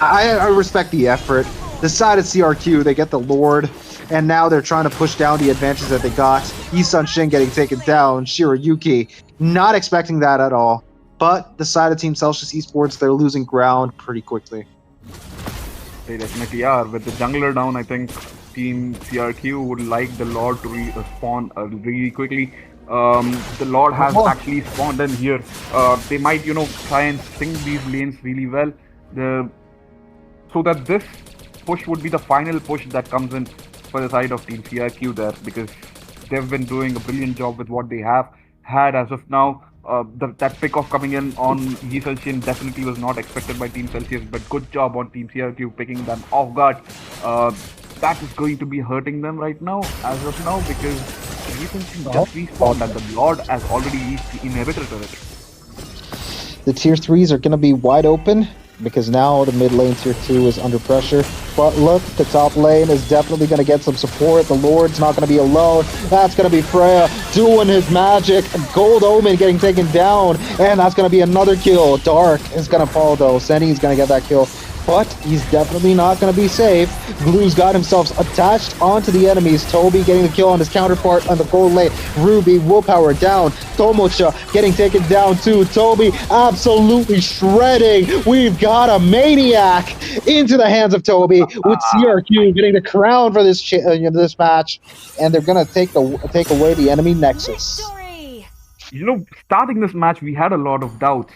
Speaker 5: I respect the effort. The side of CRQ, they get the Lord, and now they're trying to push down the advantage that they got. Yi-Sun Shin getting taken down, Shirayuki, not expecting that at all. But the side of Team Celsius Esports, they're losing ground pretty quickly.
Speaker 8: They definitely are. With the jungler down, I think Team CRQ would like the Lord to respawn really quickly. The Lord has actually spawned in here. They might, try and sing these lanes really well. So that this push would be the final push that comes in for the side of Team CRQ there, because they've been doing a brilliant job with what they have had as of now. That pick-off coming in on Yi-Sun Shin definitely was not expected by Team Celsius, but good job on Team CRQ picking them off guard. That is going to be hurting them right now, as of now, because Yi-Sun Shin just respawned and the Lord has already reached the inhibitor turret.
Speaker 7: The tier 3s are going to be wide open, because now the mid lane tier 2 is under pressure. But look, the top lane is definitely going to get some support. The Lord's not going to be alone. That's going to be Freya doing his magic. Gold Omen getting taken down, and that's going to be another kill. Dark is going to fall though. Senny is going to get that kill, but he's definitely not going to be safe. Glue's got himself attached onto the enemies. Toby getting the kill on his counterpart on the gold lane. Ruby, Willpower down. Tomocha getting taken down too. Toby absolutely shredding. We've got a maniac into the hands of Toby, with CRQ getting the crown for this this match, and they're going to take away the enemy Nexus.
Speaker 8: Starting this match, we had a lot of doubts.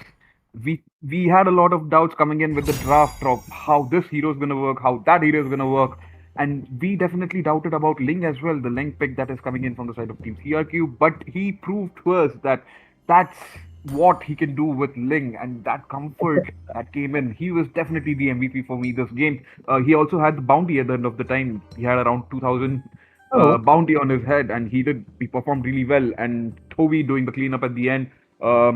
Speaker 8: We had a lot of doubts coming in with the draft of how this hero is going to work, how that hero is going to work, and we definitely doubted about Ling as well, the Ling pick that is coming in from the side of Team CRQ, but he proved to us that that's what he can do with Ling, and that comfort that came in. He was definitely the MVP for me this game. He also had the bounty at the end of the time. He had around 2,000 bounty on his head, and he performed really well. And Toby doing the cleanup at the end,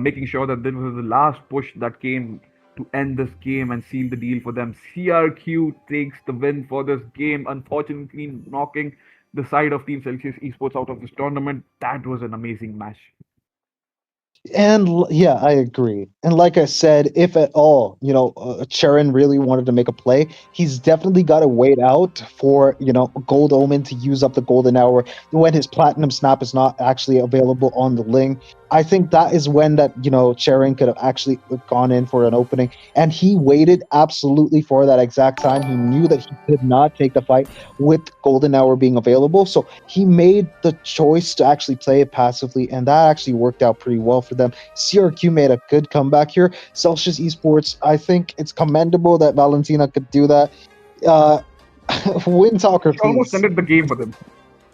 Speaker 8: making sure that this was the last push that came to end this game and seal the deal for them. CRQ takes the win for this game, unfortunately knocking the side of Team Celsius Esports out of this tournament. That was an amazing match.
Speaker 7: And yeah, I agree. And like I said, if at all, Charon really wanted to make a play, he's definitely got to wait out for, Gold Omen to use up the golden hour when his platinum snap is not actually available on the Ling. I think that is when that, Charing could have actually gone in for an opening. And he waited absolutely for that exact time. He knew that he could not take the fight with Golden Hour being available. So he made the choice to actually play it passively, and that actually worked out pretty well for them. CRQ made a good comeback here. Celsius Esports, I think it's commendable that Valentina could do that. Wind Talker,
Speaker 8: She almost
Speaker 7: please.
Speaker 8: ended the game for them.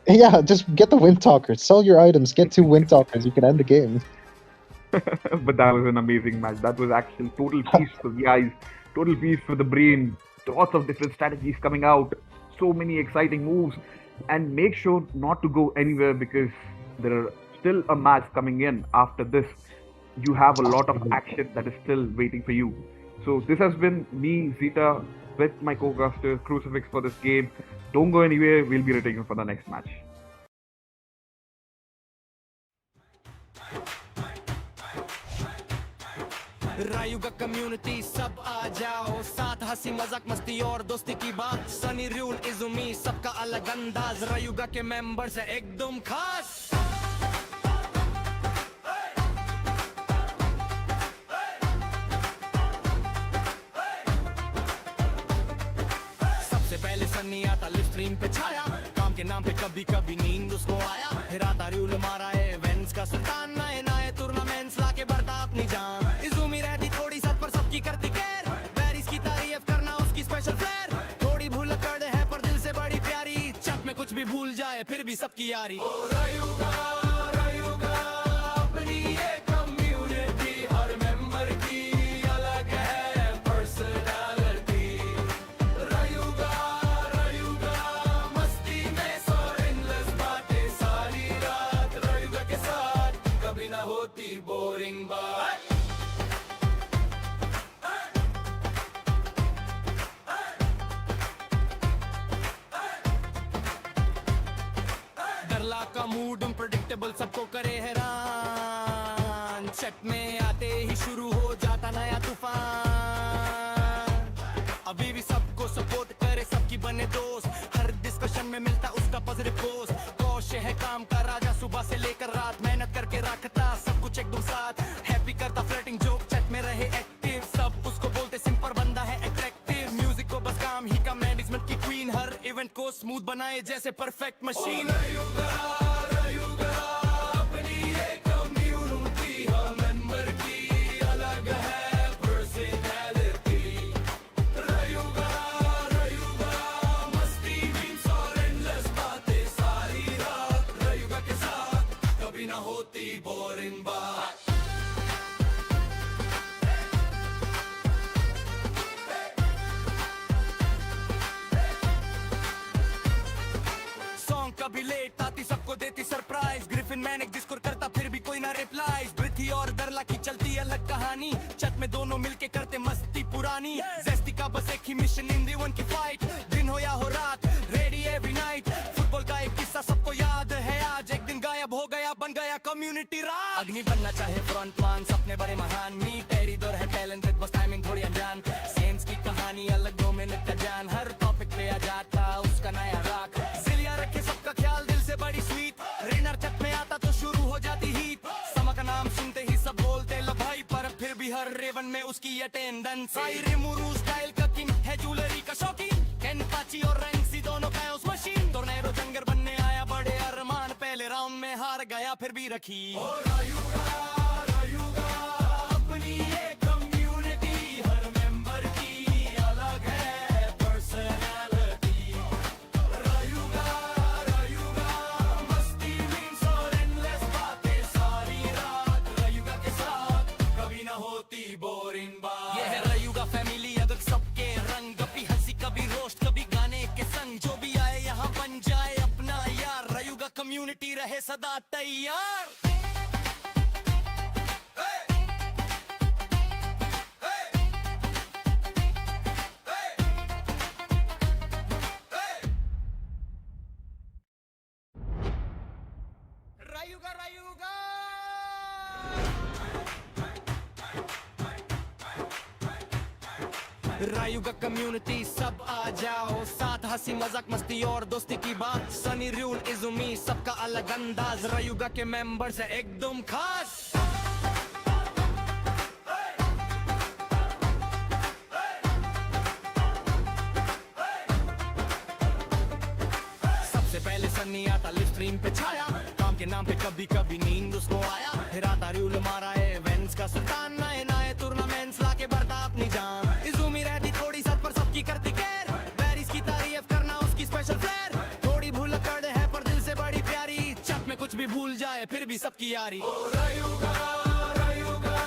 Speaker 7: Yeah, just get the Wind Talker. Sell your items. Get 2 Wind Talkers. You can end the game.
Speaker 8: But that was an amazing match. That was actually total peace for the eyes, total peace for the brain. Lots of different strategies coming out, so many exciting moves. And make sure not to go anywhere because there are still a match coming in after this. You have a lot of action that is still waiting for you. So this has been me, Zeta, with my co-caster Crucifix for this game. Don't go anywhere. We'll be returning for the next match.
Speaker 1: रायुगा community सब आ जाओ, साथ हंसी मजाक मस्ती और दोस्ती की बात। सनी रूल इजुमी सबका अलग अंदाज, रायुगा के मेंबर्स है एकदम खास। सबसे पहले सनी आता लिव स्ट्रीम पे छाया, काम के नाम पे कभी कभी नींद उसको आया। फिर आता रूल मारा है इवेंट्स का सुल्तान, नए नए टूर्नामेंट्स लाके बढ़ता अपनी जान। इजुमी रहती थोड़ी सच पर सबकी करती केयर, पेरिस की तारीफ करना उसकी स्पेशल फ्लेयर। थोड़ी भूल कर दे है पर दिल से बड़ी प्यारी, चट में कुछ भी भूल जाए फिर भी सबकी यारी। ओ रायुगा रायुगा अपनी ये कम्युनिटी, हर मेंबर की अलग है पर्सनालिटी। रायुगा रायुगा मस्ती में सोर endless बातें सारी रात, रायुगा के साथ कभी ना होती बोरिंग बात। डरला का मूड अनप्रेडिक्टेबल सबको करे हैरान, चट में आते ही शुरू हो जाता नया तूफान। अभी भी सबको सपोर्ट करे, सबकी बने दोस्त, हर डिस्कशन में मिलता उसका पॉजिटिव पोस्ट। कौश है काम का राजा, सुबह से लेकर रात मेहनत करके रखता सब कुछ एकदम साथ। हैप्पी करता फ्लर्टिंग जोक, चट में रहे एक्टिव, सब उसको बोलते सिंपल बंदा है अट्रैक्टिव। म्यूजिक को बस काम ही का मैनेजमेंट की क्वीन, हर इवेंट को स्मूथ बनाए जैसे परफेक्ट मशीन। कभी लेट आती सबको देती सरप्राइज, ग्रिफिन मैनेक डिस्कोर करता फिर भी कोई ना रिप्लाईज। ब्रिथी और दरला की चलती अलग कहानी, चट में दोनों मिलके करते मस्ती पुरानी। जेस्टी का बस एक ही मिशन इन दी वन की फाइट, दिन हो या हो रात रेडी एवरी नाइट। फुटबॉल का एक किस्सा सबको याद है आज, एक दिन गायब हो गया बन गया कम्युनिटी राज। अग्नि बनना चाहे फ्रंट मान, सपने बड़े महान, मी टेरी दौर है टैलेंटेड बस टाइमिंग थोड़ी अनजान। सेम्स की कहानी अलग 2 मिनट का जान, हर टॉपिक पे आ जाता उसका नया राग। जिलिया रखे सबका ख्याल दिल से बड़ी स्वीट, रेनर चट में आता तो शुरू हो जाती हीट। समा का नाम सुनते ही सब बोलते लो भाई, पर फिर भी हर रेवन में उसकी अटेंडेंस। साइरे मुरू स्टाइल का किंग है, ज्वेलरी का शौकीन, केन पाची और रैंक्सी दोनों का उस मशीन। टोर्नेडो जंगर बनने आया बड़े अरमान, पहले राउंड में हार गया फिर भी रखी। ओ रायुगा रायुगा अपनी ये कम्युनिटी, हर मेंबर की अलग है पर्सनालिटी। रायुगा रायुगा मस्ती मीम्स और एंडलेस बातें सारी रात, रायुगा के साथ कभी ना होती बोरिंग बात। ये है रायुगा फैमिली, अगर सबके रंग, कभी हंसी कभी रोस्ट कभी गाने के संग। जो भी आए यहाँ बन जाए अपना यार, रायुगा कम्युनिटी रहे सदा तैयार। रायुगा रायुगा रायुगा कम्युनिटी सब आ जाओ, साथ हंसी मजाक मस्ती और दोस्ती की बात। सनी रूल इजुमी सबका अलग अंदाज, रायुगा के मेंबर्स है एकदम खास। टीम पे छाया, काम के नाम पे कभी कभी नींद उसको आया, हिराता रूल मारा है इवेंट्स का सुल्तान, नए नए टूर्नामेंट्स लाके बढ़ता अपनी जान, इज़ूमी रहती थोड़ी सच पर सबकी करती केयर, पेरिस की तारीफ करना उसकी स्पेशल फ्लेयर, थोड़ी भूल कर है पर दिल से बड़ी प्यारी, चक में कुछ भी भूल जाए फिर भी सबकी यारी। रयूगा रयूगा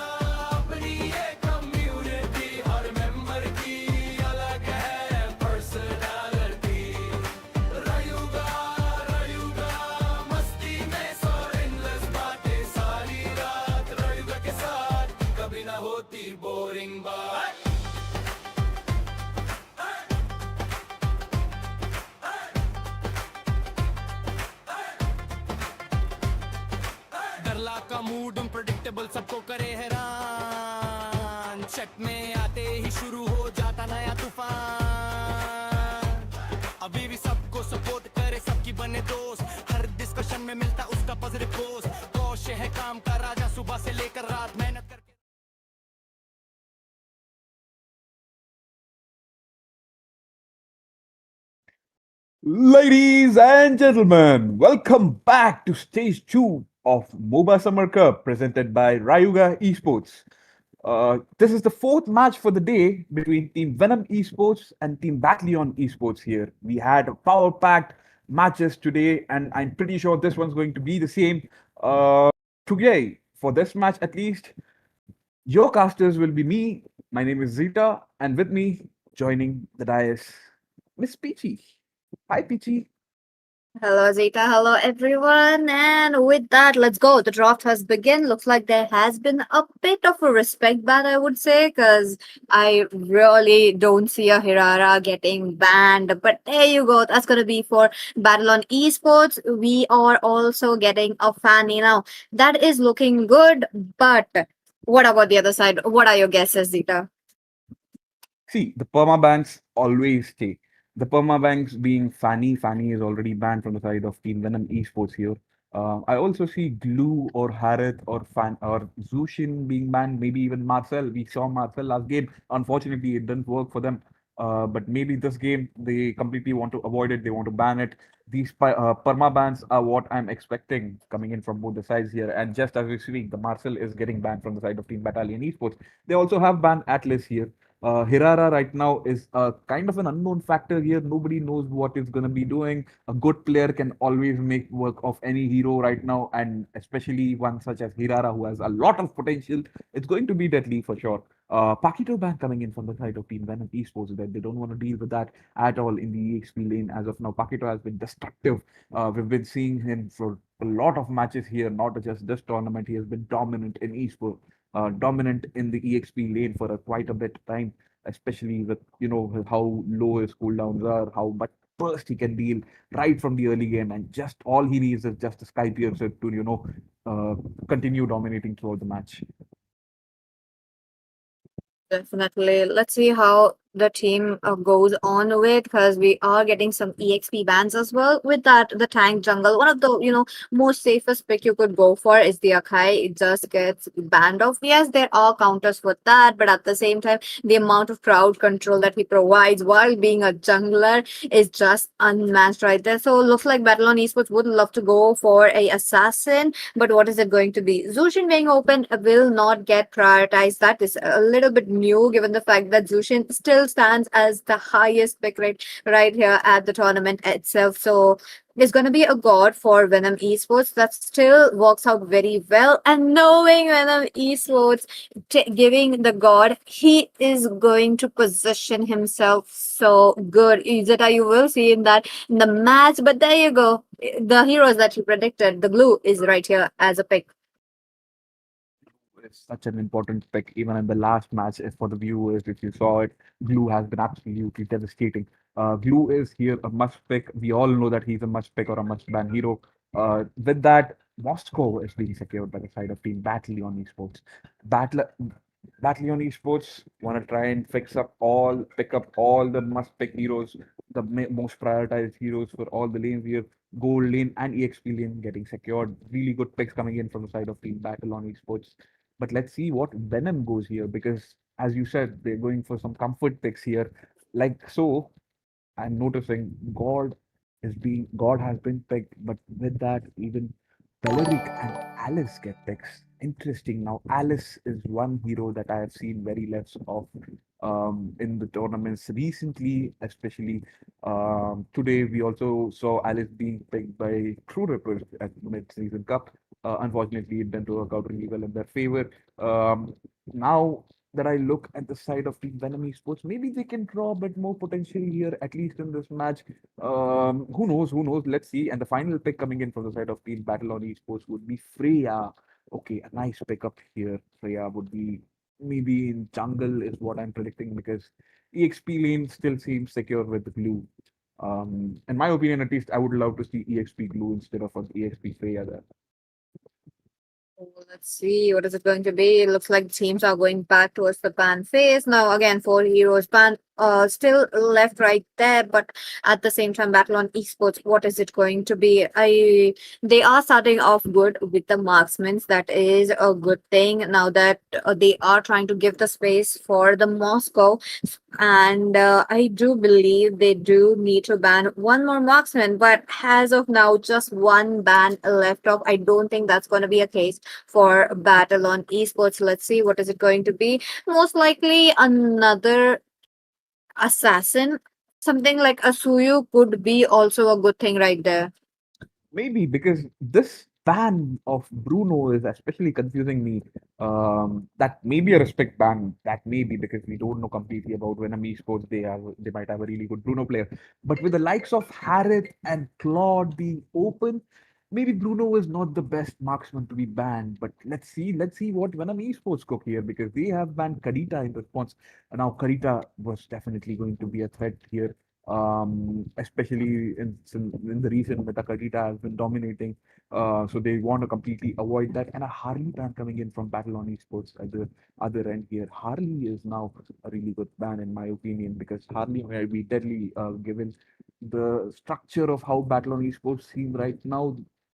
Speaker 1: अपनी ये कम्युनिटी, हर मेंबर की अलग है पर्सनालिटी, रयूगा रयूगा मस्ती में सो endless बातें सारी रात, रयूगा के साथ कभी ना होती बोरिंग बात। डरला का मूड अनप्रेडिक्टेबल सबको करे हैरान, चक में आते ही शुरू हो जाता नया तूफान, अभी भी सबको सपोर्ट करे सबकी बने दोस्त, हर डिस्कशन में मिलता उसका पॉजिटिव पोस्ट, कौशे है काम का राजा सुबह से लेकर रात मेहनत करके।
Speaker 8: Ladies and gentlemen, welcome back to stage 2 of MOBA Summer Cup presented by Rayuga Esports. This is the fourth match for the day between Team Venom Esports and Team Battleon Esports here. We had power-packed matches today, and I'm pretty sure this one's going to be the same. Today, for this match at least, your casters will be me. My name is Zita, and with me, joining the dais, Miss Peachy. Hi, Peachy.
Speaker 3: Hello, Zeta. Hello, everyone. And with that, let's go. The draft has begun. Looks like there has been a bit of a respect ban, I would say, because I really don't see a Hirara getting banned. But there you go. That's going to be for Battle on Esports. We are also getting a Fanny now. That is looking good. But what about the other side? What are your guesses, Zeta?
Speaker 8: See, the permabanks always stay. The permabanks being Fanny. Fanny is already banned from the side of Team Venom Esports here. I also see Glue or Harith or Fan or Zushin being banned. Maybe even Marcel. We saw Marcel last game. Unfortunately, it didn't work for them. But maybe this game they completely want to avoid it. They want to ban it. These perma bans are what I'm expecting coming in from both the sides here. And just as we speak, the Marcel is getting banned from the side of Team Battalion Esports. They also have banned Atlas here. Hirara right now is kind of an unknown factor here. Nobody knows what it's going to be doing. A good player can always make work of any hero right now, and especially one such as Hirara, who has a lot of potential. It's going to be deadly for sure. Pakito ban coming in from the side of Team Venom Esports, that they don't want to deal with that at all in the EXP lane as of now. Pakito has been destructive. We've been seeing him for a lot of matches here, not just this tournament. He has been dominant in esports, dominant in the EXP lane for quite a bit of time, especially with how low his cooldowns are, how much burst he can deal right from the early game, and just all he needs is just a sky piercer to continue dominating throughout the match.
Speaker 3: Definitely. Let's see how the team goes on with, because we are getting some EXP bans as well. With that, the tank jungle, one of the most safest pick you could go for is the Akai. It just gets banned off. Yes, there are counters for that, but at the same time, the amount of crowd control that he provides while being a jungler is just unmatched right there. So looks like Battle on Esports would love to go for a assassin, but what is it going to be? Zushin being open will not get prioritized. That is a little bit new, given the fact that Zushin still stands as the highest pick rate right here at the tournament itself. So it's going to be a god for Venom Esports. That still works out very well. And knowing Venom Esports giving the god, he is going to position himself so good. Zeta, you will see in the match. But there you go. The heroes that you predicted, the glue is right here as a pick.
Speaker 8: It's such an important pick. Even in the last match, for the viewers, if you saw it, Glue has been absolutely devastating. Glue is here a must pick. We all know that he's a must pick or a must ban hero. With that, Moscow is being secured by the side of Team Battleon Esports. Battle Battleon Esports want to try and pick up all the must pick heroes, the most prioritized heroes for all the lanes here. Gold lane and EXP lane getting secured. Really good picks coming in from the side of Team Battleon Esports. But let's see what Venom goes here, because as you said, they're going for some comfort picks here. Like so, I'm noticing God is being God has been picked, but with that, even Belleric and Alice get picks. Interesting. Now, Alice is one hero that I have seen very less of in the tournaments recently, especially today. We also saw Alice being picked by True Rippers at mid-season cup. Unfortunately, it didn't work out really well in their favor. Now that I look at the side of Team Venom Esports, maybe they can draw a bit more potential here, at least in this match. Who knows? Who knows? Let's see. And the final pick coming in from the side of Team Battle on Esports would be Freya. Okay, a nice pickup here. Freya would be maybe in jungle, is what I'm predicting, because EXP lane still seems secure with glue. In my opinion, at least, I would love to see EXP glue instead of an EXP Freya there.
Speaker 9: Let's see, what is it going to be? It looks like teams are going back towards the ban phase. Now, again, 4 heroes ban still left right there, but at the same time, Battle on Esports, what is it going to be? They are starting off good with the marksmen. That is a good thing. Now that they are trying to give the space for the Moscow, and I do believe they do need to ban one more marksman, but as of now, just one ban left off. I don't think that's going to be a case for Battle on Esports. Let's see, what is it going to be? Most likely another assassin. Something like Asuyu could be also a good thing right there.
Speaker 8: Maybe because this ban of Bruno is especially confusing me. That may be a respect ban. That may be because we don't know completely about Venom Esports. They might have a really good Bruno player, but with the likes of Harith and Claude being open, maybe Bruno is not the best marksman to be banned. But let's see what Venom Esports cook here, because they have banned Kadita in response. And now Kadita was definitely going to be a threat here, especially in the recent meta. Kadita has been dominating, so they want to completely avoid that. And a Harley ban coming in from Battle on Esports at the other end here. Harley is now a really good ban in my opinion, because Harley may be deadly given the structure of how Battle on Esports seem right now.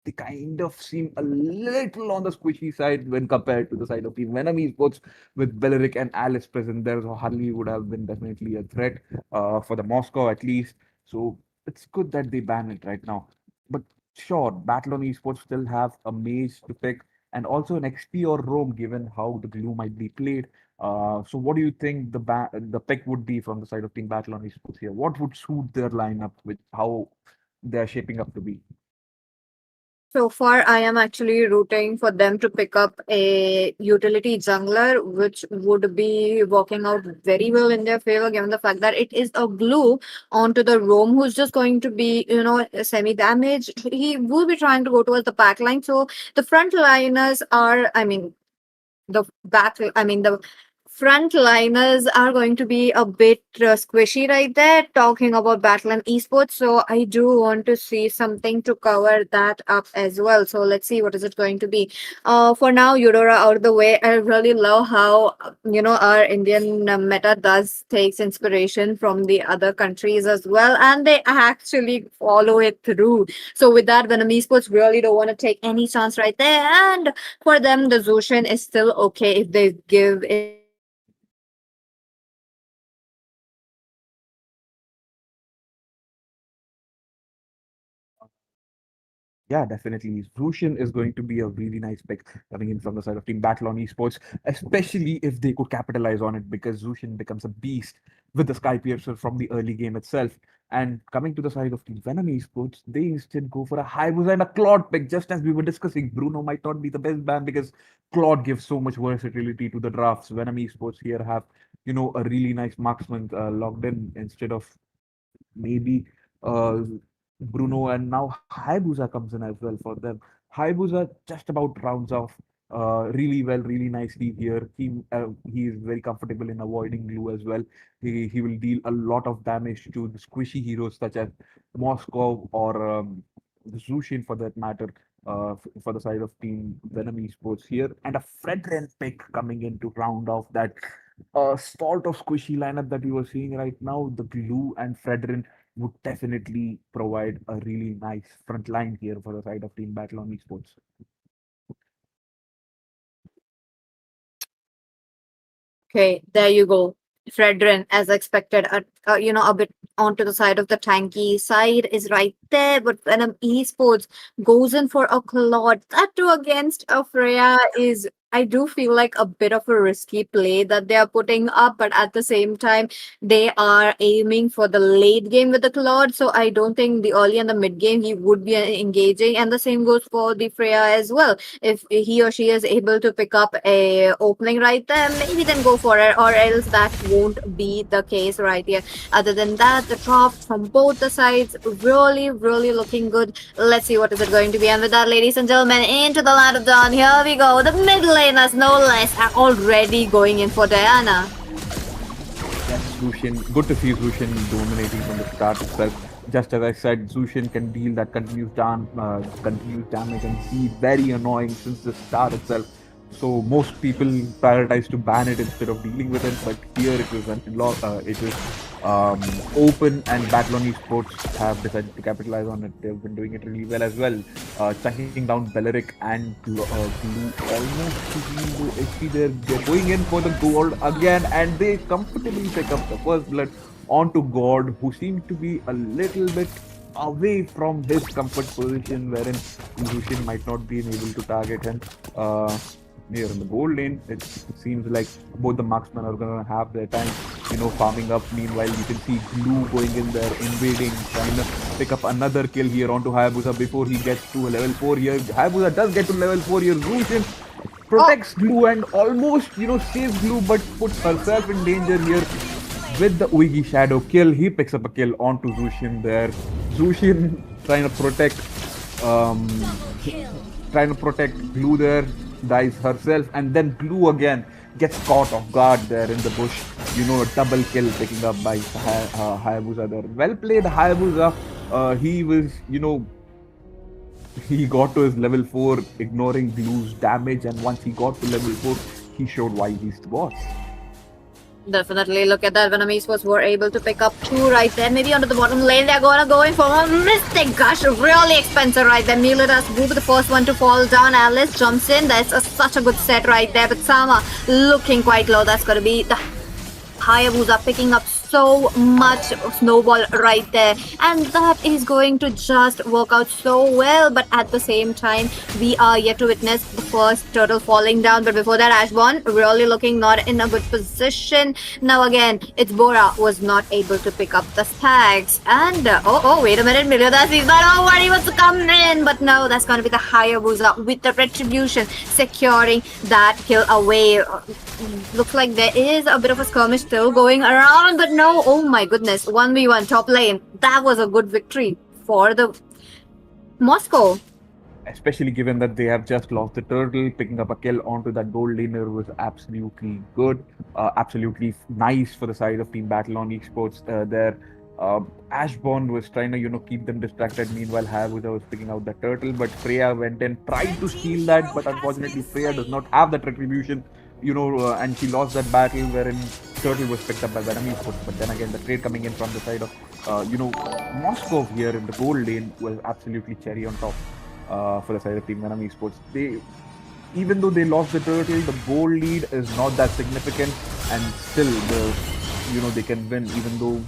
Speaker 8: They kind of seem a little on the squishy side when compared to the side of Team Venom Esports with Belleric and Alice present there. So Harley would have been definitely a threat for the Moscow at least. So it's good that they ban it right now. But sure, Battle on Esports still have a mage to pick and also an XP or roam given how the glue might be played. So what do you think the pick would be from the side of Team Battle on Esports here? What would suit their lineup with how they're shaping up to be?
Speaker 9: So far, I am actually rooting for them to pick up a utility jungler, which would be working out very well in their favor, given the fact that it is a glue onto the roam who's just going to be, semi damaged. He will be trying to go towards the back line. So the frontliners are, the frontliners are going to be a bit squishy right there, talking about battle and esports. So I do want to see something to cover that up as well. So let's see, what is it going to be. For now, Eudora out of the way. I really love how our Indian meta does takes inspiration from the other countries as well, and they actually follow it through. So with that, Venom Esports really don't want to take any chance right there, and for them, the Zushin is still okay if they give it to Harley.
Speaker 8: Yeah, definitely. Zushin is going to be a really nice pick coming in from the side of Team Battle on Esports, especially if they could capitalize on it, because Zushin becomes a beast with the Sky Piercer from the early game itself. And coming to the side of Team Venom Esports, they instead go for a Hayabusa and a Claude pick, just as we were discussing. Bruno might not be the best ban because Claude gives so much versatility to the drafts. Venom Esports here have, a really nice marksman logged in instead of maybe uh, Bruno, and now Hayabusa comes in as well for them. Hayabusa just about rounds off really well, really nicely here. He is very comfortable in avoiding glue as well. He will deal a lot of damage to the squishy heroes such as Moscow or Zushin for that matter. For the side of Team Venom Esports here, and a Fredren pick coming in to round off that sort of squishy lineup that we were seeing right now. The Glue and Fredrin would definitely provide a really nice front line here for the side of Team Battle on Esports.
Speaker 9: Okay, there you go. Fredrin, as expected, a bit onto the side of the tanky side is right there, but Venom Esports goes in for a Claude. That too against a Freya is, I do feel like a bit of a risky play that they are putting up, but at the same time, they are aiming for the late game with the Claude. So I don't think the early and the mid game he would be engaging, and the same goes for the Freya as well. If he or she is able to pick up a opening right there, maybe then go for it, or else that won't be the case right here. Other than that, the drafts from both the sides really looking good. Let's see what is it going to be. And with that, ladies and gentlemen, into the land of dawn, here we go. The mid laners, no less, are already going in for Diana.
Speaker 8: Yes, Zushin. Good to see Zushin dominating from the start itself. Just as I said, Zushin can deal that continuous damage and be very annoying since the start itself. So most people prioritize to ban it instead of dealing with it. But here it is open, and Battle Esports have decided to capitalize on it. They've been doing it really well as well. Checking down Beleric and Glue almost to HP there. They're going in for the gold again, and they comfortably pick up the first blood onto God, who seemed to be a little bit away from his comfort position, wherein Zushin might not be able to target him. Here in the gold lane, it seems like both the marksmen are gonna have their time, farming up. Meanwhile, you can see Glue going in there, invading, trying to pick up another kill here onto Hayabusa before he gets to a level 4 here. Hayabusa does get to level 4 here. Zushin protects Glue and almost, saves Glue, but puts herself in danger here with the Uigi Shadow kill. He picks up a kill onto Zushin there. Zushin trying to protect Glue there, dies herself, and then Glue again gets caught off guard there in the bush. A double kill picking up by Hayabusa there. Well played, Hayabusa. He was, he got to his level 4 ignoring Glue's damage, and once he got to level 4, he showed why he's the boss.
Speaker 9: Definitely look at that. Venom Esports were able to pick up 2 right there. Maybe onto the bottom lane. They're gonna go in for a Mystic Gush. Really expensive right there. Militas will be the first one to fall down. Alice jumps in. That's such a good set right there. But Sama looking quite low. That's gonna be the Hayabusa picking up so much snowball right there, and that is going to just work out so well. But at the same time, we are yet to witness the first turtle falling down. But before that, Ashborn really looking not in a good position. Now again, it's Bora was not able to pick up the stacks, and wait a minute, Militas is not over. He wants to come in, but no, that's going to be the Hayabusa with the retribution securing that kill away. Looks like there is a bit of a skirmish still going around, but no, oh my goodness, 1v1 top lane. That was a good victory for the Moscow.
Speaker 8: Especially given that they have just lost the turtle, picking up a kill onto that gold laner was absolutely good. Absolutely nice for the side of Team Battle Esports there. Ashborn was trying to, keep them distracted. Meanwhile, Hayabusa was picking out the turtle, but Freya went and tried to steal that, but unfortunately, Freya does not have that retribution. And she lost that battle wherein Turtle was picked up by Venom Esports. But then again, the trade coming in from the side of, Moscow here in the gold lane was absolutely cherry on top for the side of Team Venom Esports. Even though they lost the turtle, the gold lead is not that significant, and still they can win, even though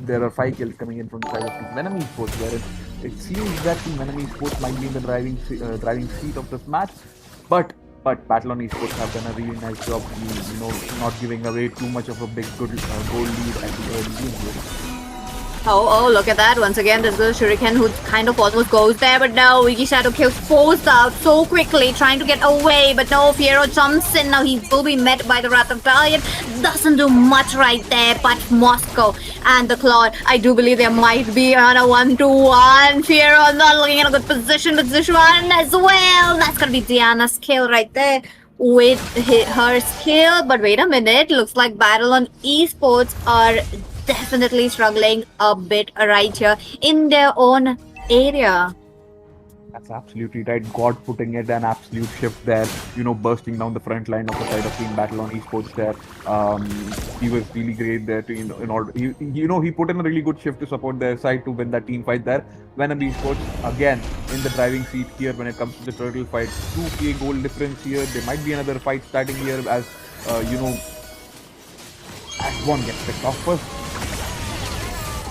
Speaker 8: there are 5 kills coming in from the side of Team Venom Esports, wherein it seems that Team Venom Esports might be in the driving seat of this match, but Battle Esports have done a really nice job, not giving away too much of a big gold lead at the early game here.
Speaker 9: Oh, look at that. Once again, there's the Shuriken who kind of almost goes there, but no, Wiki Shadow kills forced out so quickly, trying to get away, but no, Fiero jumps in. Now he will be met by the Wrath of Dalian. Doesn't do much right there, but Moscow and the Claude, I do believe there might be on a 1-to-1. Fiero not looking in a good position, but Zishuan as well. That's gonna be Diana's kill right there with her skill. But wait a minute, looks like Battle Esports are definitely struggling a bit right here in their own area.
Speaker 8: That's absolutely right. God putting it an absolute shift there, bursting down the front line of the side of Team Battle Esports there. He was really great there to, in order, he put in a really good shift to support their side to win that team fight there. Venom Esports, again, in the driving seat here when it comes to the turtle fight. 2k goal difference here. There might be another fight starting here as, Ashbourne gets picked off first.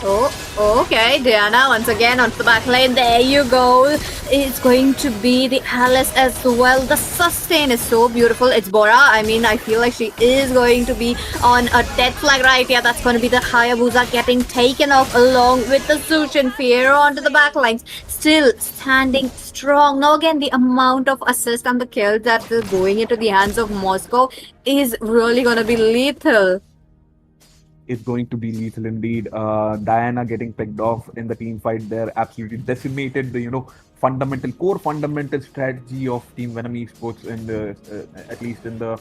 Speaker 9: Oh, okay. Diana once again onto the back lane. There you go. It's going to be the Alice as well. The sustain is so beautiful. It's Bora. I mean, I feel like she is going to be on a dead flag right here. That's going to be the Hayabusa getting taken off along with the Sushin Fear onto the back lines. Still standing strong. Now again, the amount of assist and the kills that is going into the hands of Moscow is really going to be lethal.
Speaker 8: Is going to be lethal indeed. Diana getting picked off in the team fight there absolutely decimated the core fundamental strategy of Team Venom Esports in the at least in the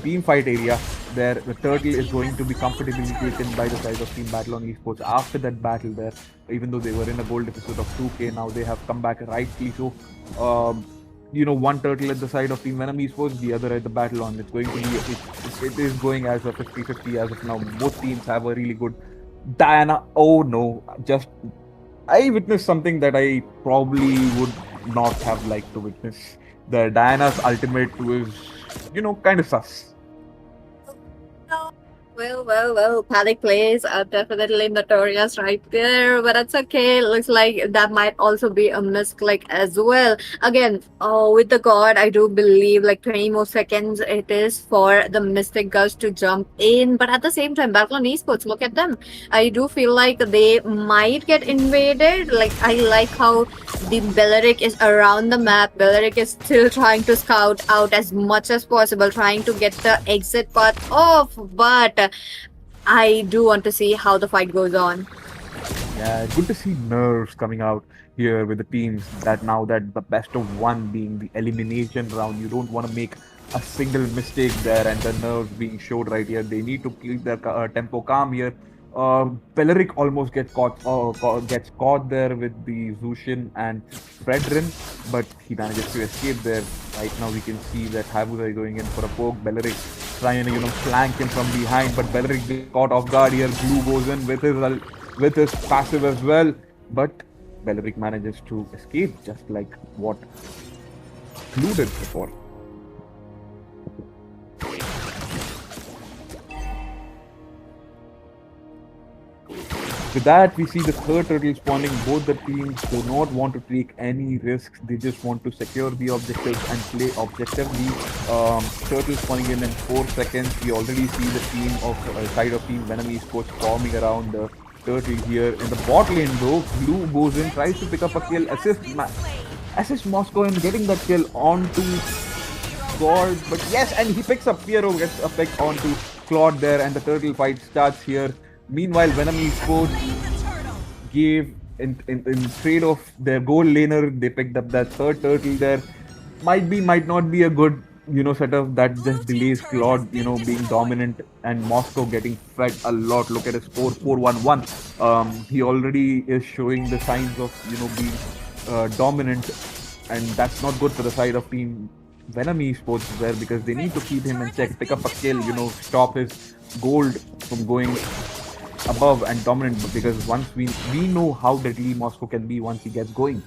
Speaker 8: team fight area. There, the turtle is going to be comfortably taken by the side of Team Battle on Esports after that battle there. Even though they were in a goal deficit of 2k, now they have come back rightly so. One turtle at the side of Team Venom Esports, the other at the battle on. It's going to be, it is going as a 50-50 as of now. Both teams have a really good Diana. Oh no, I witnessed something that I probably would not have liked to witness. The Diana's ultimate was, kind of sus.
Speaker 9: Well, Panic plays are definitely notorious right there, but that's okay. Looks like that might also be a misclick as well. Again, with the God, I do believe like 20 more seconds it is for the Mystic Gush to jump in, but at the same time, Battle on Esports, look at them. I do feel like they might get invaded. Like, I like how the Belleric is around the map. Belleric is still trying to scout out as much as possible, trying to get the exit path off, but I do want to see how the fight goes on.
Speaker 8: Yeah, good to see nerves coming out here with the teams. That now that the best of one being the elimination round, you don't want to make a single mistake there, and the nerves being showed right here. They need to keep their tempo calm here. Belleric almost gets caught there with the Zushin and Fredrin, but he manages to escape there. Right now we can see that Hayabusa is going in for a poke. Belleric trying to flank him from behind, but Belleric gets caught off guard here. Blue goes in with his passive as well, but Belleric manages to escape just like what Blue did before. With that, we see the third turtle spawning. Both the teams do not want to take any risks. They just want to secure the objectives and play objectively. Turtle spawning in 4 seconds. We already see the team of side of Team Venom Esports forming around the turtle here. In the bot lane though, Blue goes in, tries to pick up a kill, assist Moscow in getting that kill onto Claude. But yes, and he picks up Piero, gets a pick onto Claude there, and the turtle fight starts here. Meanwhile, Venom Esports gave in trade of their gold laner, they picked up that third turtle there. Might not be a good setup that just delays Claude being dominant and Moscow getting fed a lot. Look at his score, 4-1-1. He already is showing the signs of being dominant, and that's not good for the side of Team Venom Esports there, because they need to keep him in check, pick up a kill, stop his gold from going above and dominant, because once we know how deadly Moscow can be once he gets going.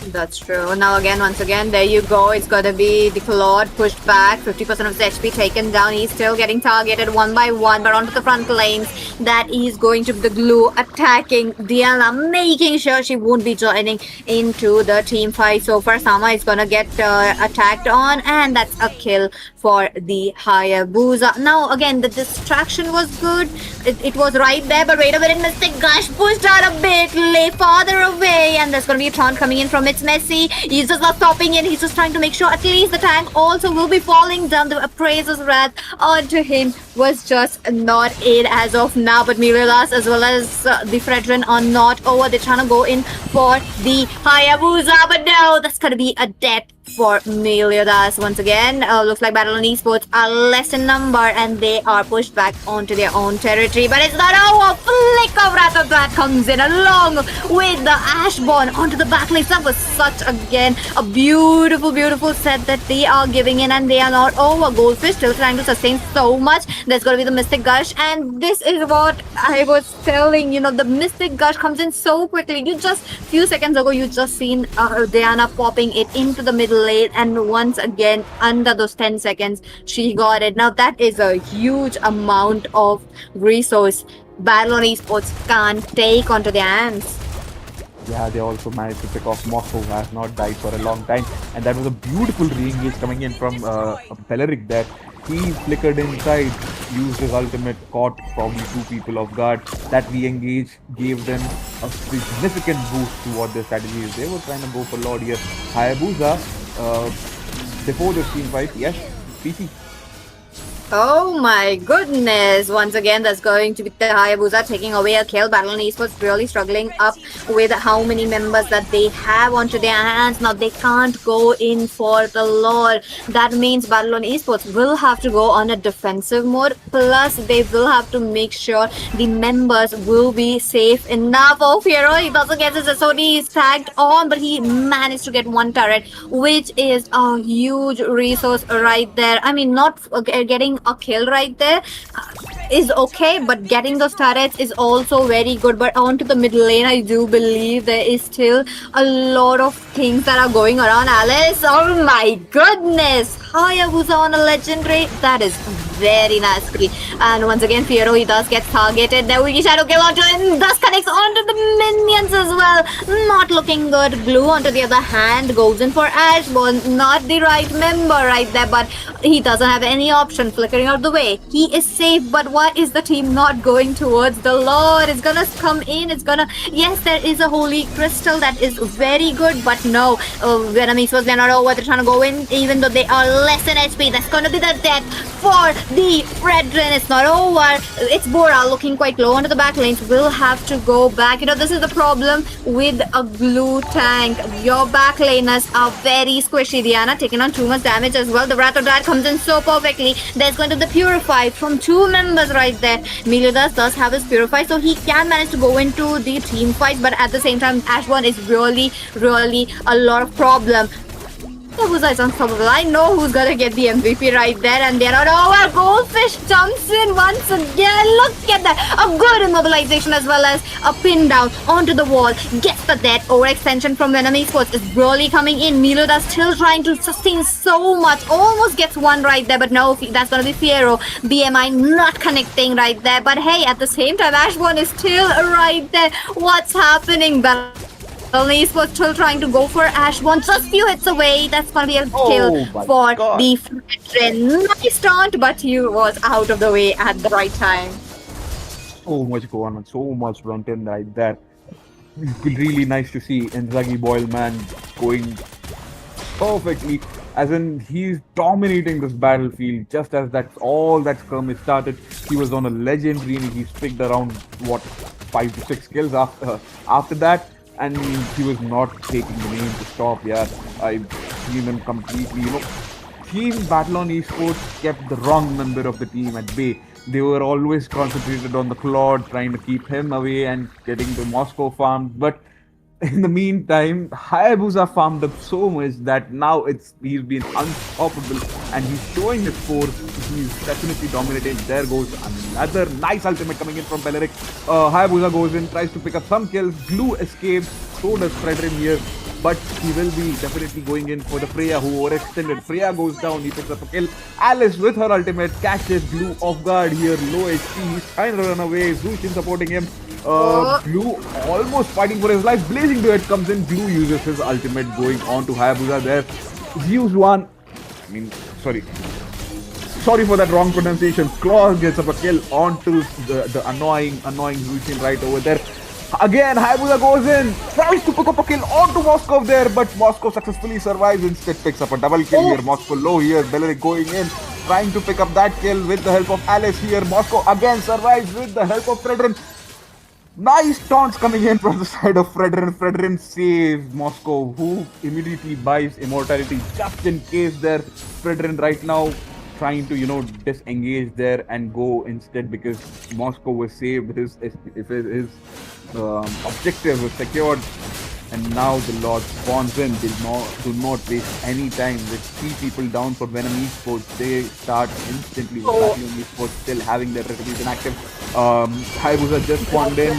Speaker 9: That's true. Now once again, there you go. It's gonna be the Claude pushed back, 50% of his HP taken down. He's still getting targeted one by one, but onto the front lanes, that is going to be the Glue attacking Diana, making sure she won't be joining into the team fight. So far, Sama is gonna get attacked on, and that's a kill for the Hayabusa. Now again, the distraction was good. It was right there, but wait a minute, Mystic Gush pushed out a bit, lay farther away, and there's gonna be a taunt coming in from It's Messy. He's just not stopping in. He's just trying to make sure at least the tank also will be falling down. The Appraiser's wrath onto him was just not in as of now. But Mirilas as well as the Fredrin are not over. They're trying to go in for the Hayabusa. But no, that's going to be a death for Meliodas once again. Looks like Battle on Esports are less in number, and they are pushed back onto their own territory. But it's not over. Flick of Wrath of that comes in along with the Ashbourne onto the backlane. That was such, again, a beautiful set that they are giving in, and they are not over. Goldfish still trying to sustain so much. There's going to be the Mystic Gush, and this is what I was telling, the Mystic Gush comes in so quickly. You just, few seconds ago, you just seen Diana popping it into the middle lane, and once again, under those 10 seconds, she got it. Now, that is a huge amount of resource Battle Esports can't take onto their hands.
Speaker 8: Yeah, they also managed to pick off Moscow, who has not died for a long time. And that was a beautiful re-engage coming in from Peleric there. He flickered inside, used his ultimate, caught probably 2 people off guard. That re-engage gave them a significant boost to what their strategy is. They were trying to go for Lord here. Hayabusa, before this team fight, yes, PC.
Speaker 9: Oh my goodness. Once again, that's going to be the Hayabusa taking away a kill. Battle Esports really struggling up with how many members that they have onto their hands. Now they can't go in for the Lord. That means Battle Esports will have to go on a defensive mode. Plus, they will have to make sure the members will be safe enough. Oh, Fiero, he doesn't get his SOD. He's tagged on, but he managed to get 1 turret, which is a huge resource right there. I mean, not getting a kill right there is okay, but getting those turrets is also very good. But onto the mid lane, I do believe there is still a lot of things that are going around. Alice, oh my goodness, Hayabusa on a legendary, that is very nasty. And once again, Fiero, he does get targeted. There will be shadow kill onto it, and thus connects onto the minions as well. Not looking good. Glue, onto the other hand, goes in for Ashborn. Not the right member right there, but he doesn't have any option. Flickering out the way, he is safe. But why is the team not going towards the Lord? It's gonna come in. It's gonna, yes, there is a holy crystal that is very good, but no, Venom Esports, they're not over. They're trying to go in, even though they are less than HP. That's gonna be the death for the Fredrin. It's not over. It's Bora looking quite low onto the back lanes. Will have to go back. You know, this is the problem with a glue tank. Your back laners are very squishy. Diana taking on too much damage as well. The Wrath of Dad comes in so perfectly. There's going to be the Purify from 2 members right there. Meliodas does have his Purify, so he can manage to go into the team fight, but at the same time, Ashburn is really a lot of problem. Hayabusa is unstoppable. I know who's gonna get the MVP right there, and they're not over. Goldfish jumps in once again. Look at that. A good immobilization as well as a pin down onto the wall. Gets the dead. Overextension from Venom Esports is really coming in. Meliodas still trying to sustain so much. Almost gets 1 right there, but no, that's gonna be Fiero. BMI not connecting right there. But hey, at the same time, Ashburn is still right there. What's happening? Esports still trying to go for Ashborn, just few hits away. That's gonna be a kill for the Fredrin. Nice taunt, but he was out of the way at the right time.
Speaker 8: So much going on, so much went in right there. Really nice to see Inzaghi Boilman going perfectly, as in he's dominating this battlefield. Just as that's all that skirmish started, he was on a legendary and he's picked around what 5 to 6 kills after that. And he was not taking the name to stop. Yeah, I've seen him completely, you know. Team Battle on Esports kept the wrong member of the team at bay. They were always concentrated on the Claude, trying to keep him away and getting the Moscow farm. But in the meantime, Hayabusa farmed up so much that now he's been unstoppable and he's showing his force. He's definitely dominating. There goes another nice ultimate coming in from Peleric. Hayabusa goes in, tries to pick up some kills. Glue escapes, so does Fredrin here. But he will be definitely going in for the Freya, who overextended. Freya goes down, he picks up a kill. Alice with her ultimate catches Glue off guard here. Low HP, he's trying to run away. Zushin supporting him. Glue almost fighting for his life. Blazing Duet comes in. Glue uses his ultimate going on to Hayabusa there. Used one. Sorry for that wrong pronunciation. Claw gets up a kill onto the annoying Zushin right over there. Again, Hayabusa goes in, tries to pick up a kill onto Moskov there, but Moskov successfully survives, instead picks up a double kill here. Moskov low here, Beleric going in, trying to pick up that kill with the help of Alice here. Moskov again survives with the help of Fredrin. Nice taunts coming in from the side of Fredrin. Fredrin saves Moskov, who immediately buys immortality just in case there. Fredrin right now trying to, you know, disengage there and go instead because Moscow was saved. His objective was secured, and now the Lord spawns in. Do not waste any time. With 3 people down for Venom Esports, they start instantly with Venom Esports still having their retribution active. Hayabusa just spawned in.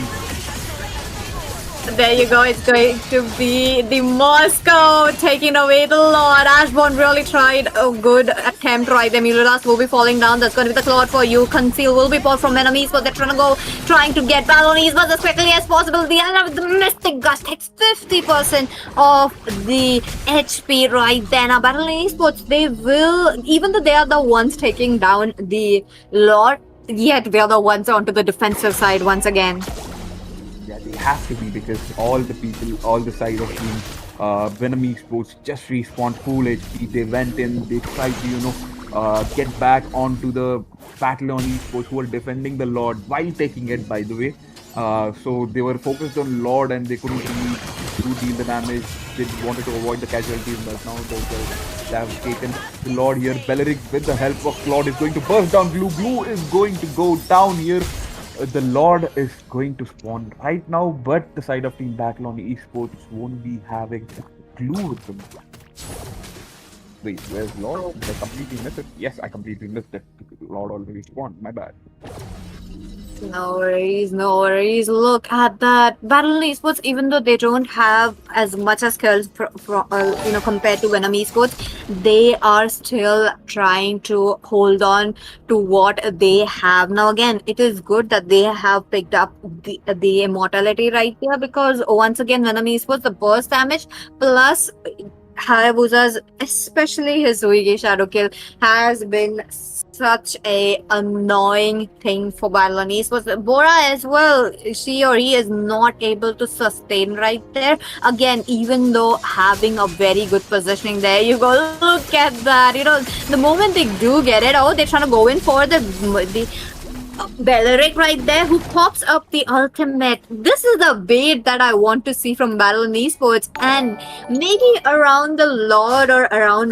Speaker 9: There you go. It's going to be the Moscow taking away the Lord. Ashbourne really tried a good attempt right there. Miludas will be falling down. That's going to be the Claude for you. Conceal will be pulled from enemies, but they're trying to get Balonese, but as quickly as possible. The end of the Mystic Gust takes 50% of the HP right there. Now, Battle Esports, they will, even though they are the ones taking down the Lord, yet they are the ones onto the defensive side once again.
Speaker 8: Yeah, they have to be, because all the people, all the side of team, Venom Esports just respawned full HP. They went in, they tried to, get back onto the battle on Esports, who were defending the Lord while taking it, by the way. So they were focused on Lord and they couldn't really deal the damage. They wanted to avoid the casualties, but now they have taken the Lord here. Belleric, with the help of Claude, is going to burst down Glue. Glue is going to go down here. The Lord is going to spawn right now, but the side of Team Battle Esports won't be having Glue with them. Wait, where's Lord? Did I completely miss it? Yes, I completely missed it. Lord already spawned. My bad.
Speaker 9: No worries, no worries. Look at that. Battle Esports, even though they don't have as much as skills compared to Venom Esports, they are still trying to hold on to what they have. Now again, it is good that they have picked up the immortality right here, because once again, Venom Esports, the burst damage plus Hayabusa's, especially his Rayuga Shadow Kill, has been such a annoying thing for Battle Esports. Bora as well, she or he is not able to sustain right there. Again, even though having a very good positioning there, you go, look at that. The moment they do get it, they're trying to go in for the Belleric right there, who pops up the ultimate. This is the bait that I want to see from Battle Esports, and maybe around the Lord or around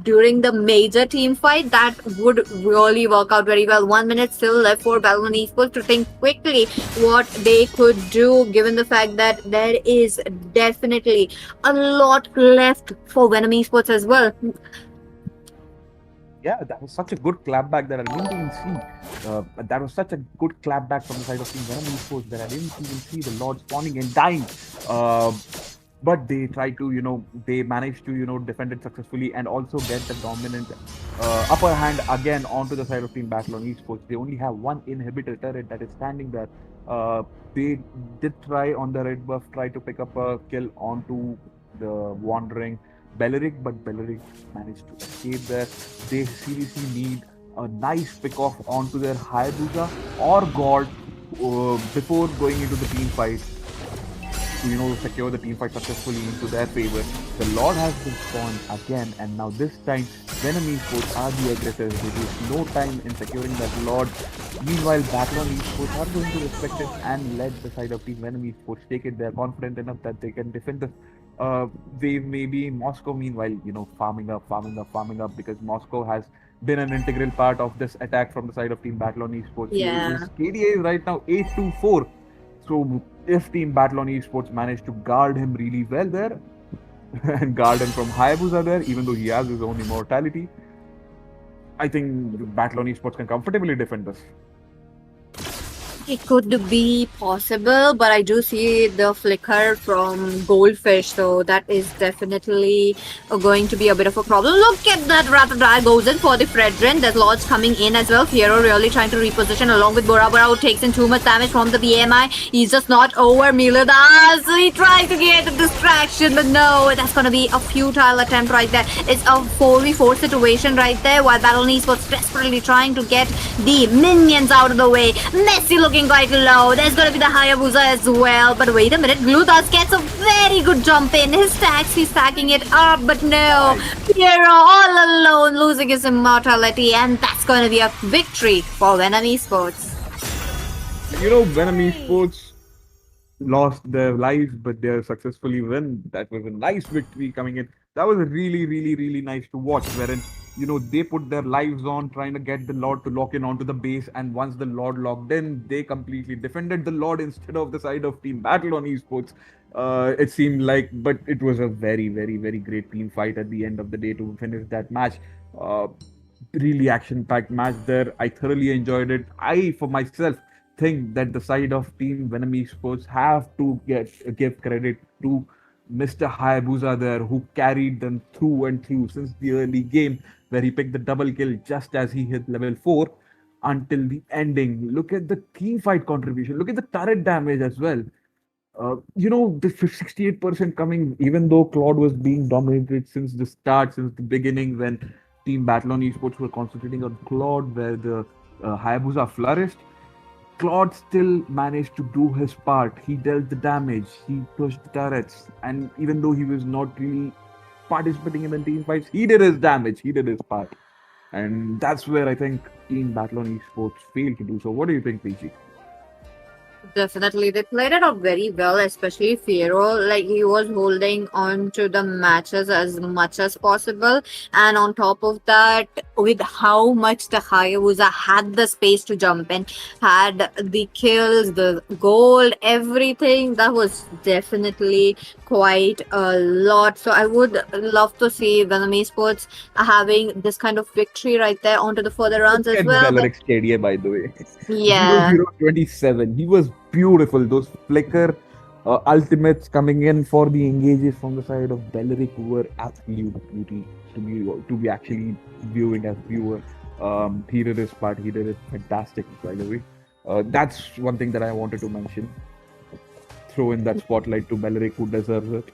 Speaker 9: during the major team fight, that would really work out very well. 1 minute still left for Battle Esports to think quickly what they could do, given the fact that there is definitely a lot left for Venom Esports as well.
Speaker 8: Yeah, that was such a good clapback that I didn't even see. That was such a good clapback from the side of Team Venom Esports that I didn't even see the Lord spawning and dying. But they tried to, they managed to, defend it successfully and also get the dominant upper hand again onto the side of Team Battle Esports. They only have one inhibitor turret that is standing there. They did try on the red buff, try to pick up a kill onto the wandering Belleric, but Belleric managed to escape there. They seriously need a nice pick off onto their Hayabusa or God before going into the team fight to secure the team fight successfully into their favor. The Lord has been spawned again, and now this time Venom Esports are the aggressors. There is no time in securing that Lord. Meanwhile, Battle Esports are going to respect it and let the side of Team Venom Esports take it. They are confident enough that they can defend the wave. Maybe Moscow, meanwhile, farming up, because Moscow has been an integral part of this attack from the side of Team Battle Esports.
Speaker 9: Yeah.
Speaker 8: His KDA is right now 8-4. So if Team Battle Esports manage to guard him really well there and guard him from Hayabusa there, even though he has his own immortality, I think Battle Esports can comfortably defend this.
Speaker 9: It could be possible, but I do see the flicker from Goldfish, so that is definitely going to be a bit of a problem. Look at that, Ratadar goes in for the Fredrin. There's Lodge coming in as well. Fiero really trying to reposition along with Bora Bora, who takes in too much damage from the BMI. He's just not over Miladas. He tries to get a distraction, but no, that's going to be a futile attempt right there. It's a 4v4 situation right there, while Battle Esports desperately trying to get the minions out of the way. Messi looking quite low. There's gonna be the Hayabusa as well. But wait a minute, Glutas gets a very good jump in. His stacks, he's stacking it up, but no. Piero all alone, losing his immortality, and that's gonna be a victory for Venom Esports.
Speaker 8: Venom Esports lost their lives, but they successfully win. That was a nice victory coming in. That was really, really, really nice to watch, wherein they put their lives on trying to get the Lord to lock in onto the base, and once the Lord locked in, they completely defended the Lord instead of the side of Team Battle Esports. It seemed like, but it was a very, very, very great team fight at the end of the day to finish that match. Really action-packed match there. I thoroughly enjoyed it. I, for myself, think that the side of Team Venom Esports have to give credit to Mr. Hayabusa there, who carried them through and through since the early game, where he picked the double kill just as he hit level 4 until the ending. Look at the team fight contribution. Look at the turret damage as well. The 68% coming, even though Claude was being dominated since the start, since the beginning, when Team Battlon Esports were concentrating on Claude, where the Hayabusa flourished. Claude still managed to do his part. He dealt the damage, he pushed the turrets, and even though he was not really participating in the team fights, he did his damage, he did his part. And that's where I think Team Battlon Esports failed to do so. What do you think, PG?
Speaker 9: Definitely, they played it out very well, especially Fiero. Like, he was holding on to the matches as much as possible, and on top of that, with how much the Hayabusa had the space to jump in, had the kills, the gold, everything, that was definitely quite a lot. So I would love to see Venom Esports having this kind of victory right there onto the further rounds as well.
Speaker 8: Belleric's KDA, by the way.
Speaker 9: Yeah.
Speaker 8: 0-0-27. He was beautiful. Those flicker ultimates coming in for the engages from the side of Belleric were absolute beauty to be actually viewing as viewer. He did his part. He did it fantastic, by the way. That's one thing that I wanted to mention. Throw in that spotlight to Belleric, who deserves it.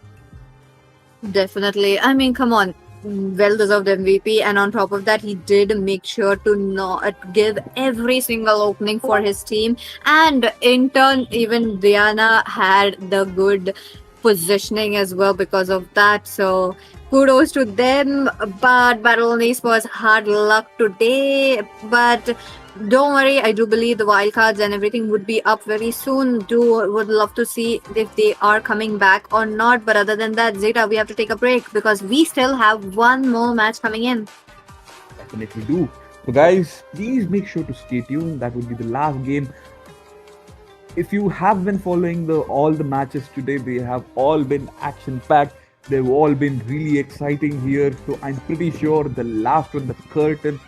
Speaker 9: Definitely. I mean, come on. Well-deserved MVP, and on top of that, he did make sure to not give every single opening for his team, and in turn, even Diana had the good positioning as well because of that. So kudos to them. But Battlon Esports hard luck today. But don't worry, I do believe the wildcards and everything would be up very soon. Would love to see if they are coming back or not. But other than that, Zeta, we have to take a break because we still have one more match coming in.
Speaker 8: Definitely do. So guys, please make sure to stay tuned. That would be the last game. If you have been following all the matches today, they have all been action-packed. They've all been really exciting here. So I'm pretty sure the last one, the curtain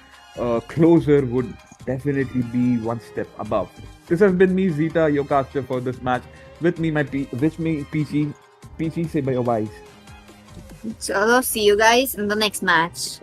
Speaker 8: closer, would definitely be one step above. This has been me, Zeta, your caster for this match. With me, PC. PC, say bye.
Speaker 9: So see you guys in the next match.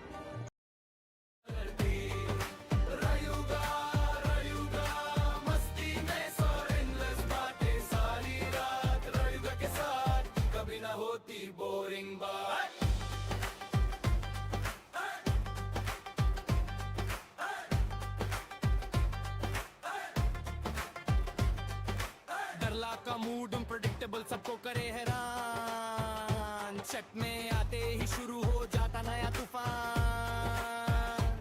Speaker 1: का mood unpredictable सबको करे हैरान चट में आते ही शुरू हो जाता नया तूफान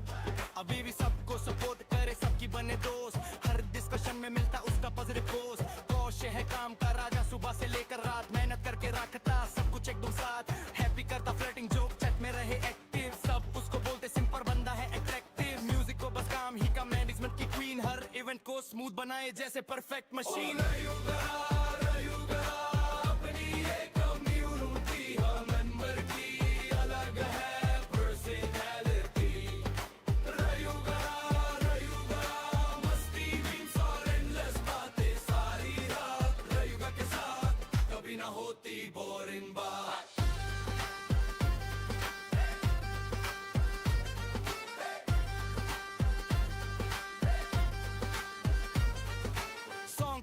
Speaker 1: अभी भी सबको सपोर्ट करे सबकी बने दोस्त हर डिस्कशन में मिलता उसका पॉजिटिव पोस्ट कौशल है काम का राजा सुबह से लेकर रात मेहनत करके रखता सब कुछ एकदम साथ हैप्पी करता फ्लर्टिंग जोक चट में रहे एक्टिव सब उसको बोलते सिंपल बंदा है अट्रैक्टिव म्यूजिक को बस काम ही का मैनेजमेंट की क्वीन हर इवेंट को स्मूथ बनाए जैसे परफेक्ट मशीन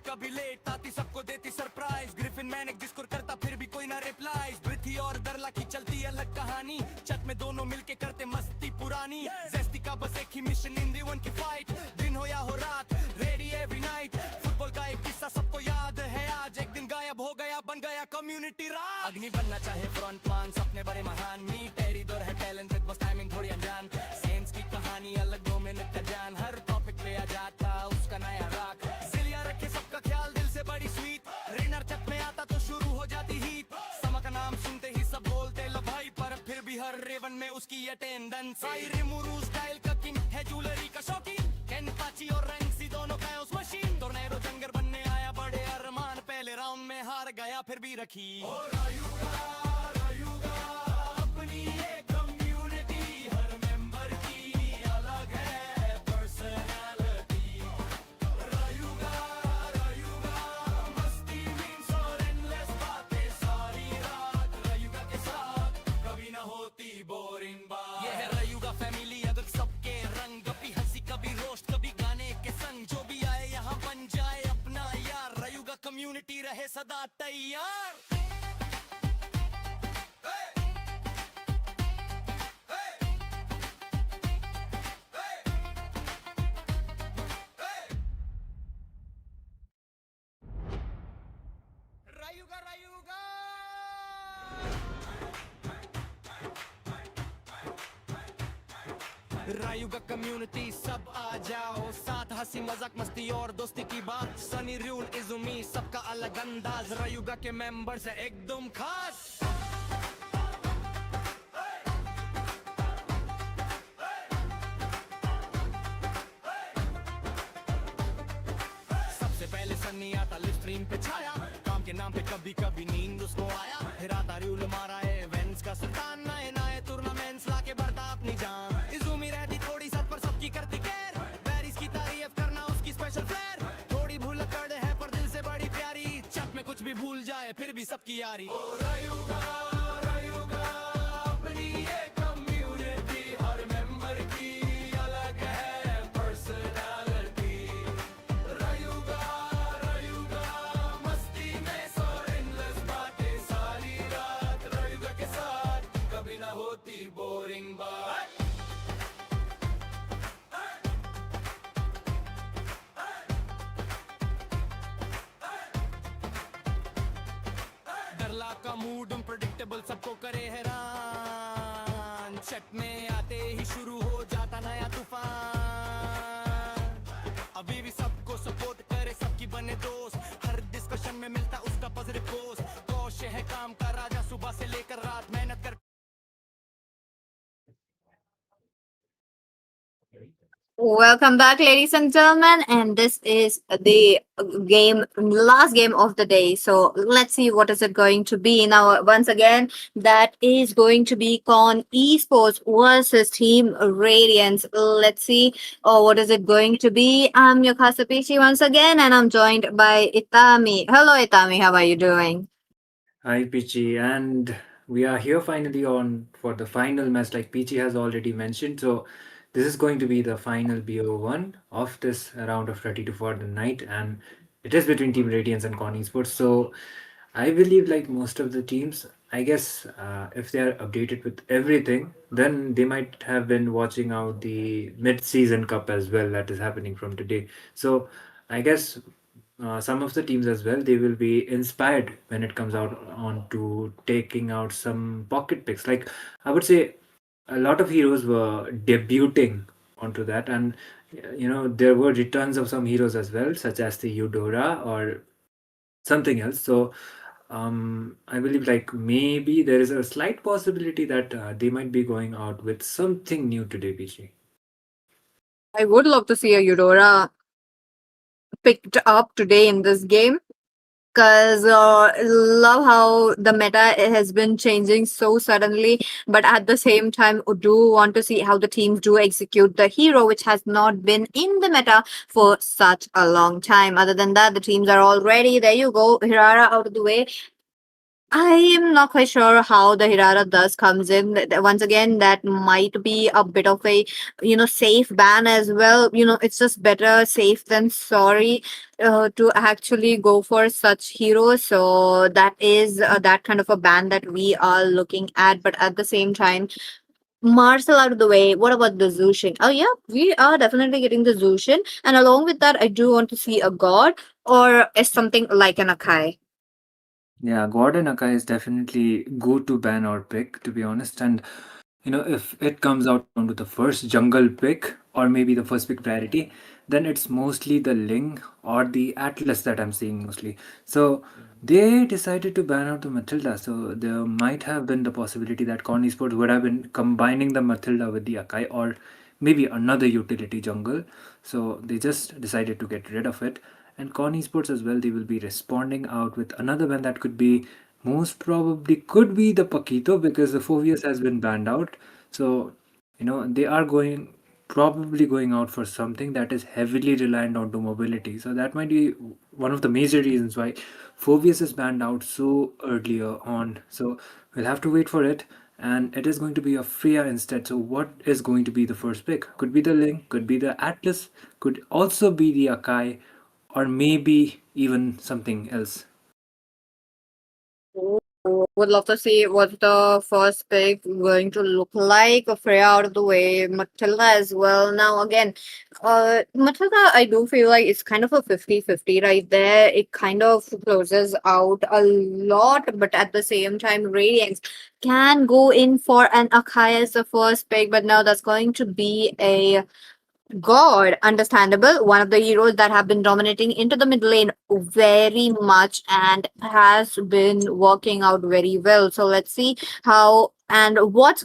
Speaker 1: कभी लेट आती सबको देती सरप्राइज ग्रिफिन मैंने डिस्कोर करता फिर भी कोई ना रिप्लाई ब्रिथी और दरला की चलती अलग कहानी चट में दोनों मिलके करते मस्ती पुरानी जेस्टी का बस एक ही मिशन इन दी वन की फाइट दिन हो या हो रात रेडी एवरी नाइट फुटबॉल का एक किस्सा सबको याद है आज एक दिन गायब हो गया बन गया कम्युनिटी राज अग्नि बनना चाहे फ्रंट मान सपने बड़े महान मी टेरी दौर है टैलेंटेड बस टाइमिंग थोड़ी अनजान सेंस की कहानी अलग 2 मिनट का जान हर टॉपिक पे आ जाता उसका नया राग सिलिया रखे सबका ख्याल दिल से बड़ी स्वीट रेनर छत में आता तो शुरू हो जाती हीट समा का नाम सुनते ही सब बोलते लो भाई पर फिर भी हर रेवन में उसकी अटेंडेंस आई रिमूरू स्टाइल का किंग है ज्वेलरी का शौकीन केन पाची और रैंक्सी दोनों का उस मशीन टोर्नेडो जंगर बनने आया बड़े अरमान पहले राउंड में हार गया फिर भी रखी अपनी एक कम्युनिटी हर मेंबर की अलग है पर्सनालिटी रायुगा रहे सदा तैयार Rayuga Rayuga रायुगा कम्युनिटी सब आ जाओ साथ हंसी मजाक मस्ती और दोस्ती की बात सनी रूल इजुमी सबका अलग अंदाज रायुगा के मेंबर्स है एकदम खास सबसे पहले सनी आता लिव स्ट्रीम पे छाया काम के नाम पे कभी कभी नींद उसको आया फिर आता रूल मारा है इवेंट्स का सुल्तान नए नए टूर्नामेंट्स लाके बढ़ता अपनी जान इजुमी रहती थोड़ी सत पर सबकी करती केयर बैरिस की तारीफ करना उसकी स्पेशल फ्लेयर थोड़ी भूल कर है पर दिल से बड़ी प्यारी चक में कुछ भी भूल जाए फिर भी सबकी यारी ओ रायुगा रायुगा अपनी ये कम्युनिटी हर मेंबर की अलग है पर्सनालिटी रायुगा रायुगा मस्ती में सो endless बातें सारी रात रायुगा के साथ कभी ना होती बोरिंग बात डरला का मूड अनप्रेडिक्टेबल सबको करे हैरान चट में आते ही शुरू हो जाता नया तूफान अभी भी सबको सपोर्ट करे सबकी बने दोस्त हर डिस्कशन में मिलता उसका पॉजिटिव पोस्ट कौश है काम का राजा सुबह से लेकर रात मेहनत कर
Speaker 9: Welcome back, ladies and gentlemen, and this is the last game of the day. So let's see what is it going to be now. Once again, that is going to be Con Esports versus Team Radiance. Let's see, what is it going to be? I'm your Kasapichi once again, and I'm joined by Itami. Hello, Itami. How are you doing?
Speaker 10: Hi, Pichi, and we are here finally on for the final match, like Pichi has already mentioned. So this is going to be the final BO1 of this round of 32 for the night, and it is between Team Radiance and Con Esports. So I believe, like most of the teams, I guess if they are updated with everything, then they might have been watching out the mid-season cup as well that is happening from today. So I guess some of the teams as well, they will be inspired when it comes out on to taking out some pocket picks. Like I would say, a lot of heroes were debuting onto that, and there were returns of some heroes as well, such as the Eudora or something else. So I believe like maybe there is a slight possibility that they might be going out with something new today, PG.
Speaker 9: I would love to see a Eudora picked up today in this game. Because love how the meta has been changing so suddenly, but at the same time do want to see how the teams do execute the hero, which has not been in the meta for such a long time. Other than that, the teams are all ready. There you go, Hirara out of the way. I am not quite sure how the Hirara thus comes in. Once again, that might be a bit of a safe ban as well. It's just better safe than sorry to actually go for such heroes. So that is that kind of a ban that we are looking at. But at the same time, Marcel out of the way. What about the Zushin? Oh yeah, we are definitely getting the Zushin, and along with that, I do want to see a god or something like an Akai.
Speaker 10: Yeah, God and Akai is definitely go to ban or pick, to be honest. And if it comes out onto the first jungle pick or maybe the first pick priority, then it's mostly the Ling or the Atlas that I'm seeing mostly. So they decided to ban out the Matilda. So there might have been the possibility that Con Esports would have been combining the Matilda with the Akai or maybe another utility jungle. So they just decided to get rid of it. And Con Esports as well, they will be responding out with another ban that could be most probably could be the Paquito because the Phobius has been banned out. So, they are probably going out for something that is heavily reliant onto mobility. So that might be one of the major reasons why Phobius is banned out so earlier on. So we'll have to wait for it. And it is going to be a Freya instead. So what is going to be the first pick? Could be the Link, could be the Atlas, could also be the Akai, or maybe even something else.
Speaker 9: Ooh, would love to see what the first pick going to look like. Freya out of the way, Matilda as well. Now again, Matilda, I do feel like it's kind of a 50-50 right there. It kind of closes out a lot, but at the same time, Radiance can go in for an Akai as the first pick, but now that's going to be a God, understandable. One of the heroes that have been dominating into the mid lane very much and has been working out very well. So let's see how and what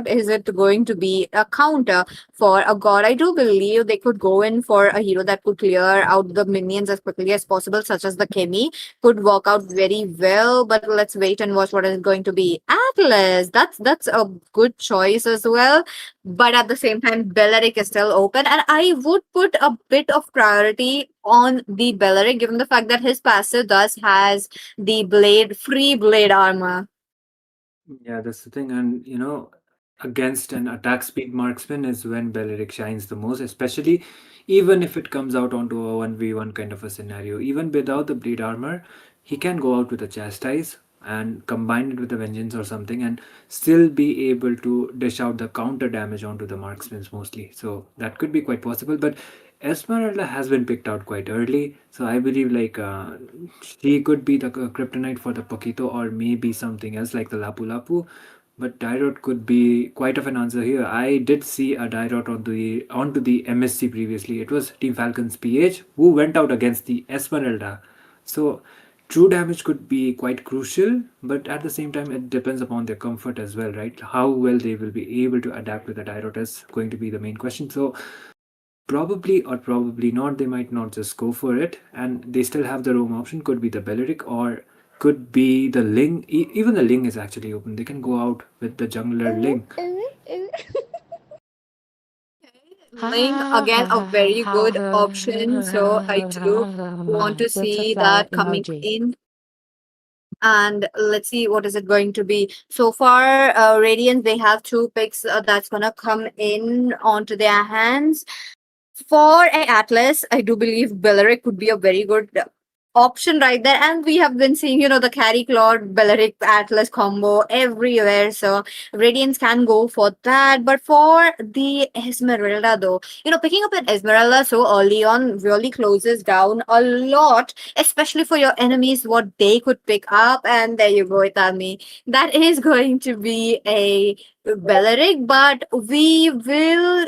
Speaker 9: is it going to be a counter for a God. I do believe they could go in for a hero that could clear out the minions as quickly as possible, such as the Kemi. Could work out very well, but let's wait and watch what is going to be. Atlas, that's a good choice as well, but at the same time Belleric is still open, and I would put a bit of priority on the Belleric given the fact that his passive thus has the free blade armor.
Speaker 10: Yeah, that's the thing. And against an attack speed marksman is when Belleric shines the most, especially even if it comes out onto a 1v1 kind of a scenario. Even without the bleed armor, he can go out with a chastise and combine it with a vengeance or something and still be able to dish out the counter damage onto the marksmen mostly. So that could be quite possible. But Esmeralda has been picked out quite early, so I believe like she could be the kryptonite for the Pakito or maybe something else like the Lapu Lapu. But Dyrot could be quite of an answer here. I did see a Dyrot onto the MSC previously. It was Team Falcon's PH who went out against the Esmeralda. So true damage could be quite crucial, but at the same time it depends upon their comfort as well, right? How well they will be able to adapt with the Dyrot is going to be the main question. So probably or probably not, they might not just go for it, and they still have the roam option. Could be the Belleric or could be the Ling. Even the Ling is actually open. They can go out with the jungler Ling.
Speaker 9: Ling again a very good option, so I do want to see that coming in. And let's see what is it going to be. So far, Radiant, they have two picks that's gonna come in onto their hands. For a Atlas, I do believe Belleric could be a very good option right there. And we have been seeing, the carry Claude, Belleric, Atlas combo everywhere. So Radiance can go for that. But for the Esmeralda, though, picking up an Esmeralda so early on really closes down a lot, especially for your enemies, what they could pick up. And there you go, Itami. That is going to be a Belleric, but we will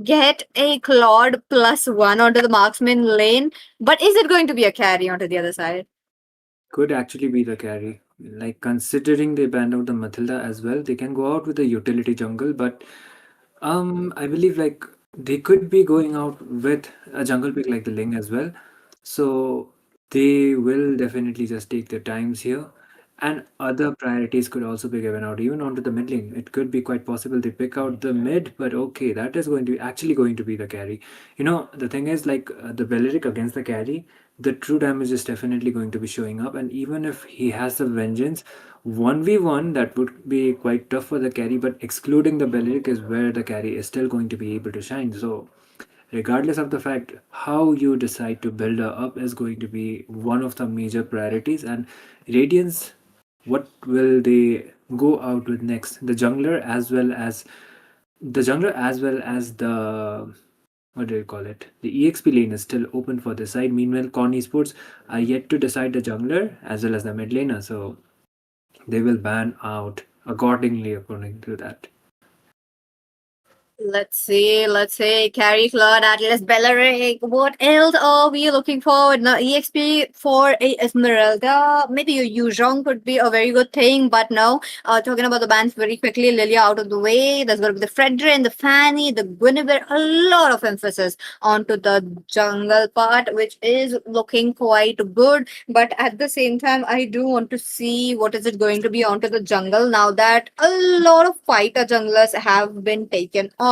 Speaker 9: get a Claude +1 onto the marksman lane, but is it going to be a carry onto the other side?
Speaker 10: Could actually be the carry. Like considering they banned out the Matilda as well, they can go out with a utility jungle, but I believe like they could be going out with a jungle pick like the Ling as well. So they will definitely just take their times here. And other priorities could also be given out, even onto the mid lane. It could be quite possible they pick out the mid, but okay, that is going to be the carry. The thing is like the Belleric against the carry, the true damage is definitely going to be showing up. And even if he has the vengeance, 1v1, that would be quite tough for the carry, but excluding the Belleric is where the carry is still going to be able to shine. So regardless of the fact, how you decide to build her up is going to be one of the major priorities. And Radiance, what will they go out with next? The what do you call it? The EXP lane is still open for this side. Meanwhile, Con Esports are yet to decide the jungler as well as the mid laner. So they will ban out accordingly according to that.
Speaker 9: Let's see. Carry Claude, Atlas, Belleric. What else are we looking forward? Now, EXP for a Esmeralda. Maybe a Yuzhong could be a very good thing, but no. Talking about the bans very quickly, Lilia out of the way. There's going to be the Fredrin, the Fanny, the Guinevere. A lot of emphasis onto the jungle part, which is looking quite good. But at the same time, I do want to see what is it going to be onto the jungle now that a lot of fighter junglers have been taken off.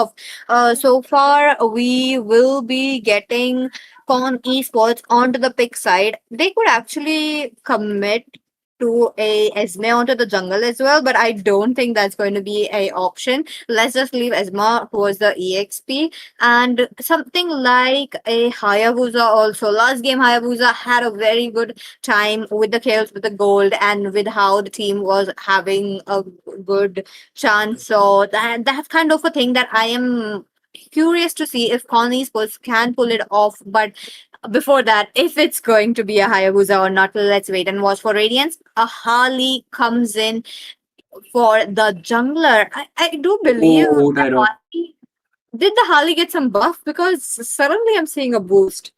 Speaker 9: So far, we will be getting Con Esports onto the pick side. They could actually commit to a Esme onto the jungle as well, but I don't think that's going to be a option. Let's just leave Esma towards the EXP and something like a Hayabusa also. Last game, Hayabusa had a very good time with the kills, with the gold, and with how the team was having a good chance. So that's kind of a thing that I am curious to see if Connie Sports can pull it off. But before that, if it's going to be a Hayabusa or not, let's wait and watch. For Radiance, a Harley comes in for the jungler. I do believe
Speaker 10: Oh,
Speaker 9: the
Speaker 10: Dairo.
Speaker 9: Harley, did the Harley get some buff? Because suddenly I'm seeing a boost.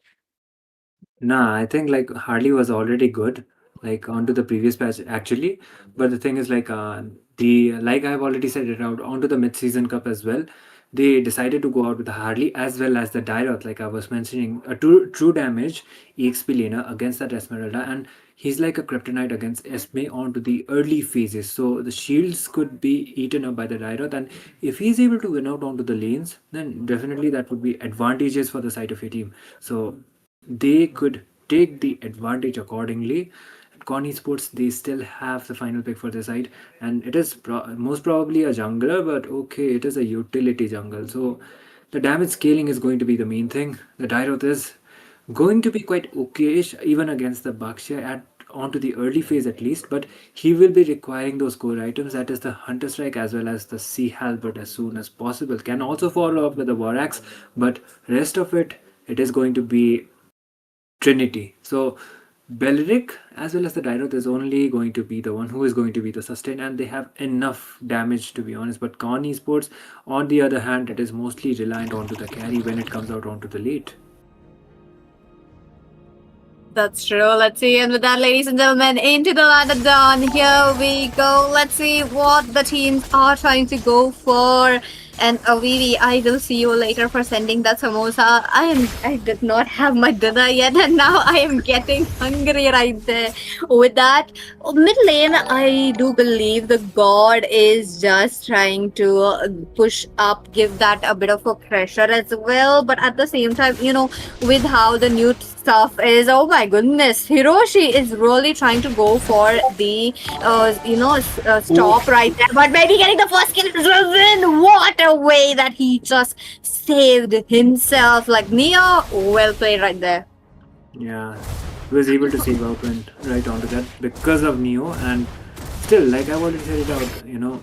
Speaker 10: Nah, I think like Harley was already good, like onto the previous patch actually. But the thing is like the like I've already said it out onto the mid-season cup as well. They decided to go out with the Harley as well as the Dyrot, like I was mentioning, a true damage EXP laner against that Esmeralda, and he's like a kryptonite against Esme onto the early phases. So the shields could be eaten up by the Dyrot, and if he's able to win out onto the lanes, then definitely that would be advantageous for the side of your team. So they could take the advantage accordingly. Con Esports, they still have the final pick for their side, and it is most probably a jungler, but okay, it is a utility jungle. So the damage scaling is going to be the main thing. The Dyrot is going to be quite okayish even against the Bakshia at onto the early phase at least, but he will be requiring those core items, that is the Hunter Strike as well as the Sea Halberd as soon as possible. Can also follow up with the War Axe, but rest of it is going to be Trinity. So Belric as well as the Dyrot is only going to be the one who is going to be the sustain, and they have enough damage to be honest. But Con Esports, on the other hand, it is mostly reliant onto the carry when it comes out onto the late.
Speaker 9: That's true. Let's see. And with that, ladies and gentlemen, into the land of dawn. Here we go. Let's see what the teams are trying to go for. And Vivi, I will see you later for sending that samosa. I did not have my dinner yet, and now I am getting hungry right there. With that, mid lane, I do believe the god is just trying to push up, give that a bit of a pressure as well. But at the same time, with how the new stuff is, oh my goodness, Hiroshi is really trying to go for the stop right there, but maybe getting the first kill as well. Then what a way that he just saved himself. Like Neo, well played right there.
Speaker 10: Yeah, he was able to save out went right onto that because of Neo, and still, like I've already said it out,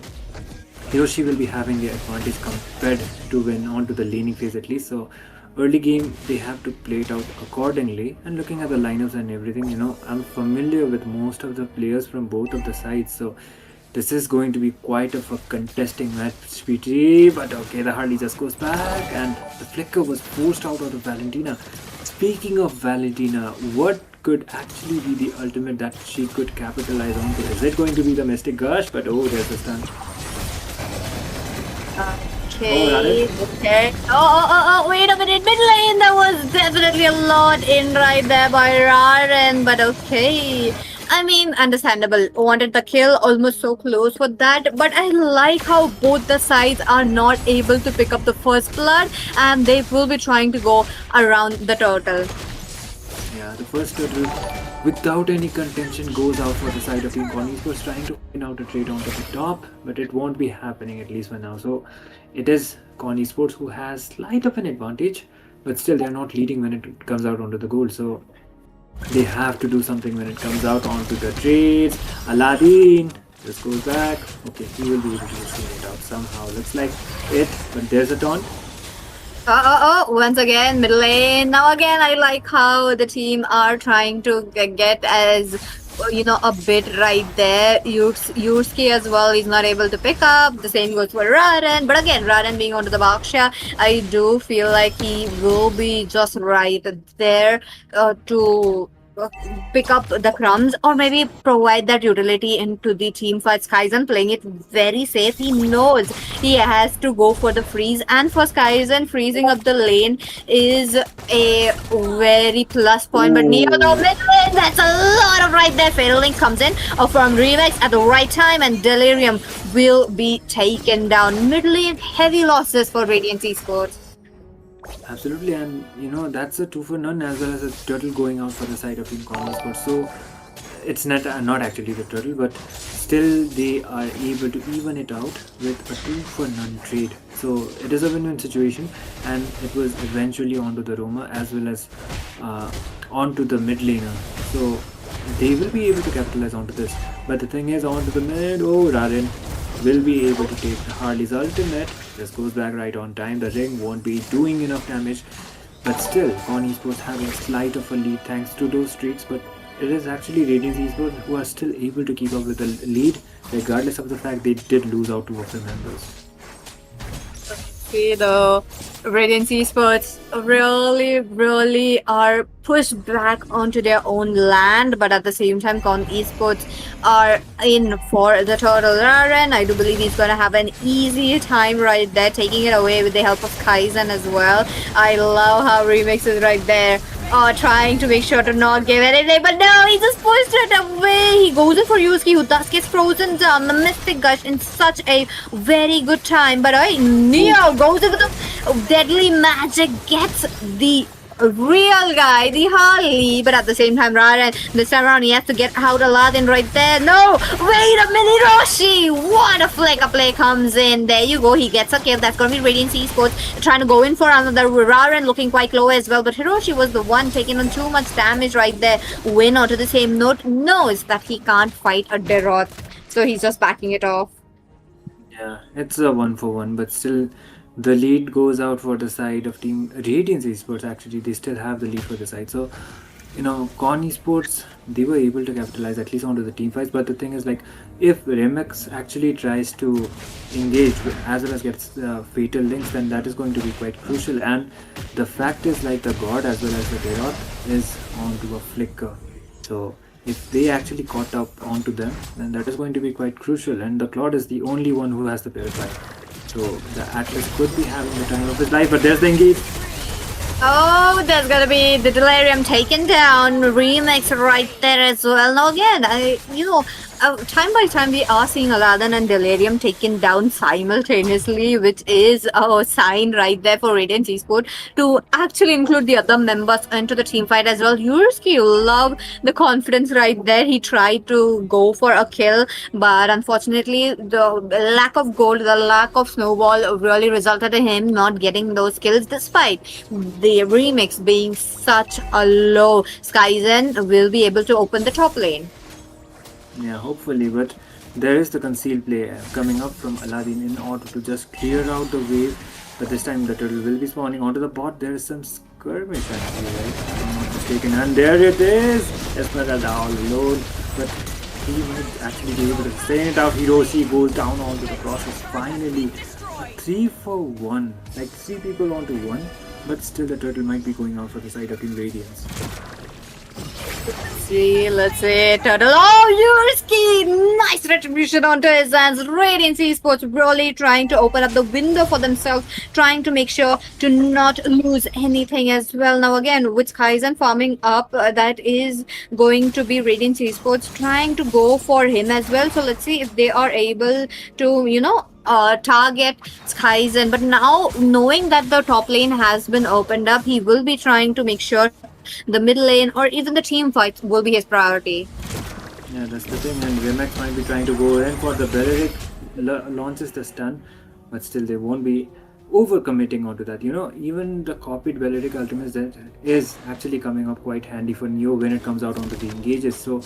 Speaker 10: Hiroshi will be having the advantage compared to win onto the laning phase at least. So early game they have to play it out accordingly. And looking at the lineups and everything, I'm familiar with most of the players from both of the sides, so this is going to be quite of a contesting match, PG. But okay, the Harley just goes back, and the flicker was forced out of Valentina. Speaking of Valentina, what could actually be the ultimate that she could capitalize on? Is it going to be the Mystic Gush? But oh, there's a stun.
Speaker 9: Okay. Oh, wait a minute. Mid lane, there was definitely a lot in right there by Raren, but okay. I mean, understandable. Wanted the kill, almost so close for that. But I like how both the sides are not able to pick up the first blood, and they will be trying to go around the turtle.
Speaker 10: Yeah, the first turtle, without any contention, goes out for the side of Team Con Esports, trying to win out a trade onto the top, but it won't be happening at least for now. So it is Con Esports who has slight of an advantage, but still they're not leading when it comes out onto the goal. So they have to do something when it comes out onto the trades. Aladdin just goes back. Okay, he will be able to see it out somehow. Looks like it, but there's a taunt.
Speaker 9: Once again, middle lane. Now again, I like how the team are trying to get as, a bit right there. Yurski as well, he's not able to pick up. The same goes for Raden. But again, Raden being onto the Baksha, I do feel like he will be just right there to pick up the crumbs, or maybe provide that utility into the team fight. Skyzen playing it very safe. He knows he has to go for the freeze, and for Skyzen, freezing up the lane is a very plus point. But near the mid lane, that's a lot of right there. Fatal Link comes in from Remix at the right time, and Delirium will be taken down. Mid lane, heavy losses for Radiant Esports.
Speaker 10: Absolutely, and that's a 2 for none as well as a turtle going out for the side of Team Con Esports. So it's not actually the turtle, but still they are able to even it out with a 2-for-none trade. So it is a win-win situation, and it was eventually onto the Roma as well as onto the mid laner. So they will be able to capitalize onto this. But the thing is, onto the mid, Rarin will be able to take the Harley's ultimate. Just goes back right on time. The ring won't be doing enough damage. But still, Con Esports having a slight of a lead thanks to those streaks. But it is actually Radiance Esports who are still able to keep up with the lead, regardless of the fact they did lose out 2 of their members.
Speaker 9: Okay, the Radiance Esports really are pushed back onto their own land, but at the same time, Con Esports are in for the Turtle Raren. I do believe he's going to have an easy time right there, taking it away with the help of Kaizen as well. I love how Remix is right there. Trying to make sure to not give anything, but no, he just pushed it away. He goes in for Yusuke, who thus gets frozen down. The Mystic Gush in such a very good time, but Neo goes in with the deadly magic, gets the real guy, the Harley, but at the same time, Ryan, this time around, he has to get out Aladdin right there. No, wait a minute, Roshi! What a flick a play comes in. There you go, he gets a kill. That's going to be Radiance Esports trying to go in for another. Raren looking quite low as well, but Hiroshi was the one taking on too much damage right there. Win onto the same note, knows that he can't fight a Derot, so he's just backing it off.
Speaker 10: Yeah, it's a 1-for-1, but still the lead goes out for the side of Team Radiance Esports. Actually, they still have the lead for the side. So, Con Esports, they were able to capitalize at least onto the team fights. But the thing is, like, if Remix actually tries to engage as well as gets fatal links, then that is going to be quite crucial. And the fact is, like, the God as well as the Derot is onto a flicker. So if they actually caught up onto them, then that is going to be quite crucial. And the Claude is the only one who has the Purify. So the Atlas could be having the time of his life, but there's the engage.
Speaker 9: Oh, there's gonna be the Delirium taken down. Remix right there as well. Now again, time by time we are seeing Aladdin and Delirium taken down simultaneously, which is a sign right there for Radiance Esports to actually include the other members into the team fight as well. Yursky, love the confidence right there. He tried to go for a kill, but unfortunately the lack of gold, the lack of snowball really resulted in him not getting those kills, despite the Remix being such a low. Skyzen will be able to open the top lane.
Speaker 10: Yeah, hopefully, but there is the concealed play coming up from Aladdin in order to just clear out the wave. But this time the turtle will be spawning onto the bot. There is some skirmish actually, right? If I'm not mistaken. And there it is! Esmeralda all alone. But he might actually be able to sustain it out. Hiroshi goes down onto the process. Finally, 3-for-1. Like 3 people onto 1. But still the turtle might be going out for the side of Team Radiance.
Speaker 9: Let's see, Turtle. Oh, Yursky! Nice retribution onto his hands. Radiance Esports really trying to open up the window for themselves, trying to make sure to not lose anything as well. Now again, with Kaizen farming up, that is going to be Radiance Esports trying to go for him as well. So let's see if they are able to, target Skyzen. But now, knowing that the top lane has been opened up, he will be trying to make sure the mid lane or even the team fight will be his priority.
Speaker 10: Yeah, that's the thing. And Remix might be trying to go in for the Beleric, launches the stun, but still they won't be overcommitting onto that. Even the copied Beleric ultimate that is actually coming up quite handy for Neo when it comes out onto the engages. So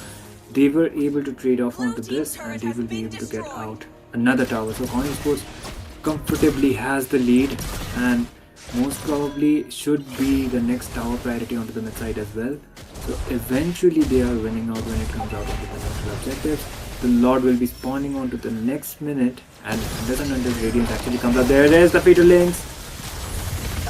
Speaker 10: they were able to trade off onto this, and they will be able to get out another tower. So Con Esports comfortably has the lead, and most probably should be the next tower priority onto the mid side as well. So eventually they are winning out when it comes out onto the next objectives. The Lord will be spawning onto the next minute, and doesn't until Radiance actually comes out. There it is, the fatal links.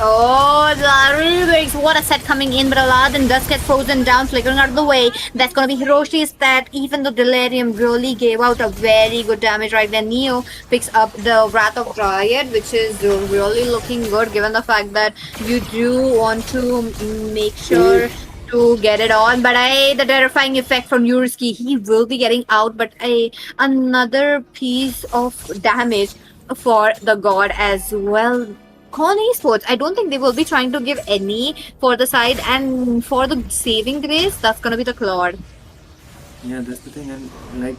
Speaker 9: Oh, the Remix, what a set coming in, but Aladdin does get frozen down, flickering out of the way. That's gonna be Hiroshi's stat. Even though Delirium really gave out a very good damage right there. Neo picks up the Wrath of Dryad, which is really looking good given the fact that you do want to make sure to get it on. But the terrifying effect from Yursky, he will be getting out, but another piece of damage for the God as well. Con Esports, I don't think they will be trying to give any for the side, and for the saving grace, that's gonna be the Claude.
Speaker 10: Yeah, that's the thing, and like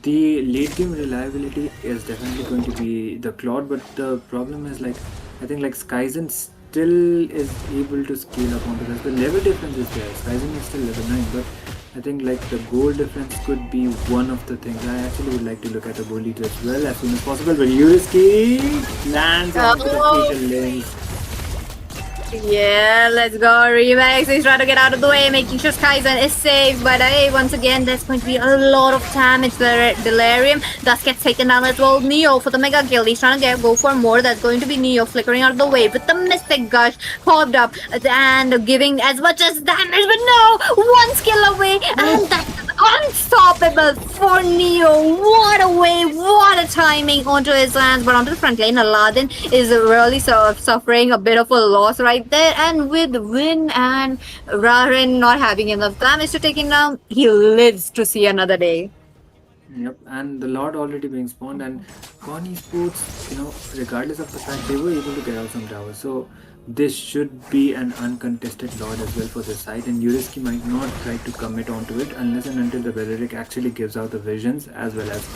Speaker 10: the late game reliability is definitely going to be the Claude, but the problem is like I think like Skyzen still is able to scale up onto this. The level difference is there. Skyzen is still level 9, but I think like the goal difference could be one of the things. I actually would like to look at the goal lead as well as soon as possible. But Yuriski lands onto the fatal links.
Speaker 9: Yeah, let's go. Remix. He's trying to get out of the way, making sure Skyzen is safe. But hey, once again, there's going to be a lot of damage there. Delirium thus gets taken down as well. Neo for the mega kill. He's trying to go for more. That's going to be Neo flickering out of the way with the Mystic Gush popped up and giving as much as damage. But no, one skill away, and that's unstoppable for Neo. What a way, what a timing onto his hands. But onto the front lane, Aladdin is really suffering a bit of a loss right there. And with Win and Rarin not having enough damage to take him down, he lives to see another day.
Speaker 10: Yep, and the Lord already being spawned, and Con Esports, you know, regardless of the fact they were able to get out some towers, so this should be an uncontested Lord as well for this side, and Yuriski might not try to commit onto it unless and until the Beleric actually gives out the visions as well as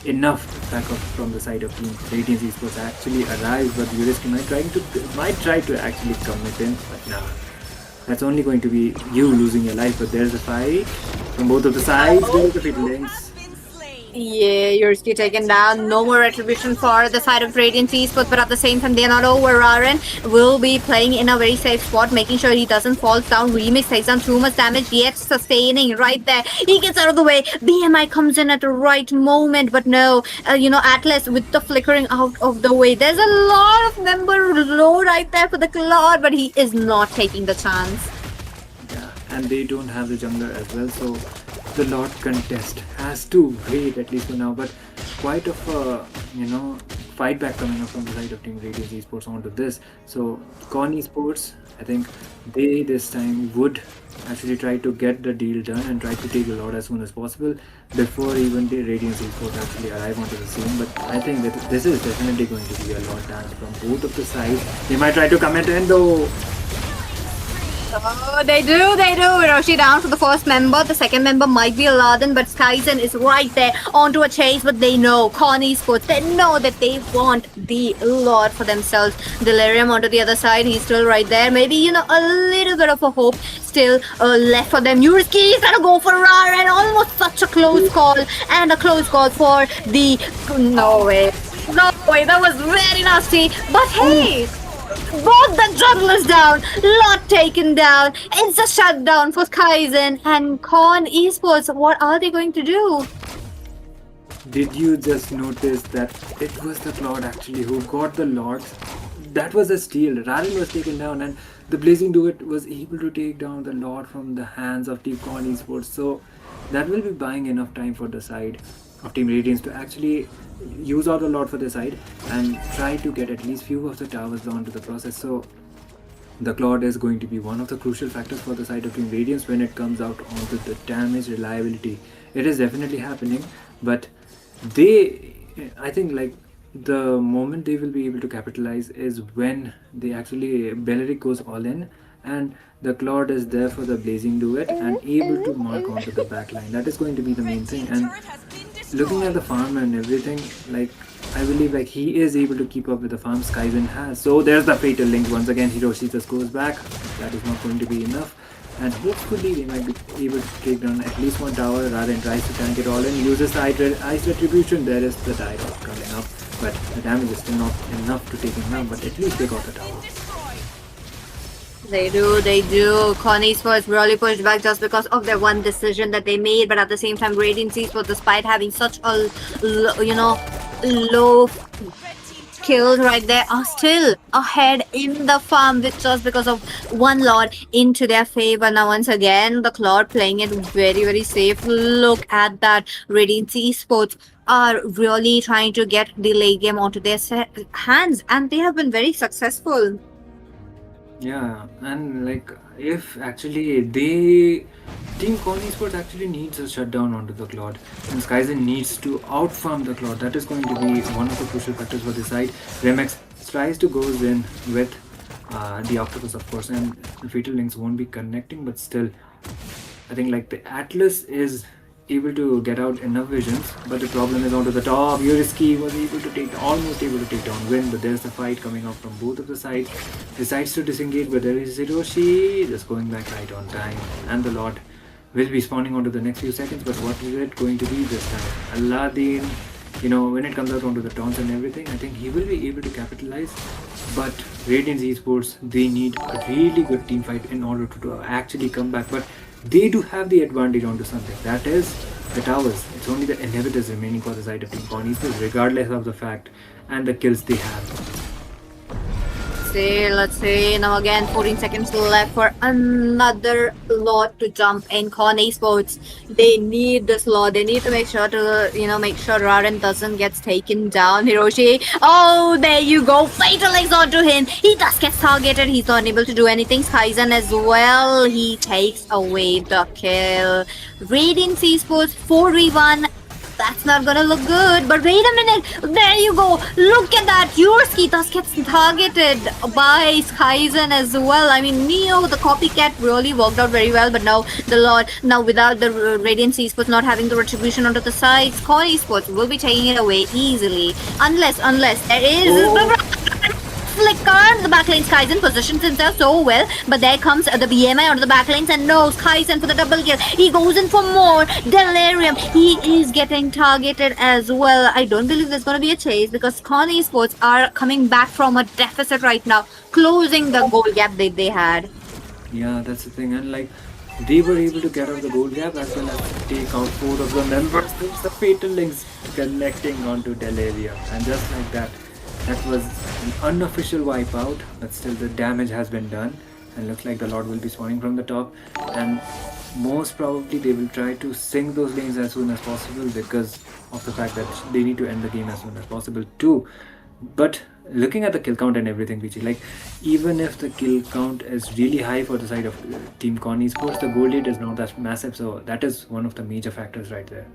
Speaker 10: enough backup from the side of Team Radiance Esports actually arrives, but Yuriski might try to actually commit in, but nah. That's only going to be you losing your life, but there's a fight from both of the sides. There's the fiddle links.
Speaker 9: Yeah, Yuriski taken down. No more retribution for the side of Radiant Esports, but at the same time, they're not over. Rarin will be playing in a very safe spot, making sure he doesn't fall down. Remix takes down too much damage, yet sustaining right there. He gets out of the way. BMI comes in at the right moment, but no, Atlas with the flickering out of the way. There's a lot of member low right there for the Claude, but he is not taking the chance.
Speaker 10: Yeah, and they don't have the jungler as well, so the Lord contest has to wait at least for now, but quite of a fight back coming up from the side of Team Radiance Esports onto this. So Con Esports, I think they this time would actually try to get the deal done and try to take the Lord as soon as possible before even the Radiance Esports actually arrive onto the scene. But I think that this is definitely going to be a Lord dance from both of the sides. They might try to commit in though.
Speaker 9: Oh, they do. Hiroshi down for the first member. The second member might be Aladdin, but Skyzen is right there onto a chase. But they know, Con Esports, they know that they want the Lord for themselves. Delirium onto the other side. He's still right there. Maybe, a little bit of a hope still left for them. Yuriski is gonna go for Rar, and almost such a close call. And a close call for the... No way. That was very nasty. But hey... Both the junglers down, Lot taken down. It's a shutdown for Kaizen and Con Esports. What are they going to do?
Speaker 10: Did you just notice that it was the Claude actually who got the Lords? That was a steal. Rarin was taken down and the Blazing Duet was able to take down the Lord from the hands of Team Con Esports. So that will be buying enough time for the side of Team Radiance to actually use out a lot for the side and try to get at least few of the towers down to the process. So the Claude is going to be one of the crucial factors for the side of Team Radiance when it comes out onto the damage reliability. It is definitely happening, but I think like the moment they will be able to capitalize is when they actually Beleric goes all in and the Claude is there for the Blazing Duet and able to mark onto the backline. That is going to be the main thing. And looking at the farm and everything, like I believe like he is able to keep up with the farm Skyzen has. So there's the fatal link once again. Hiroshi just goes back. That is not going to be enough. And hopefully they might be able to take down at least one tower. Rarin tries to tank it all in, uses the ice retribution. There is the die coming up, but the damage is still not enough to take him down. But at least they got the tower.
Speaker 9: They do. Con Esports really pushed back just because of their one decision that they made, but at the same time, Radiant Esports, despite having such a low kills right there, are still ahead in the farm with just because of one Lord into their favor. Now once again, the Claude playing it very, very safe. Look at that. Radiant Esports are really trying to get the late game onto their hands, and they have been very successful.
Speaker 10: Yeah, and like if actually Team Con Esports actually needs a shutdown onto the Claude and Skyzen needs to outfarm the Claude. That is going to be one of the crucial factors for this side. Remex tries to go in with the Octopus of course, and the Fatal Links won't be connecting, but still I think like the Atlas is able to get out enough visions, but the problem is onto the top. Yuriski was almost able to take down Win, but there's the fight coming up from both of the sides. Decides to disengage, but there is Hiroshi just going back right on time, and the Lord will be spawning onto the next few seconds. But what is it going to be this time? Aladdin, when it comes out onto the taunts and everything, I think he will be able to capitalize. But Radiance Esports, they need a really good team fight in order to actually come back. But they do have the advantage onto something. That is the towers. It's only the inhibitors remaining for the side of Team Con Esports, regardless of the fact and the kills they have.
Speaker 9: Let's see. Now again, 14 seconds left for another lot to jump in. Con Esports, they need this lot. They need to make sure Raren doesn't get taken down. Hiroshi, oh, there you go. Fatal X onto him. He just gets targeted. He's not able to do anything. Kaizen as well. He takes away the kill. Radiant Esports 4v1. That's not gonna look good, but wait a minute, there you go, look at that, Yurski just gets targeted by Skyzen as well. I mean, Neo, the copycat, really worked out very well, but now without the Radiant Esports not having the retribution onto the sides, Con Esports will be taking it away easily, unless there is flicker. The backlane Skyzen positions himself so well, but there comes the BMI onto the backlanes, and no, Skyzen for the double kill. He goes in for more. Delirium, he is getting targeted as well. I don't believe there's going to be a chase because Con Esports are coming back from a deficit right now, closing the goal gap that they had.
Speaker 10: Yeah, that's the thing, and they were able to get out the goal gap as well as take out 4 of the members. There's the fatal links connecting onto Delirium, and just like that, that was an unofficial wipeout, but still the damage has been done, and looks like the Lord will be spawning from the top, and most probably they will try to sink those lanes as soon as possible because of the fact that they need to end the game as soon as possible too. But looking at the kill count and everything, Vici, even if the kill count is really high for the side of Team Con Esports, the goal lead is not that massive, so that is one of the major factors right there.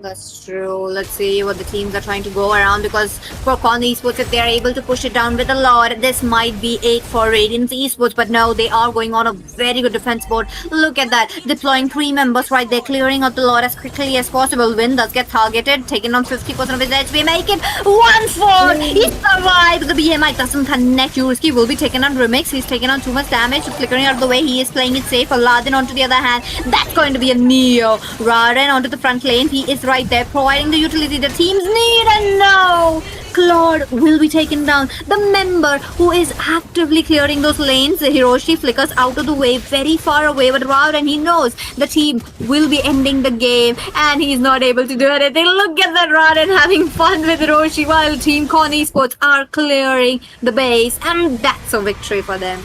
Speaker 9: That's true. Let's see what the teams are trying to go around, because for Con Esports, if they are able to push it down with a lot, this might be it for Radiant Esports. But no, they are going on a very good defense board. Look at that. Deploying 3 members right there, clearing out the lot as quickly as possible. Win does get targeted, taking on 50% of his HP. Make it 1-4. He survives. The BMI doesn't connect. Yurski will be taken on Remix. He's taken on too much damage. Flickering out of the way. He is playing it safe. Aladdin onto the other hand. That's going to be a Neo. Raren onto the front lane. He is right there, providing the utility the teams need, and no! Claude will be taken down. The member who is actively clearing those lanes, Hiroshi flickers out of the way, very far away, but Raren, he knows the team will be ending the game, and he's not able to do anything. Look at that Raren having fun with Hiroshi while Team Con Esports are clearing the base, and that's a victory for them.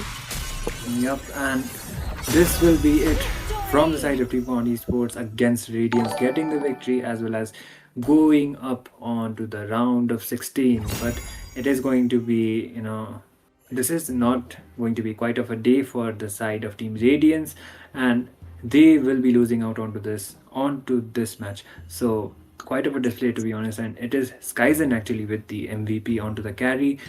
Speaker 10: Yep, and this will be it from the side of Team Con Esports against Radiance, getting the victory as well as going up onto the round of 16. But it is going to be, this is not going to be quite of a day for the side of Team Radiance, and they will be losing out onto this match. So quite of a display, to be honest, and it is Skyzen actually with the MVP onto the carry.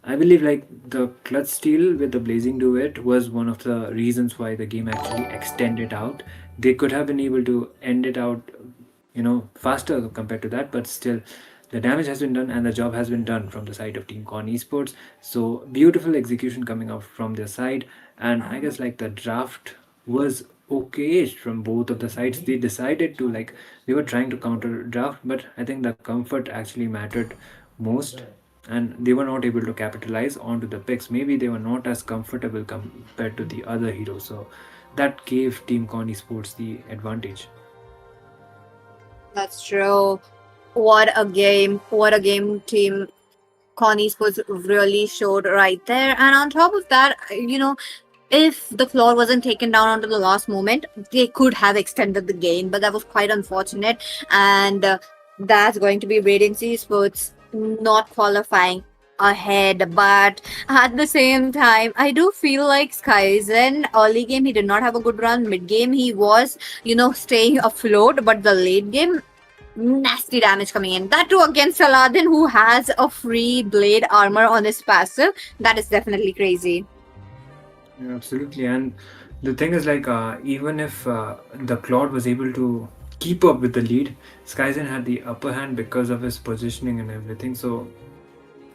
Speaker 10: I believe the clutch steal with the Blazing Duet was one of the reasons why the game actually extended out. They could have been able to end it out, faster compared to that, but still the damage has been done and the job has been done from the side of Team Con Esports. So beautiful execution coming out from their side, and I guess the draft was okay-ish from both of the sides. They decided to they were trying to counter draft, but I think the comfort actually mattered most, and they were not able to capitalize onto the picks. Maybe they were not as comfortable compared to the other heroes, so that gave Team Con Esports the advantage.
Speaker 9: That's true. What a game Team Con Esports really showed right there. And on top of that, if the Claw wasn't taken down onto the last moment, they could have extended the game, but that was quite unfortunate. And that's going to be Radiant Esports not qualifying ahead. But at the same time, I do feel like Skyzen, early game he did not have a good run. Mid game he was staying afloat, but the late game, nasty damage coming in. That too against Aladdin, who has a free blade armor on his passive. That is definitely crazy.
Speaker 10: Yeah, absolutely. And the thing is, like, even if the Claude was able to keep up with the lead, Skyzen had the upper hand because of his positioning and everything. So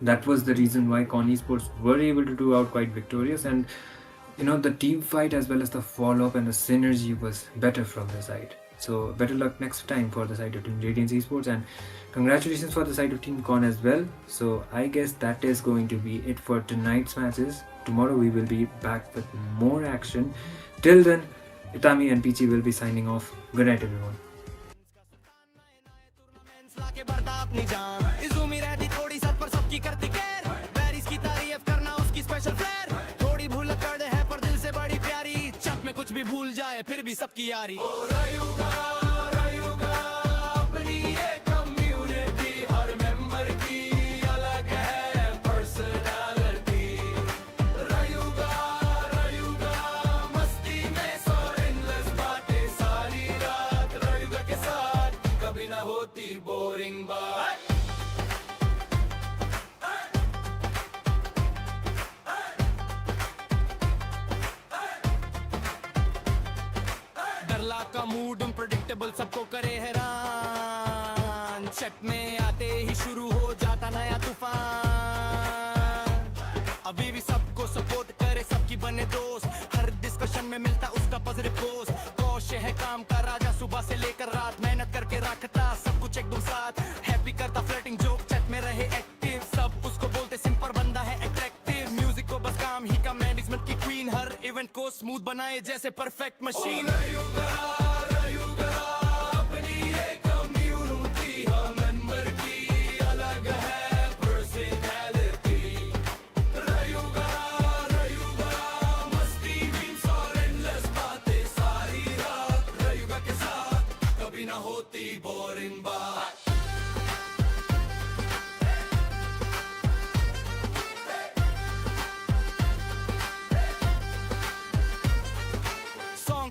Speaker 10: that was the reason why Con Esports were able to do out quite victorious. And the team fight as well as the follow up and the synergy was better from the side. So better luck next time for the side of Team Radiance Esports, and congratulations for the side of Team Con as well. So I guess that is going to be it for tonight's matches. Tomorrow we will be back with more action. Till then, Itami and Peachy will be signing off. Good night, everyone.
Speaker 1: लाके बढ़ता अपनी जान इज़ूमी रहती थोड़ी सच पर सबकी करती care बैरिस की तारीफ करना उसकी स्पेशल फ्लेयर थोड़ी भूल कर दे है पर दिल से बड़ी प्यारी चक में कुछ भी भूल जाए फिर भी सबकी यारी ओ रायुगा रायुगा अपनी ये कम्युनिटी हर मेंबर की अलग है पर्सनालिटी रायुगा रायुगा मस्ती में सो एंडलेस बातें सारी रात रायुगा के साथ कभी ना होती बोरिंग बात डरला का मूड अनप्रेडिक्टेबल सबको करे हैरान चट में आते ही शुरू हो जाता नया तूफान अभी भी सबको सपोर्ट करे सबकी बने दोस्त हर डिस्कशन में मिलता उसका पॉजिटिव पोस्ट कौश है काम का राजा सुबह से लेकर रात मेहनत करके रखता सब कुछ एकदम साथ हैप्पी करता फ्लर्टिंग जोक चैट में रहे एक्टिव सब उसको बोलते सिंपल बंदा है अट्रैक्टिव म्यूजिक को बस काम ही का मैनेजमेंट की क्वीन हर इवेंट को स्मूथ बनाए जैसे परफेक्ट मशीन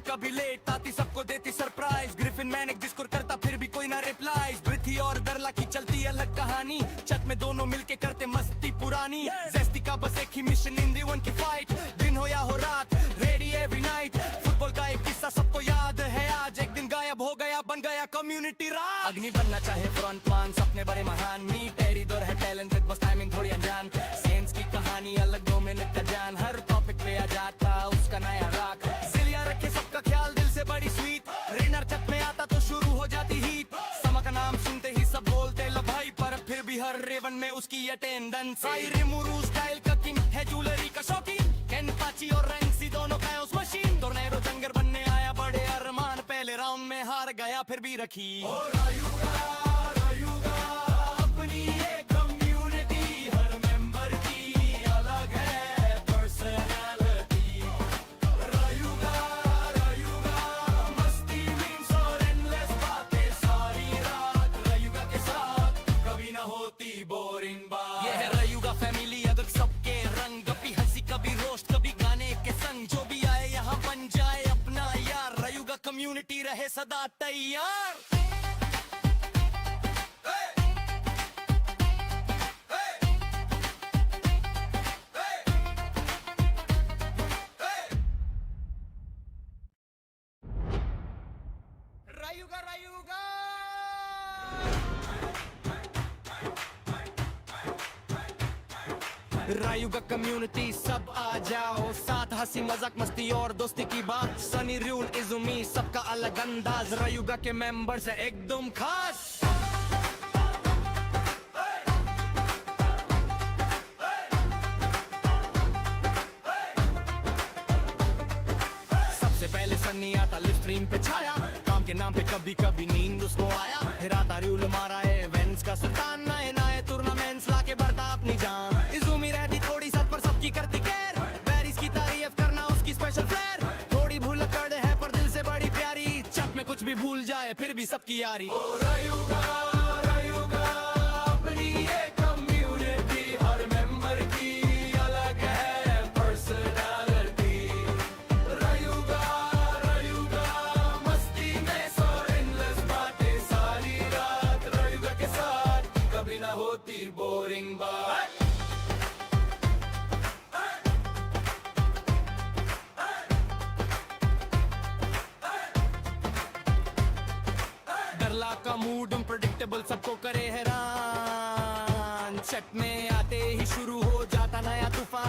Speaker 1: कभी लेट आती सबको देती सरप्राइज ग्रिफिन मैनेक डिस्कोर करता फिर भी कोई ना रिप्लाईज ब्रिथी और दरला की चलती अलग कहानी छत में दोनों मिलके करते मस्ती पुरानी जेस्टी का बस एक ही मिशन इन दी वन की फाइट दिन हो या हो रात रेडी एवरी नाइट फुटबॉल का एक किस्सा सबको याद है आज एक दिन गायब हो गया बन गया कम्युनिटी रात अग्नि बनना चाहे फ्रंट मान सपने बड़े महान मी टेरी दौर है टैलेंटेड बस टाइमिंग थोड़ी अनजान सेंस की कहानी अलग 2 मिनट का जान हर टॉपिक पे आ जाता उसका नया राग जिलिया रखे सबका ख्याल दिल से बड़ी स्वीट रेनर छत में आता तो शुरू हो जाती हीट समा का नाम सुनते ही सब बोलते लो भाई पर फिर भी हर रेवन में उसकी अटेंडेंस साइरे मुरू स्टाइल का किंग है ज्वेलरी का शौकीन कैन पाची और रैंक्सी दोनों का उस मशीन टोर्नेडो जंगर बनने आया बड़े अरमान पहले राउंड में हार गया फिर भी रखी ओ रायुगा रायुगा अपनी ये कम्युनिटी हर मेंबर की अलग है पर्सनालिटी रायुगा रायुगा मस्ती मीम्स और एंडलेस बातें सारी रात रायुगा के साथ कभी ना होती बोरिंग बात ये है रायुगा फैमिली अगर सबके रंग कभी हंसी कभी रोस्ट कभी गाने के संग जो भी आए यहाँ बन जाए अपना यार रायुगा कम्युनिटी रहे सदा तैयार रायुगा रायुगा रायुगा कम्युनिटी सब आ जाओ साथ हंसी मजाक मस्ती और दोस्ती की बात सनी रूल इजुमी सबका अलग अंदाज रायुगा के मेंबर्स है एकदम खास सबसे पहले सनी आता लिव स्ट्रीम पे छाया काम के नाम पे कभी कभी नींद उसको आया फिर आता रूल मारा है इवेंट्स का सुल्तान नए नए टूर्नामेंट्स लाके बढ़ता अपनी जान इजुमी रहती थोड़ी सच पर सबकी करती केयर बैरिस की तारीफ करना उसकी स्पेशल फ्लेयर थोड़ी भूल कर दे है पर दिल से बड़ी प्यारी चक में कुछ भी भूल जाए फिर भी सबकी यारी ओ रायुगा रायुगा अपनी ये कम्युनिटी हर मेंबर की अलग है पर्सनालिटी रायुगा रायुगा मस्ती में सो एंडलेस बातें सारी रात रायुगा के साथ कभी ना होती बोरिंग बात डरला का मूड अनप्रेडिक्टेबल सबको करे हैरान चट में आते ही शुरू हो जाता नया तूफान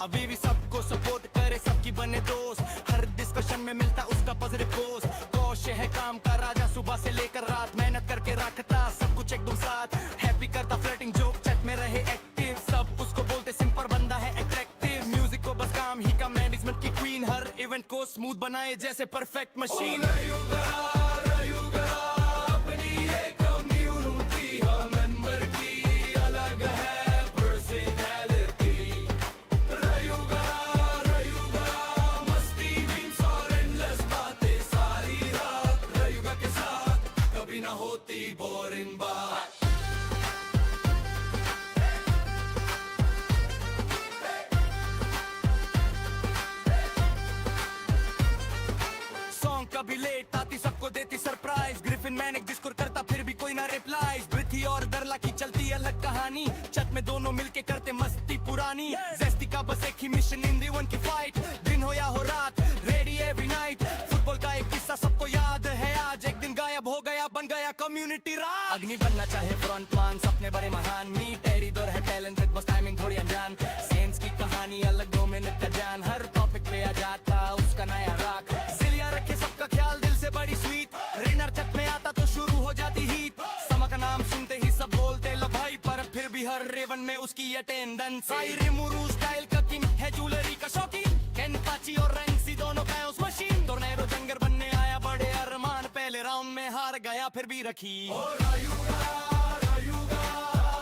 Speaker 1: अभी भी सबको सपोर्ट करे सबकी बने दोस्त हर डिस्कशन में मिलता उसका पॉजिटिव पोस्ट कौशल है काम का राजा सुबह से लेकर रात मेहनत करके रखता सब कुछ एकदम साथ हैप्पी करता फ्लर्टिंग जोक चट में रहे एक्टिव सब उसको बोलते सिंपल बंदा है अट्रैक्टिव म्यूजिक को बस काम ही का मैनेजमेंट की क्वीन हर इवेंट को स्मूथ बनाए जैसे परफेक्ट मशीन बोरिंग बात सॉन्ग कभी लेट आती सबको देती सरप्राइज ग्रिफिन मैनेज डिस्कोर करता फिर भी कोई ना रिप्लाई पृथ्वी और दरला की चलती अलग कहानी छत में दोनों मिलके करते मस्ती पुरानी जेस्टी का बस एक ही मिशन इन वन की फाइट दिन हो या हो रात रेडी एवरी नाइट फुटबॉल का एक किस्सा सबको याद है आज एक दिन गायब हो गया बन गया कम्युनिटी राज अग्नि बनना चाहे फ्रंटमैन सपने बड़े महान मी टेरी दौर है टैलेंटेड बस टाइमिंग थोड़ी अनजान सेंस की कहानी अलग 2 मिनट का जान हर टॉपिक पे आ जाता उसका नया राग सिलिया रखे सबका ख्याल दिल से बड़ी स्वीट रेनर छत में आता तो शुरू हो जाती हीट समा का नाम सुनते ही सब बोलते लो भाई पर फिर भी हर रेवन में उसकी अटेंडेंस मुरू स्टाइल का किंग है ज्वेलरी का शौकीन कैन पाची और रैंक्सी दोनों का उस मशीन टोर्नेडो जंगर बनने आया बड़े अरमान पहले राउंड में हार गया फिर भी रखी रायुगा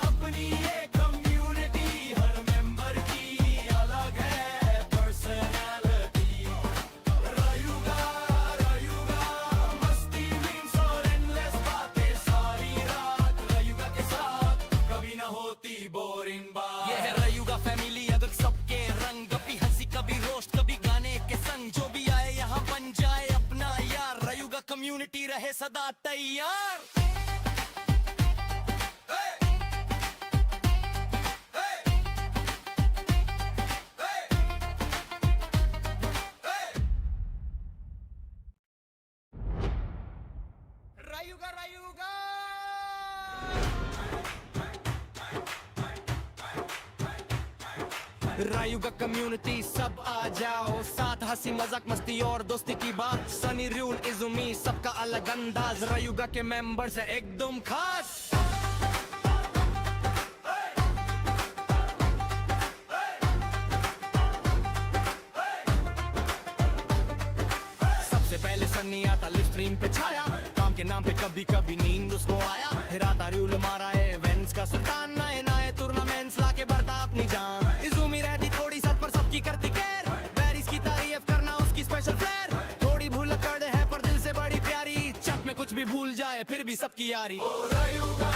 Speaker 1: अपनी एक कम्युनिटी हर मेंबर की अलग है पर्सनालिटी रायुगा मस्ती मीम्स और एंडलेस बातें सारी रात रायुगा के साथ कभी ना होती बोरिंग बात ये है रायुगा फैमिली अगर सबके रंग कभी हंसी कभी रोस्ट कभी गाने के संग जो भी आए यहाँ बन जाए अपना यार रायुगा कम्युनिटी रहे सदा तैयार रायुगा रायुगा कम्युनिटी सब आ जाओ साथ हंसी मजाक मस्ती और दोस्ती की बात सनी रूल इजुमी सबका अलग अंदाज रायुगा के मेंबर्स है एकदम खास सबसे पहले सनी आता लिव स्ट्रीम पे छाया काम के नाम पे कभी कभी नींद उसको आया फिर आता रूल मारा है इवेंट्स का सुल्तान नए नए टूर्नामेंट्स लाके बढ़ता अपनी जान इजुमी रहती थोड़ी सच पर सबकी करती केयर बैरिस की तारीफ करना उसकी स्पेशल फ्लेयर थोड़ी भूल कर दे है पर दिल से बड़ी प्यारी चट में कुछ भी भूल जाए फिर भी सबकी यारी रायुगा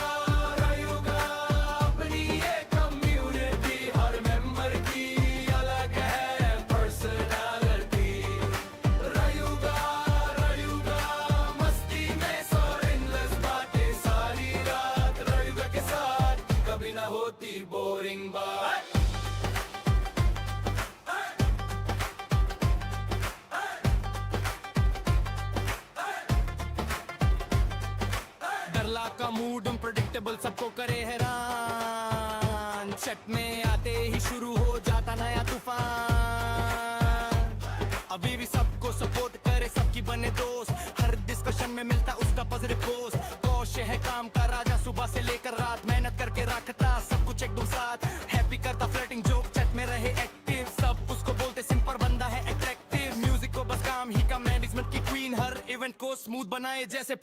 Speaker 1: अपनी एक कम्युनिटी हर मेंबर की अलग है पर्सनालिटी रायुगा मस्ती में सो एंडलेस बातें सारी रात रायुगा के साथ कभी ना होती बोरिंग बात डरला का मूड अनप्रेडिक्टेबल सबको करे हैरान चट में आते ही शुरू हो जाता नया तूफान अभी भी सबको सपोर्ट करे सबकी बने दोस्त हर डिस्कशन में मिलता उसका पॉजिटिव पोस्ट कौशल है काम का राजा सुबह से लेकर रात मेहनत करके रखता सब कुछ एकदम साथ हैप्पी करता फ्लर्टिंग जोक चट में रहे एक्टिव सब उसको बोलते सिंपल बंदा है अट्रैक्टिव म्यूजिक को बस काम ही का मैनेजमेंट की क्वीन हर इवेंट को स्मूथ बनाए जैसे